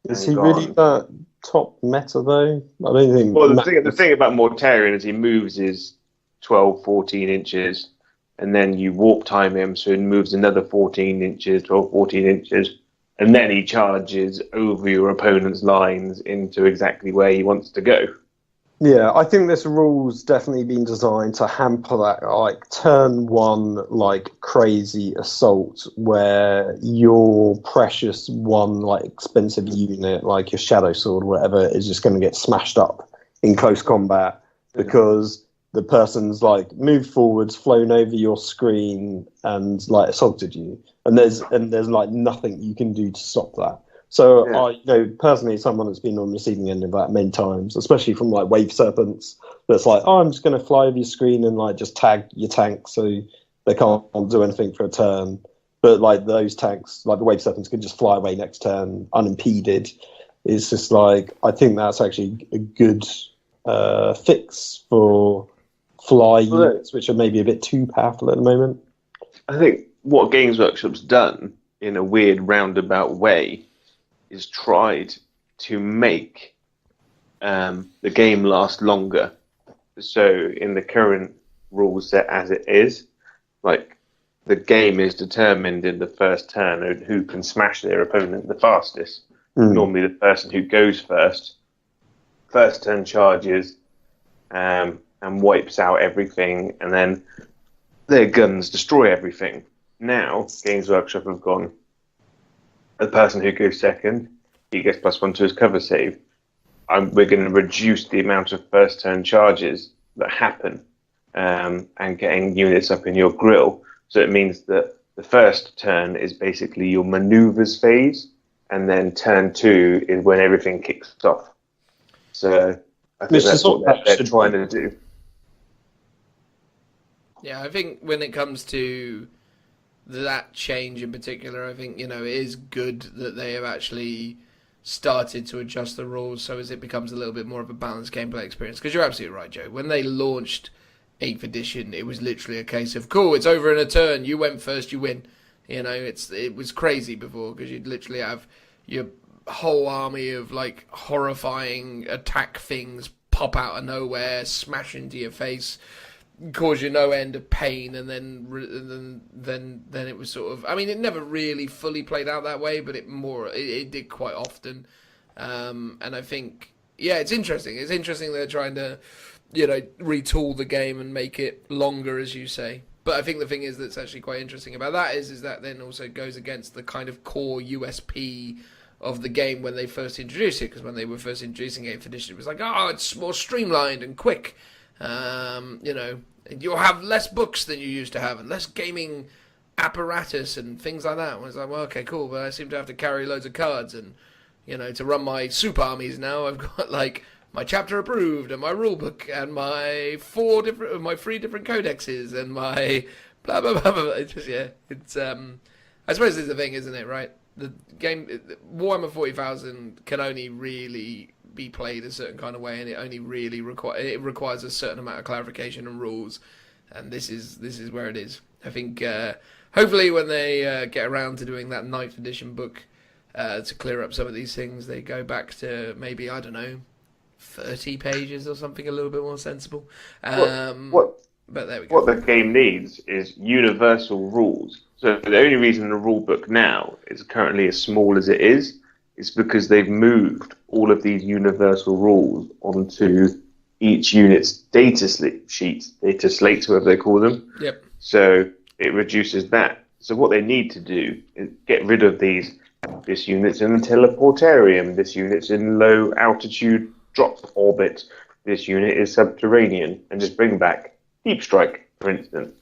Is he really that top meta though? I don't think. Well, the thing about Mortarion is he moves his 12, 14 inches, and then you warp time him, so he moves another 14 inches, 12, 14 inches, and then he charges over your opponent's lines into exactly where he wants to go. Yeah, I think this rule's definitely been designed to hamper that, like, turn one, like, crazy assault where your precious one, like, expensive unit, like your Shadow Sword or whatever, is just going to get smashed up in close combat because the person's, like, moved forwards, flown over your screen and, like, assaulted you. And there's like, nothing you can do to stop that. So, personally, someone that's been on the receiving end of that many times, especially from, like, Wave Serpents, that's like, oh, I'm just going to fly over your screen and, like, just tag your tank so they can't do anything for a turn. But, like, those tanks, like the Wave Serpents, can just fly away next turn unimpeded. It's just, like, I think that's actually a good fix for fly units, which are maybe a bit too powerful at the moment. I think what Games Workshop's done, in a weird roundabout way, is tried to make the game last longer. So in the current rule set as it is, like, the game is determined in the first turn of who can smash their opponent the fastest. Normally the person who goes first turn charges and wipes out everything, and then their guns destroy everything. Now Games Workshop have gone, the person who goes second, he gets +1 to his cover save. We're going to reduce the amount of first turn charges that happen and getting units up in your grill. So it means that the first turn is basically your maneuvers phase, and then turn 2 is when everything kicks off. So I think that's what they're trying to do. Yeah, I think when it comes to that change in particular, I think, it is good that they have actually started to adjust the rules so as it becomes a little bit more of a balanced gameplay experience. Because you're absolutely right, Joe. When they launched 8th edition, it was literally a case of, cool, it's over in a turn, you went first, you win. It was crazy before, because you'd literally have your whole army of, like, horrifying attack things pop out of nowhere, smash into your face, cause you no end of pain, and then it was sort of, I mean, it never really fully played out that way, but it did quite often. And I think, it's interesting. It's interesting they're trying to, retool the game and make it longer, as you say. But I think the thing is that's actually quite interesting about that is that then also goes against the kind of core USP of the game when they first introduced it, because when they were first introducing 8th edition, it was like, oh, it's more streamlined and quick. You'll have less books than you used to have and less gaming apparatus and things like that. And it's like, well, okay, cool, but I seem to have to carry loads of cards and, to run my super armies now, I've got, like, my chapter approved and my rule book and my 3 different codexes and my blah, blah, blah, blah. It's just, I suppose it's the thing, isn't it, right? The game, Warhammer 40,000 can only really be played a certain kind of way, and it only really requires a certain amount of clarification and rules, and this is where it is. I think hopefully when they get around to doing that 9th edition book to clear up some of these things, they go back to maybe, I don't know, 30 pages or something a little bit more sensible. But there we go. What the game needs is universal rules. So the only reason the rule book now is currently as small as it is because they've moved all of these universal rules onto each unit's data slate, whatever they call them. Yep. So it reduces that. So what they need to do is get rid of these. This unit's in a teleportarium. This unit's in low altitude drop orbit. This unit is subterranean, and just bring back Deep Strike, for instance.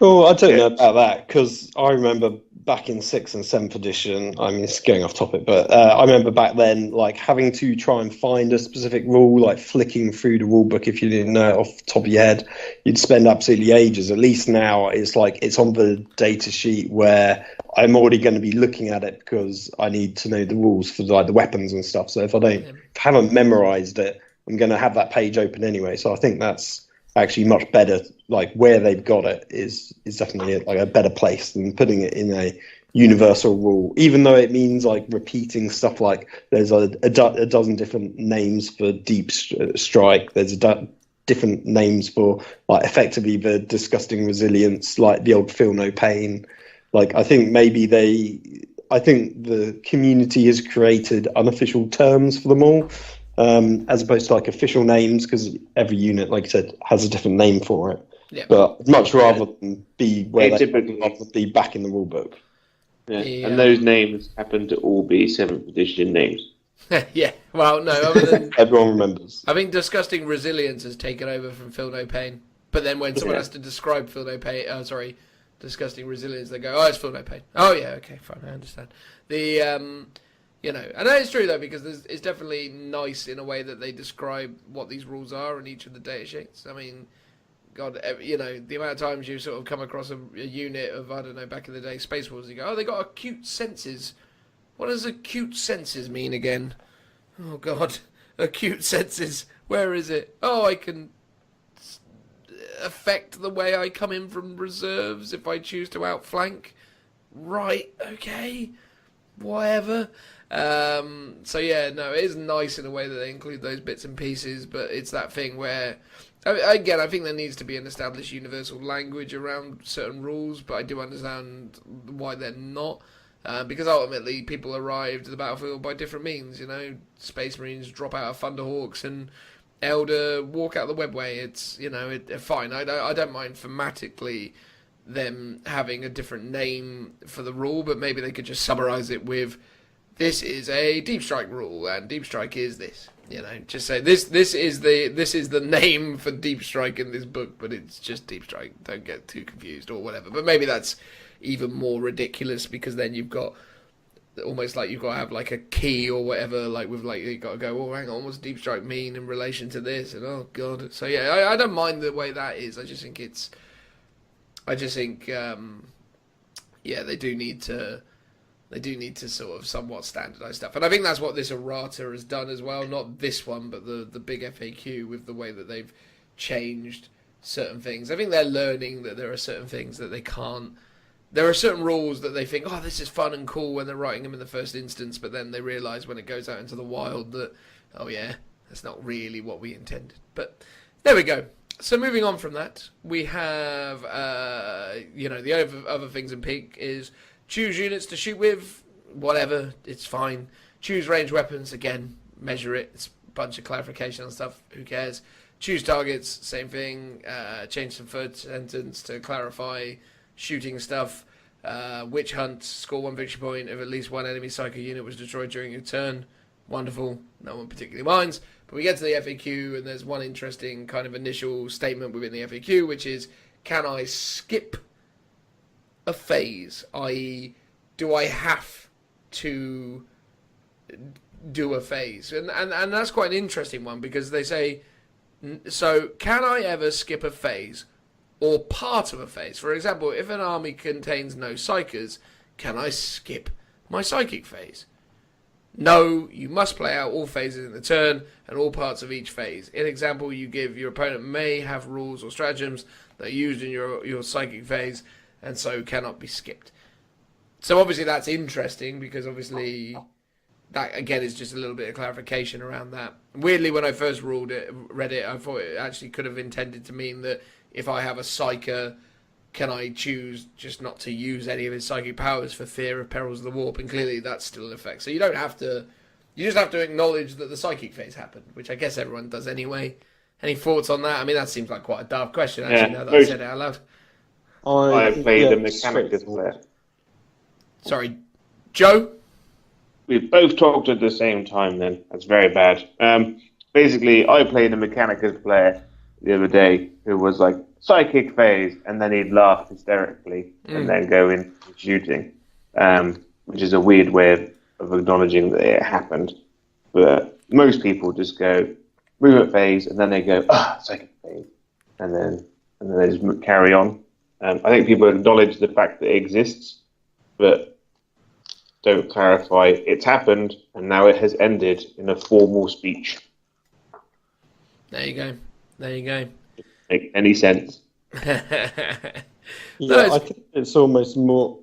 Oh, I don't know about that, because I remember back in 6th and 7th edition, I mean, it's going off topic, but I remember back then, like, having to try and find a specific rule, like flicking through the rule book if you didn't know it off the top of your head, you'd spend absolutely ages. At least now, it's like, it's on the data sheet where I'm already going to be looking at it because I need to know the rules for, like, the weapons and stuff. So if I haven't memorized it, I'm going to have that page open anyway. So I think that's actually much better. Like, where they've got it is definitely like a better place than putting it in a universal rule, even though it means like repeating stuff. Like, there's a dozen different names for deep strike, there's different names for, like, effectively the disgusting resilience, like the old feel no pain. Like, I think the community has created unofficial terms for them all, as opposed to like official names, because every unit, like I said, has a different name for it. Yeah. But much rather than be where Yeah, they typically- rather be back in the rule book. Yeah. And those names happen to all be 7th edition names. Yeah, well, no, other than Everyone remembers. I think disgusting resilience has taken over from Feel No Pain. But then when someone has to describe Feel No Pain, disgusting resilience, they go, oh, it's Feel No Pain. Oh yeah, okay, fine, I understand. The and that is true though, because it's definitely nice in a way that they describe what these rules are in each of the data sheets. I mean, God, the amount of times you sort of come across a unit of, I don't know, back in the day, Space Wars, you go, oh, they got acute senses. What does acute senses mean again? Oh, God. Acute senses. Where is it? Oh, I can affect the way I come in from reserves if I choose to outflank. Right, okay. Whatever. So, yeah, no, it is nice in a way that they include those bits and pieces, but it's that thing where, again, I think there needs to be an established universal language around certain rules, but I do understand why they're not. Because ultimately people arrived at the battlefield by different means, Space Marines drop out of Thunderhawks and Elder walk out the webway. It's, fine. I don't mind thematically them having a different name for the rule, but maybe they could just summarize it with, this is a Deep Strike rule, and Deep Strike is this. Just say this is the name for Deep Strike in this book, but it's just Deep Strike. Don't get too confused or whatever. But maybe that's even more ridiculous, because then you've got almost like you've got to have like a key or whatever, like with like you've got to go, oh, hang on, what's Deep Strike mean in relation to this? And oh God. So yeah, I don't mind the way that is. I just think they do need to sort of somewhat standardise stuff. And I think that's what this errata has done as well. Not this one, but the big FAQ, with the way that they've changed certain things. I think they're learning that there are certain things that they can't. There are certain rules that they think, oh, this is fun and cool when they're writing them in the first instance, but then they realise when it goes out into the wild that, oh yeah, that's not really what we intended. But there we go. So moving on from that, we have, the other things in Peak is choose units to shoot with, whatever, it's fine. Choose range weapons, again, measure it. It's a bunch of clarification on stuff, who cares. Choose targets, same thing. Change some third sentence to clarify shooting stuff. Witch hunt, score 1 victory point if at least one enemy psycho unit was destroyed during your turn. Wonderful, no one particularly minds. But we get to the FAQ, and there's one interesting kind of initial statement within the FAQ, which is, can I skip a phase? I.e., do I have to do a phase? And that's quite an interesting one, because they say, so can I ever skip a phase or part of a phase? For example, if an army contains no psychers, can I skip my psychic phase? No, you must play out all phases in the turn and all parts of each phase. In example, you give your opponent may have rules or stratagems that are used in your psychic phase, and so cannot be skipped. So obviously that's interesting, because obviously that again is just a little bit of clarification around that. Weirdly, when I first read it, I thought it actually could have intended to mean that if I have a psyker, can I choose just not to use any of his psychic powers for fear of perils of the warp? And clearly that's still in effect. So you don't have to, you just have to acknowledge that the psychic phase happened, which I guess everyone does anyway. Any thoughts on that? I mean, that seems like quite a daft question, actually, now that I said it out loud. I played the mechanic as player. Sorry, Joe? We both talked at the same time then. That's very bad. Basically, I played a Mechanicus player the other day who was like psychic phase, and then he'd laugh hysterically and then go into shooting, which is a weird way of acknowledging that it happened. But most people just go movement phase, and then they go, psychic phase, and then they just carry on. I think people acknowledge the fact that it exists, but don't clarify it's happened and now it has ended in a formal speech. There you go. There you go. Make any sense? Yeah, I think it's almost more.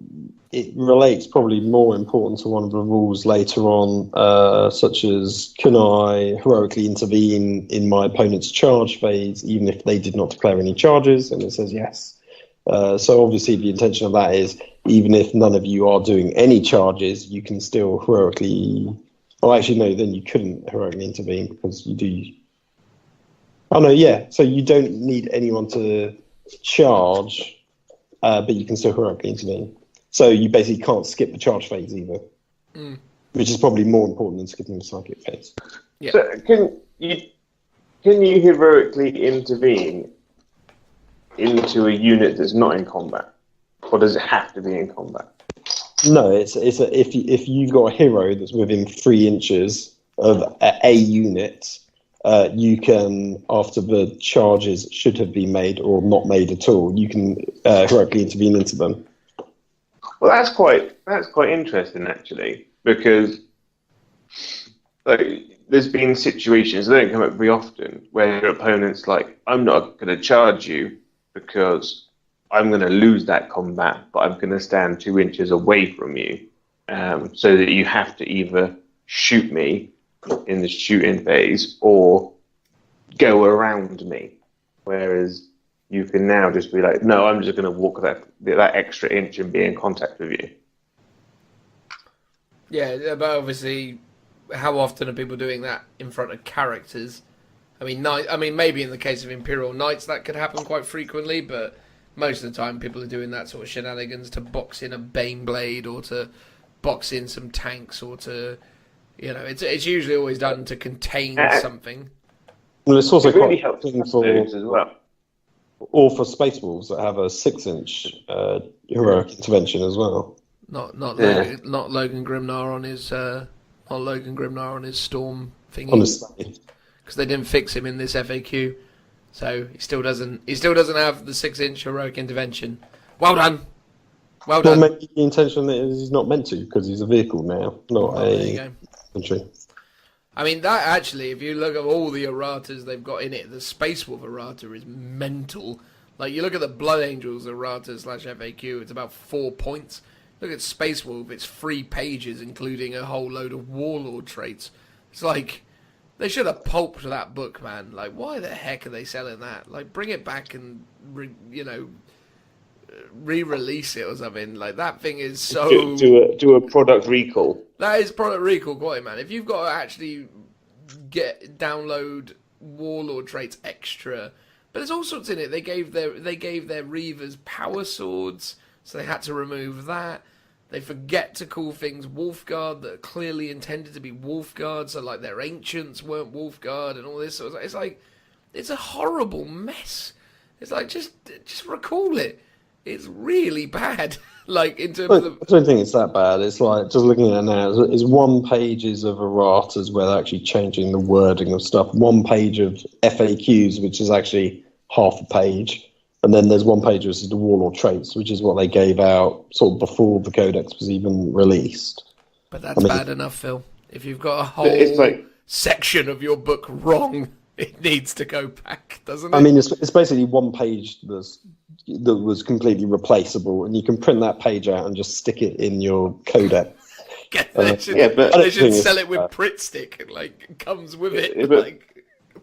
It relates probably more important to one of the rules later on, such as can I heroically intervene in my opponent's charge phase, even if they did not declare any charges? And it says yes. So obviously the intention of that is even if none of you are doing any charges, you can still heroically. Oh, actually no, then you couldn't heroically intervene because you do. Oh no, yeah. So you don't need anyone to charge, but you can still heroically intervene. So you basically can't skip the charge phase either, which is probably more important than skipping the psychic phase. Yeah. So can you heroically intervene into a unit that's not in combat, or does it have to be in combat? No, if you've got a hero that's within 3 inches of a unit, you can, after the charges should have been made or not made at all, you can heroically intervene into them. Well, that's quite interesting actually, because like there's been situations that don't come up very often where your opponent's like, I'm not going to charge you because I'm going to lose that combat, but I'm going to stand 2 inches away from you, so that you have to either shoot me in the shooting phase or go around me. Whereas you can now just be like, no, I'm just going to walk that extra inch and be in contact with you. Yeah, but obviously, how often are people doing that in front of characters? I mean, maybe in the case of Imperial Knights that could happen quite frequently, but most of the time people are doing that sort of shenanigans to box in a Baneblade or to box in some tanks or to, it's usually always done to contain something. Well, it's also really quite helps helpful as well. Or for Space Wolves that have a 6-inch heroic intervention as well. Not Logan Grimnar on his Storm thingy. Honestly. Because they didn't fix him in this FAQ, so he still doesn't have the 6-inch heroic intervention. Well done. Well done. Well, maybe the intention is he's not meant to because he's a vehicle now, not a infantry. I mean, that actually, if you look at all the erratas they've got in it, the Space Wolf errata is mental. Like, you look at the Blood Angels errata / FAQ, it's about 4 points. Look at Space Wolf, it's 3 pages, including a whole load of Warlord traits. It's like, they should have pulped that book, man. Like, why the heck are they selling that? Like, bring it back and, re-release it or something. Like, that thing is so... Do a product recall. That is product recall quality, man. If you've got to actually download Warlord traits extra, but there's all sorts in it. They gave their Reavers power swords, so they had to remove that. They forget to call things Wolfguard that are clearly intended to be Wolfguard, so like their ancients weren't Wolfguard and all this sort of. It's like, it's a horrible mess. It's like just recall it. It's really bad. Like, in terms of... I don't think it's that bad. It's like, just looking at it now, it's 1 page of erratas where they're actually changing the wording of stuff. 1 page of FAQs, which is actually half a page. And then there's 1 page which is the Warlord traits, which is what they gave out sort of before the Codex was even released. But that's bad enough, Phil. If you've got a whole section of your book wrong, it needs to go back, doesn't it? I mean, it's basically 1 page that was completely replaceable, and you can print that page out and just stick it in your codex. They should sell it with Pritt stick, and like it comes with it.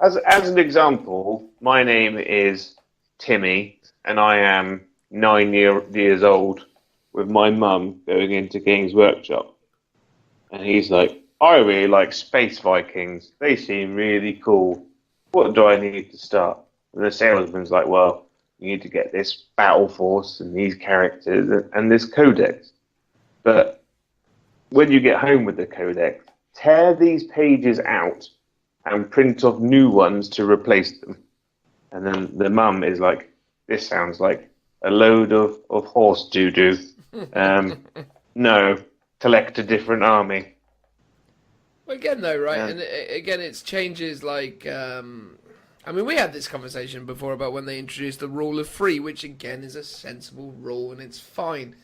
As an example, my name is Timmy, and I am 9 years old with my mum going into Games Workshop, and he's like, I really like Space Vikings. They seem really cool. What do I need to start? And the salesman's like, well, you need to get this battle force and these characters and this codex. But when you get home with the codex, tear these pages out and print off new ones to replace them. And then the mum is like, this sounds like a load of horse doo-doo. No, collect a different army. Well, again, though, right? And again, it's changes like... I mean, we had this conversation before about when they introduced the rule of three, which, again, is a sensible rule, and it's fine.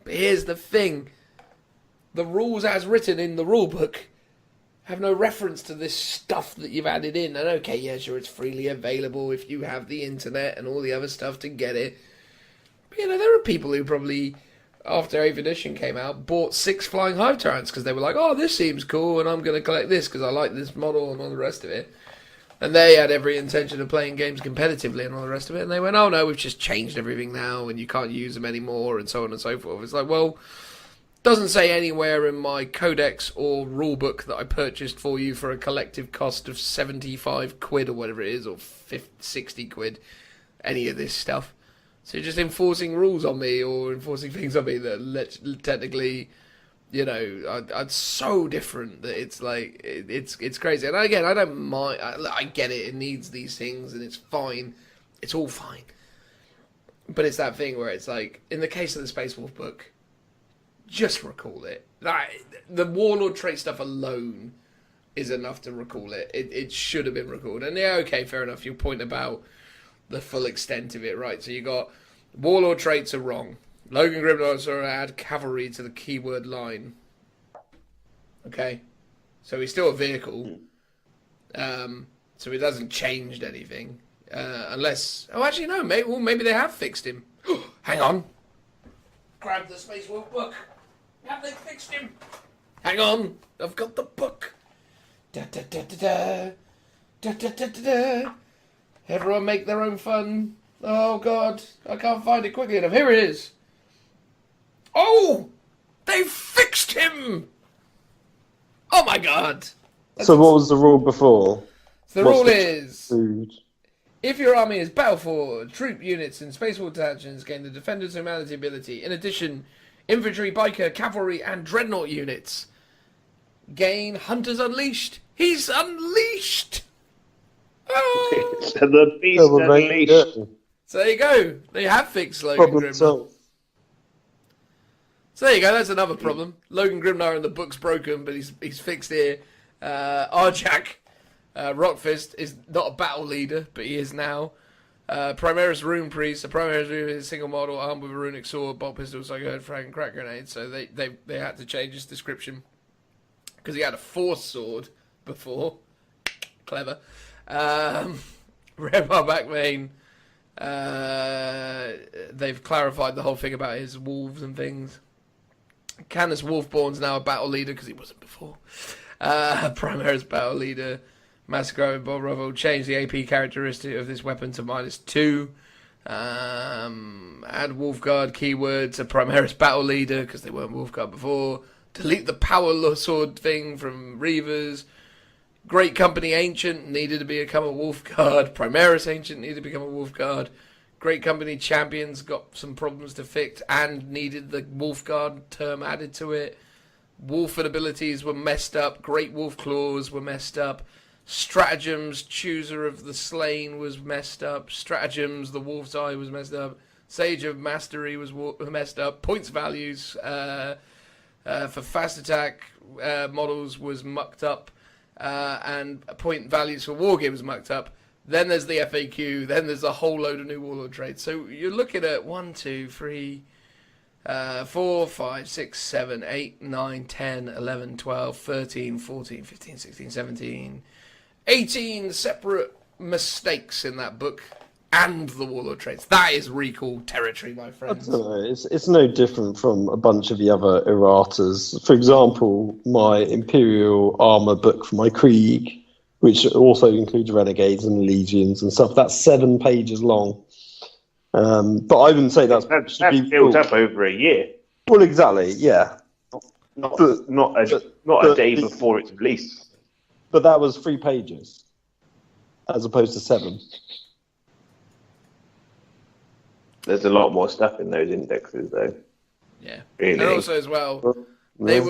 But here's the thing. The rules as written in the rule book have no reference to this stuff that you've added in. And okay, yeah, sure, it's freely available if you have the internet and all the other stuff to get it. But, you know, there are people who probably, after 8th edition came out, bought 6 Flying Hive Tyrants because they were like, oh, this seems cool, and I'm going to collect this because I like this model and all the rest of it. And they had every intention of playing games competitively and all the rest of it. And they went, oh, no, we've just changed everything now and you can't use them anymore and so on and so forth. It's like, well, doesn't say anywhere in my codex or rulebook that I purchased for you for a collective cost of 75 quid or whatever it is, or 50, 60 quid, any of this stuff. So you're just enforcing rules on me or enforcing things on me that technically... You know, I'm so different that it's like, it's crazy. And again, I don't mind, I get it needs these things and it's fine. It's all fine. But it's that thing where it's like, in the case of the Space Wolf book, just recall it. Like, the Warlord trait stuff alone is enough to recall it. It should have been recalled. And yeah, okay, fair enough. Your point about the full extent of it, right? So you got, Warlord traits are wrong. Logan Grimdar's going to add cavalry to the keyword line. Okay? So he's still a vehicle. So he hasn't changed anything. Unless... Oh, actually, no. Maybe they have fixed him. Hang on. Grab the Space Wolf book. Have they fixed him? Hang on. I've got the book. Da-da-da-da-da. Da-da-da-da-da. Everyone make their own fun. Oh, God. I can't find it quickly enough. Here it is. Oh! They fixed him! Oh my god! So what was the rule before? The rule is... Food? If your army is battle for troop units and Space Wolf detachments gain the Defender's Humanity ability. In addition, infantry, biker, cavalry and dreadnought units gain Hunters Unleashed. He's unleashed! Oh! The beast unleashed. Yeah. So there you go. They have fixed Logan Grimnar. So there you go, that's another problem. Logan Grimnar in the book's broken, but he's fixed here. Arjak, Rockfist, is not a battle leader, but he is now. Primaris Rune Priest, the Primaris Rune is a single model armed with a runic sword, bolt pistol, psycho frag, and crack grenade. So they had to change his description. Because he had a force sword before. Clever. Red back main. They've clarified the whole thing about his wolves and things. Canis Wolfborn's now a battle leader because he wasn't before. Primaris battle leader. Massacre and Bob Revel changed the AP characteristic of this weapon to -2. Add Wolfguard keyword to Primaris battle leader because they weren't Wolfguard before. Delete the power sword thing from Reavers. Great Company Ancient needed to become a Wolfguard. Primaris Ancient needed to become a Wolfguard. Great Company Champions got some problems to fix and needed the Wolfguard term added to it. Wolfen abilities were messed up. Great Wolf Claws were messed up. Stratagems, Chooser of the Slain was messed up. Stratagems, the Wolf's Eye was messed up. Sage of Mastery was messed up. Points values for fast attack models was mucked up. And point values for Wargear was mucked up. Then there's the FAQ. Then there's a whole load of new Warlord traits. So you're looking at 1, 2, 3, 4, 5, 6, 7, 8, 9, 10, 11, 12, 13, 14, 15, 16, 17, 18 separate mistakes in that book. And the Warlord traits. That is recall territory, my friends. I don't know. It's no different from a bunch of the other erratas. For example, my Imperial Armour book for my Krieg, which also includes Renegades and Legions and stuff, that's 7 pages long. But I wouldn't say that's built up over a year. Well, exactly, yeah. Not a day before it's released. But that was 3 pages, as opposed to 7. There's a lot more stuff in those indexes, though. Yeah. Really. And also as well, Yeah.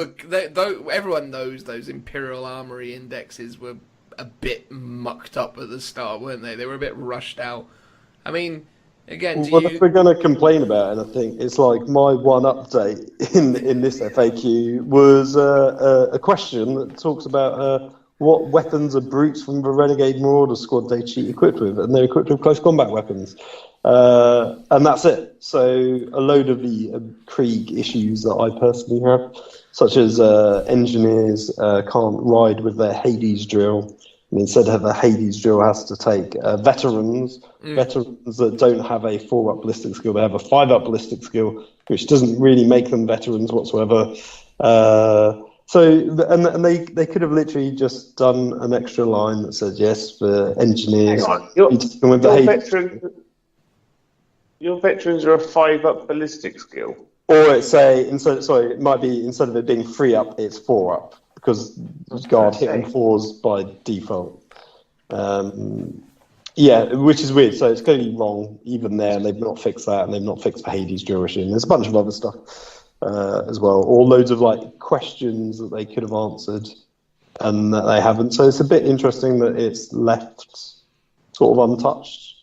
though everyone knows those Imperial Armory indexes were a bit mucked up at the start, weren't they? They were a bit rushed out. I mean, again, do Well, if you? we're going to complain about anything, it's like my one update in this FAQ was a question that talks about what weapons are brutes from the Renegade Marauder Squad they cheat equipped with, and they're equipped with close combat weapons. And that's it. So a load of the Krieg issues that I personally have, such as engineers can't ride with their Hades drill. And instead of a Hades drill, has to take veterans that don't have a 4-up ballistic skill. They have a 5-up ballistic skill, which doesn't really make them veterans whatsoever. And they could have literally just done an extra line that says yes for engineers. Hang on. Your veterans are a 5-up ballistic skill. Or it's it might be instead of it being 3-up, it's 4-up because guard hit on 4s by default. Which is weird. So it's clearly wrong even there. They've not fixed that, and they've not fixed the Hades drill machine. There's a bunch of other stuff as well, or loads of like questions that they could have answered and that they haven't. So it's a bit interesting that it's left sort of untouched.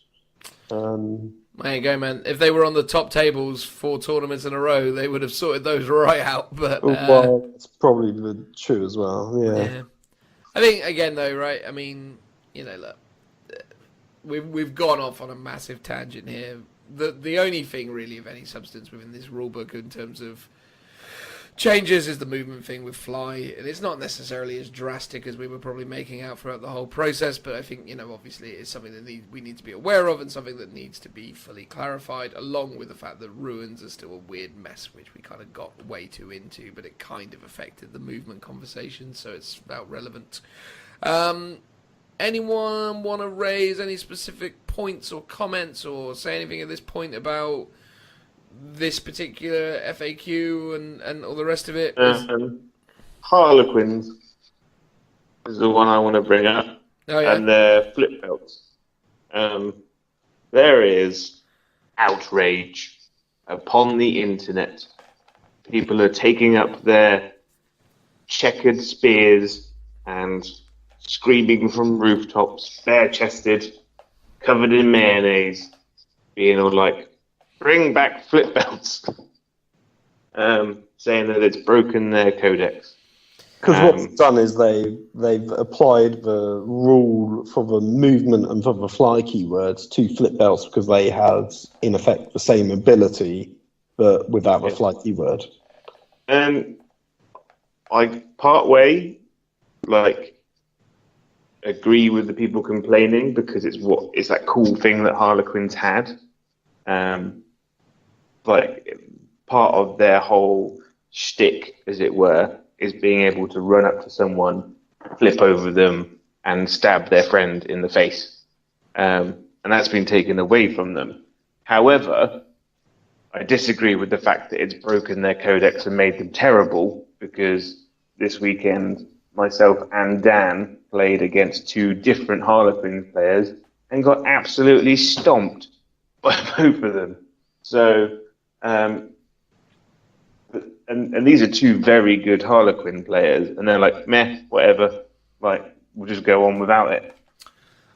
There you go, man. If they were on the top tables 4 tournaments in a row, they would have sorted those right out. But well, it's probably true as well. Yeah. I think again, though, right? I mean, look, we've gone off on a massive tangent here. The only thing really of any substance within this rulebook in terms of changes is the movement thing with fly, and it's not necessarily as drastic as we were probably making out throughout the whole process, but I think, obviously it's something that we need to be aware of and something that needs to be fully clarified, along with the fact that ruins are still a weird mess, which we kind of got way too into, but it kind of affected the movement conversation, so it's about relevant. Anyone want to raise any specific points or comments or say anything at this point about this particular FAQ and all the rest of it? Harlequins is the one I want to bring up. Oh, yeah. And their flip belts. There is outrage upon the internet. People are taking up their checkered spears and screaming from rooftops, bare-chested, covered in mayonnaise, being all like, bring back flip belts, saying that it's broken their codex. Because what's done is they've applied the rule for the movement and for the fly keywords to flip belts because they had, in effect, the same ability, but without the fly keyword. I part way, agree with the people complaining because it's that cool thing that Harlequins had. Part of their whole shtick, as it were, is being able to run up to someone, flip over them, and stab their friend in the face. And that's been taken away from them. However, I disagree with the fact that it's broken their codex and made them terrible, because this weekend, myself and Dan played against 2 different Harlequin players and got absolutely stomped by both of them. So, and these are 2 very good Harlequin players, and they're like, meh, whatever, we'll just go on without it.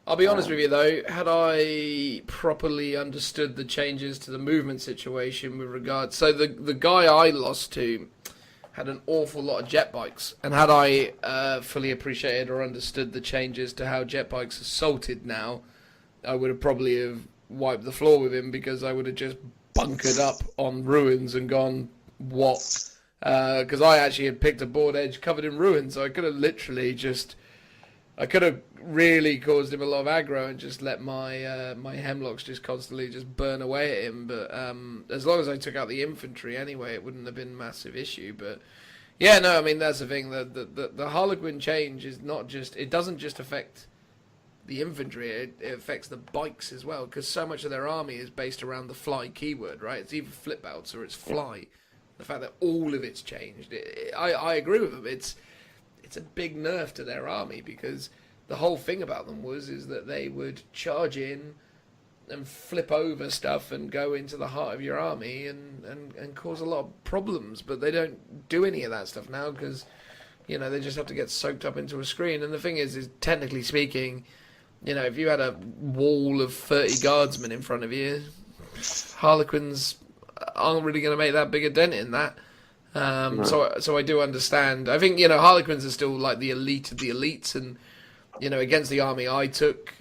I'll be honest with you though, had I properly understood the changes to the movement situation with regards, so the guy I lost to had an awful lot of jet bikes, and had I fully appreciated or understood the changes to how jet bikes are salted now, I would have probably have wiped the floor with him, because I would have just bunkered up on ruins and gone, what? Because I actually had picked a board edge covered in ruins, so I could have literally I could have really caused him a lot of aggro and just let my my hemlocks just constantly just burn away at him. But as long as I took out the infantry anyway, it wouldn't have been a massive issue. But yeah, no, I mean, that's the thing. The Harlequin change is not just, it doesn't just affect the infantry, it affects the bikes as well, because so much of their army is based around the fly keyword, right? It's either flip belts or it's fly. The fact that all of it's changed, I agree with them. It's a big nerf to their army, because the whole thing about them is that they would charge in, and flip over stuff and go into the heart of your army and cause a lot of problems. But they don't do any of that stuff now because, they just have to get soaked up into a screen. And the thing is technically speaking, if you had a wall of 30 guardsmen in front of you, Harlequins aren't really going to make that big a dent in that. So I do understand. I think, Harlequins are still like the elite of the elites, and against the army I took,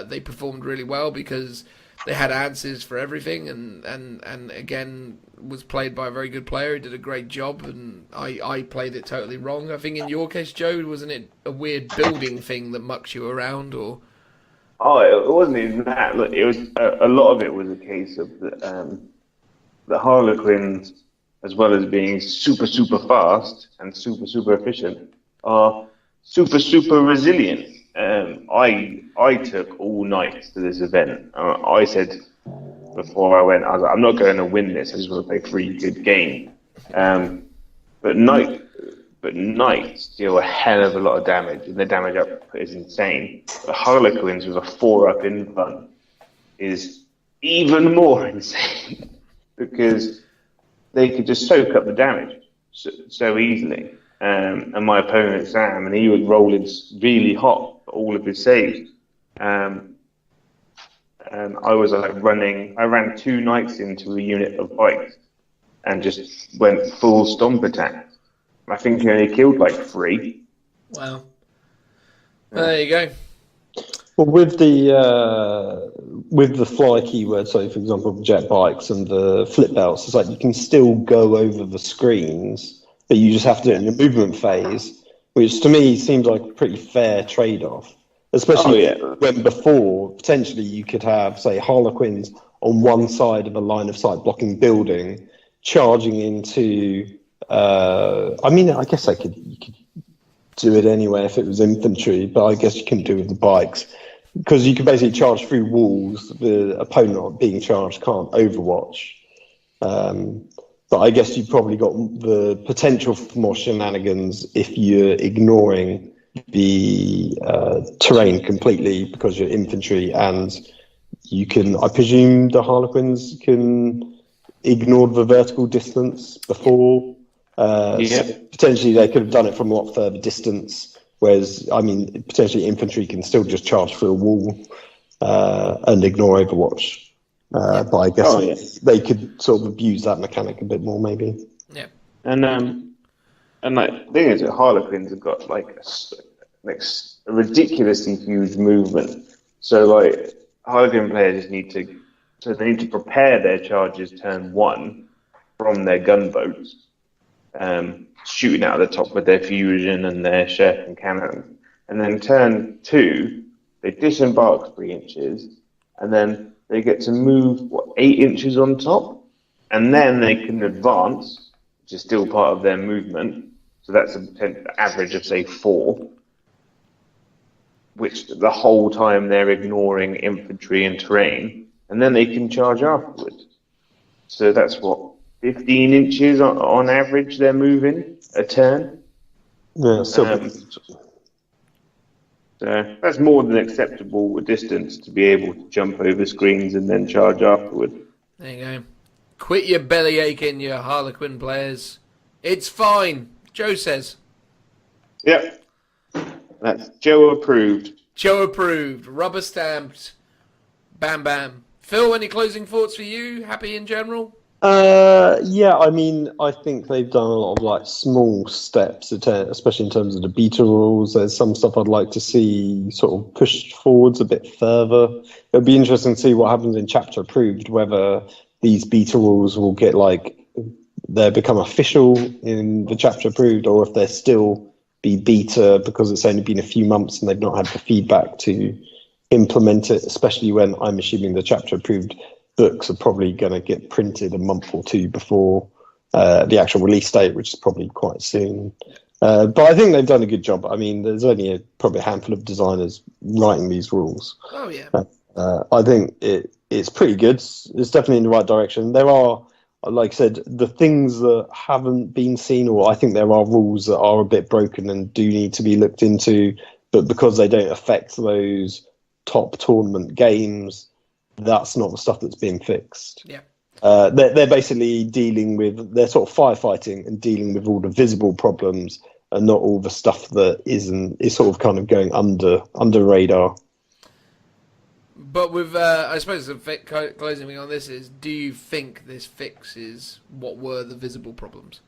they performed really well because they had answers for everything, and again was played by a very good player who did a great job, and I played it totally wrong. I think in your case, Joe, wasn't it a weird building thing that mucks you around, or? Oh, it wasn't even that. Look, it was a lot of it was a case of the Harlequins, as well as being super, super fast and super, super efficient, are super, super resilient. I took all night to this event. I said before I went, I was like, I'm not going to win this. I just want to play 3 good games. But knights deal a hell of a lot of damage, and the damage output is insane. The Harlequins with a 4-up infant is even more insane because they could just soak up the damage so easily. And my opponent Sam, and he was rolling really hot for all of his saves. And I was like I ran 2 knights into a unit of bikes and just went full stomp attack. I think he only killed like 3. Wow. Well, there you go. Well, with the fly keyword, so for example, jet bikes and the flip belts, it's like you can still go over the screens, but you just have to do it in your movement phase, which to me seems like a pretty fair trade-off. Especially when before, potentially you could have, say, Harlequins on one side of a line of sight blocking building, charging into. I guess you could do it anyway if it was infantry, but I guess you couldn't do it with the bikes because you can basically charge through walls. The opponent being charged can't overwatch. But I guess you've probably got the potential for more shenanigans if you're ignoring the terrain completely because you're infantry, and you can, I presume the Harlequins can ignore the vertical distance before. So potentially they could have done it from a lot further distance, whereas, potentially infantry can still just charge through a wall and ignore Overwatch. But I guess they could sort of abuse that mechanic a bit more, maybe. Yeah. And like the thing is that Harlequins have got like a ridiculously huge movement. So like Harlequin players need to prepare their charges turn 1 from their gunboats, shooting out of the top with their fusion and their chef and cannon, and then turn 2 they disembark 3 inches, and then they get to move 8 inches on top, and then they can advance, which is still part of their movement. So that's an average of say 4, which the whole time they're ignoring infantry and terrain, and then they can charge afterwards. So that's 15 inches on average they're moving a turn. Yeah, so that's more than acceptable distance to be able to jump over screens and then charge afterward. There you go. Quit your belly aching, you Harlequin players. It's fine, Joe says. Yep. That's Joe approved. Joe approved. Rubber stamped. Bam, bam. Phil, any closing thoughts for you? Happy in general? I think they've done a lot of like small steps, especially in terms of the beta rules. There's some stuff I'd like to see sort of pushed forwards a bit further. It'll be interesting to see what happens in chapter approved, whether these beta rules will get they become official in the chapter approved, or if they're still be beta because it's only been a few months and they've not had the feedback to implement it, especially when I'm assuming the chapter approved books are probably going to get printed a month or 2 before the actual release date, which is probably quite soon. But I think they've done a good job. There's only probably a handful of designers writing these rules. Oh, yeah. I think it's pretty good. It's definitely in the right direction. There are, like I said, the things that haven't been seen, or I think there are rules that are a bit broken and do need to be looked into, but because they don't affect those top tournament games, that's not the stuff that's being fixed. Yeah. They're basically they're sort of firefighting and dealing with all the visible problems and not all the stuff that is sort of kind of going under radar. But with, I suppose the closing thing on this is, do you think this fixes what were the visible problems?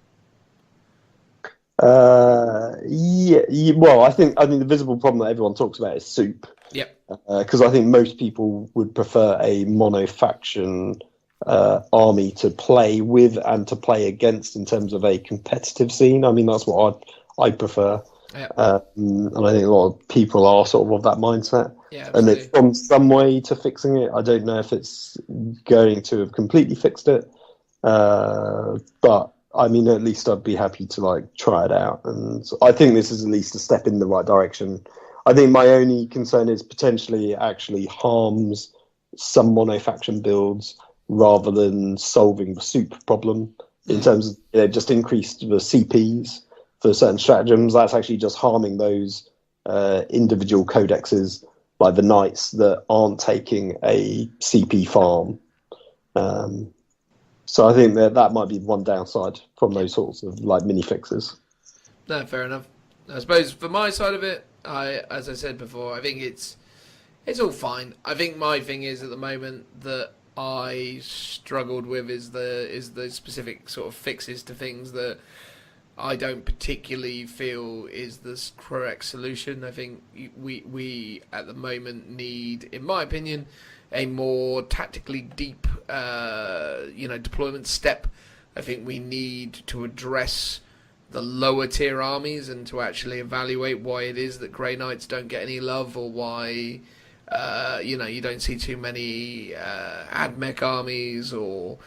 Yeah. Well, I think the visible problem that everyone talks about is soup. Yep. Because I think most people would prefer a mono-faction army to play with and to play against in terms of a competitive scene. I mean, that's what I prefer. Yeah. And I think a lot of people are sort of that mindset. Yeah, and absolutely. it's on some way to fixing it. I don't know if it's going to have completely fixed it. But I mean, at least I'd be happy to try it out. And I think this is at least a step in the right direction. I think my only concern is potentially it actually harms some mono-faction builds rather than solving the soup problem in terms of just increased the CPs for certain stratagems. That's actually just harming those individual codexes, like the knights that aren't taking a CP farm. So I think that might be one downside from those sorts of mini fixes. No, fair enough. I suppose for my side of it, as I said before, I think it's all fine. I think my thing is at the moment that I struggled with is the specific sort of fixes to things that I don't particularly feel is the correct solution. I think we at the moment need, in my opinion, a more tactically deep, deployment step. I think we need to address the lower tier armies and to actually evaluate why it is that Grey Knights don't get any love, or why you don't see too many AdMech armies or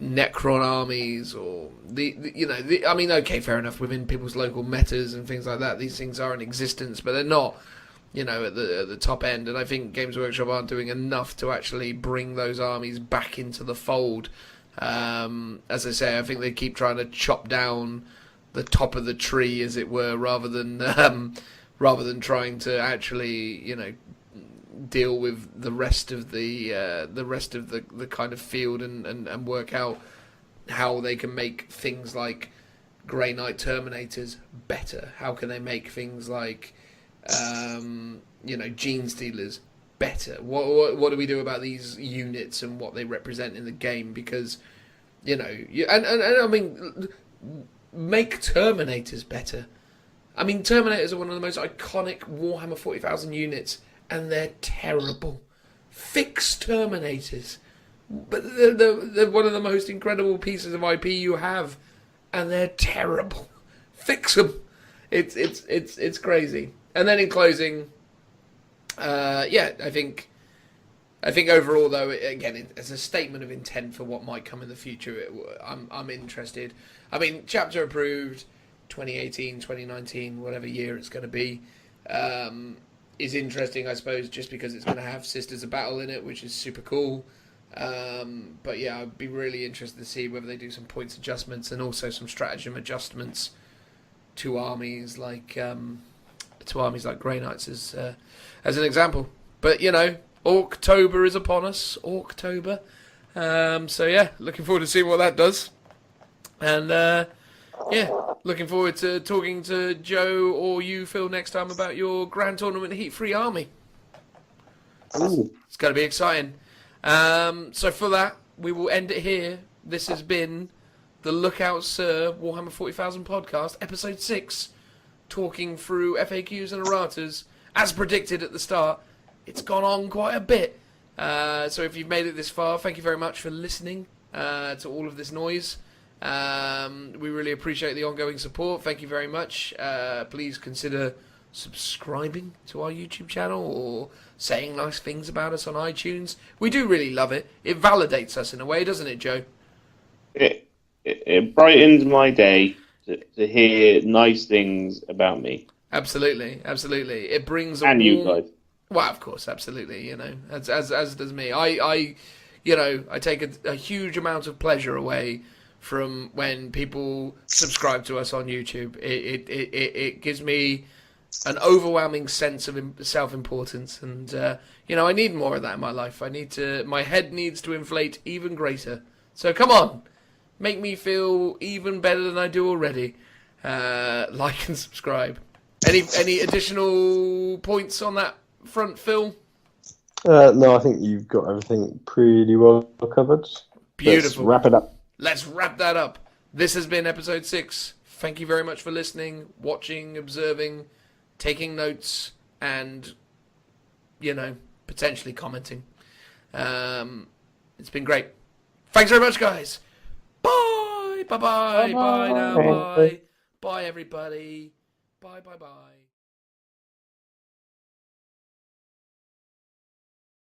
Necron armies, or I mean, okay, fair enough, within people's local metas and things like that, these things are in existence, but they're not, at the top end. And I think Games Workshop aren't doing enough to actually bring those armies back into the fold. As I say, I think they keep trying to chop down the top of the tree, as it were, rather than trying to actually, deal with the rest of the kind of field and work out how they can make things like Grey Knight Terminators better. How can they make things like Gene Stealers better? What do we do about these units and what they represent in the game? Because and I mean, make Terminators better. I mean, Terminators are one of the most iconic Warhammer 40,000 units, and they're terrible. Fix Terminators. But they're one of the most incredible pieces of IP you have, and they're terrible. Fix them. It's crazy. And then in closing, I think overall, though, again, as a statement of intent for what might come in the future, I'm interested. I mean, chapter approved, 2018, 2019, whatever year it's going to be, is interesting, I suppose, just because it's going to have Sisters of Battle in it, which is super cool. But yeah, I'd be really interested to see whether they do some points adjustments and also some stratagem adjustments to armies like Grey Knights as an example. But Orktober is upon us. Orktober. So yeah, looking forward to seeing what that does. And looking forward to talking to Joe or you, Phil, next time about your Grand Tournament Heat-Free army. Ooh. It's going to be exciting. So for that, we will end it here. This has been the Lookout Sir Warhammer 40,000 podcast, episode 6, talking through FAQs and erratas. As predicted at the start, it's gone on quite a bit. So if you've made it this far, thank you very much for listening to all of this noise. We really appreciate the ongoing support. Thank you very much. Please consider subscribing to our YouTube channel or saying nice things about us on iTunes. We do really love it. It validates us in a way, doesn't it, Joe? It brightens my day to hear nice things about me. Absolutely. It brings and you guys. Well, of course, absolutely. As does me. I take a huge amount of pleasure away from when people subscribe to us on YouTube. It gives me an overwhelming sense of self-importance, and I need more of that in my life. My head needs to inflate even greater. So come on, make me feel even better than I do already. Like and subscribe. Any additional points on that front, Phil? No, I think you've got everything pretty well covered. Beautiful. Let's wrap it up. Let's wrap that up. This has been episode 6. Thank you very much for listening, watching, observing, taking notes, and, potentially commenting. It's been great. Thanks very much, guys. Bye. Bye-bye. Bye now. Bye. Bye, everybody. Bye.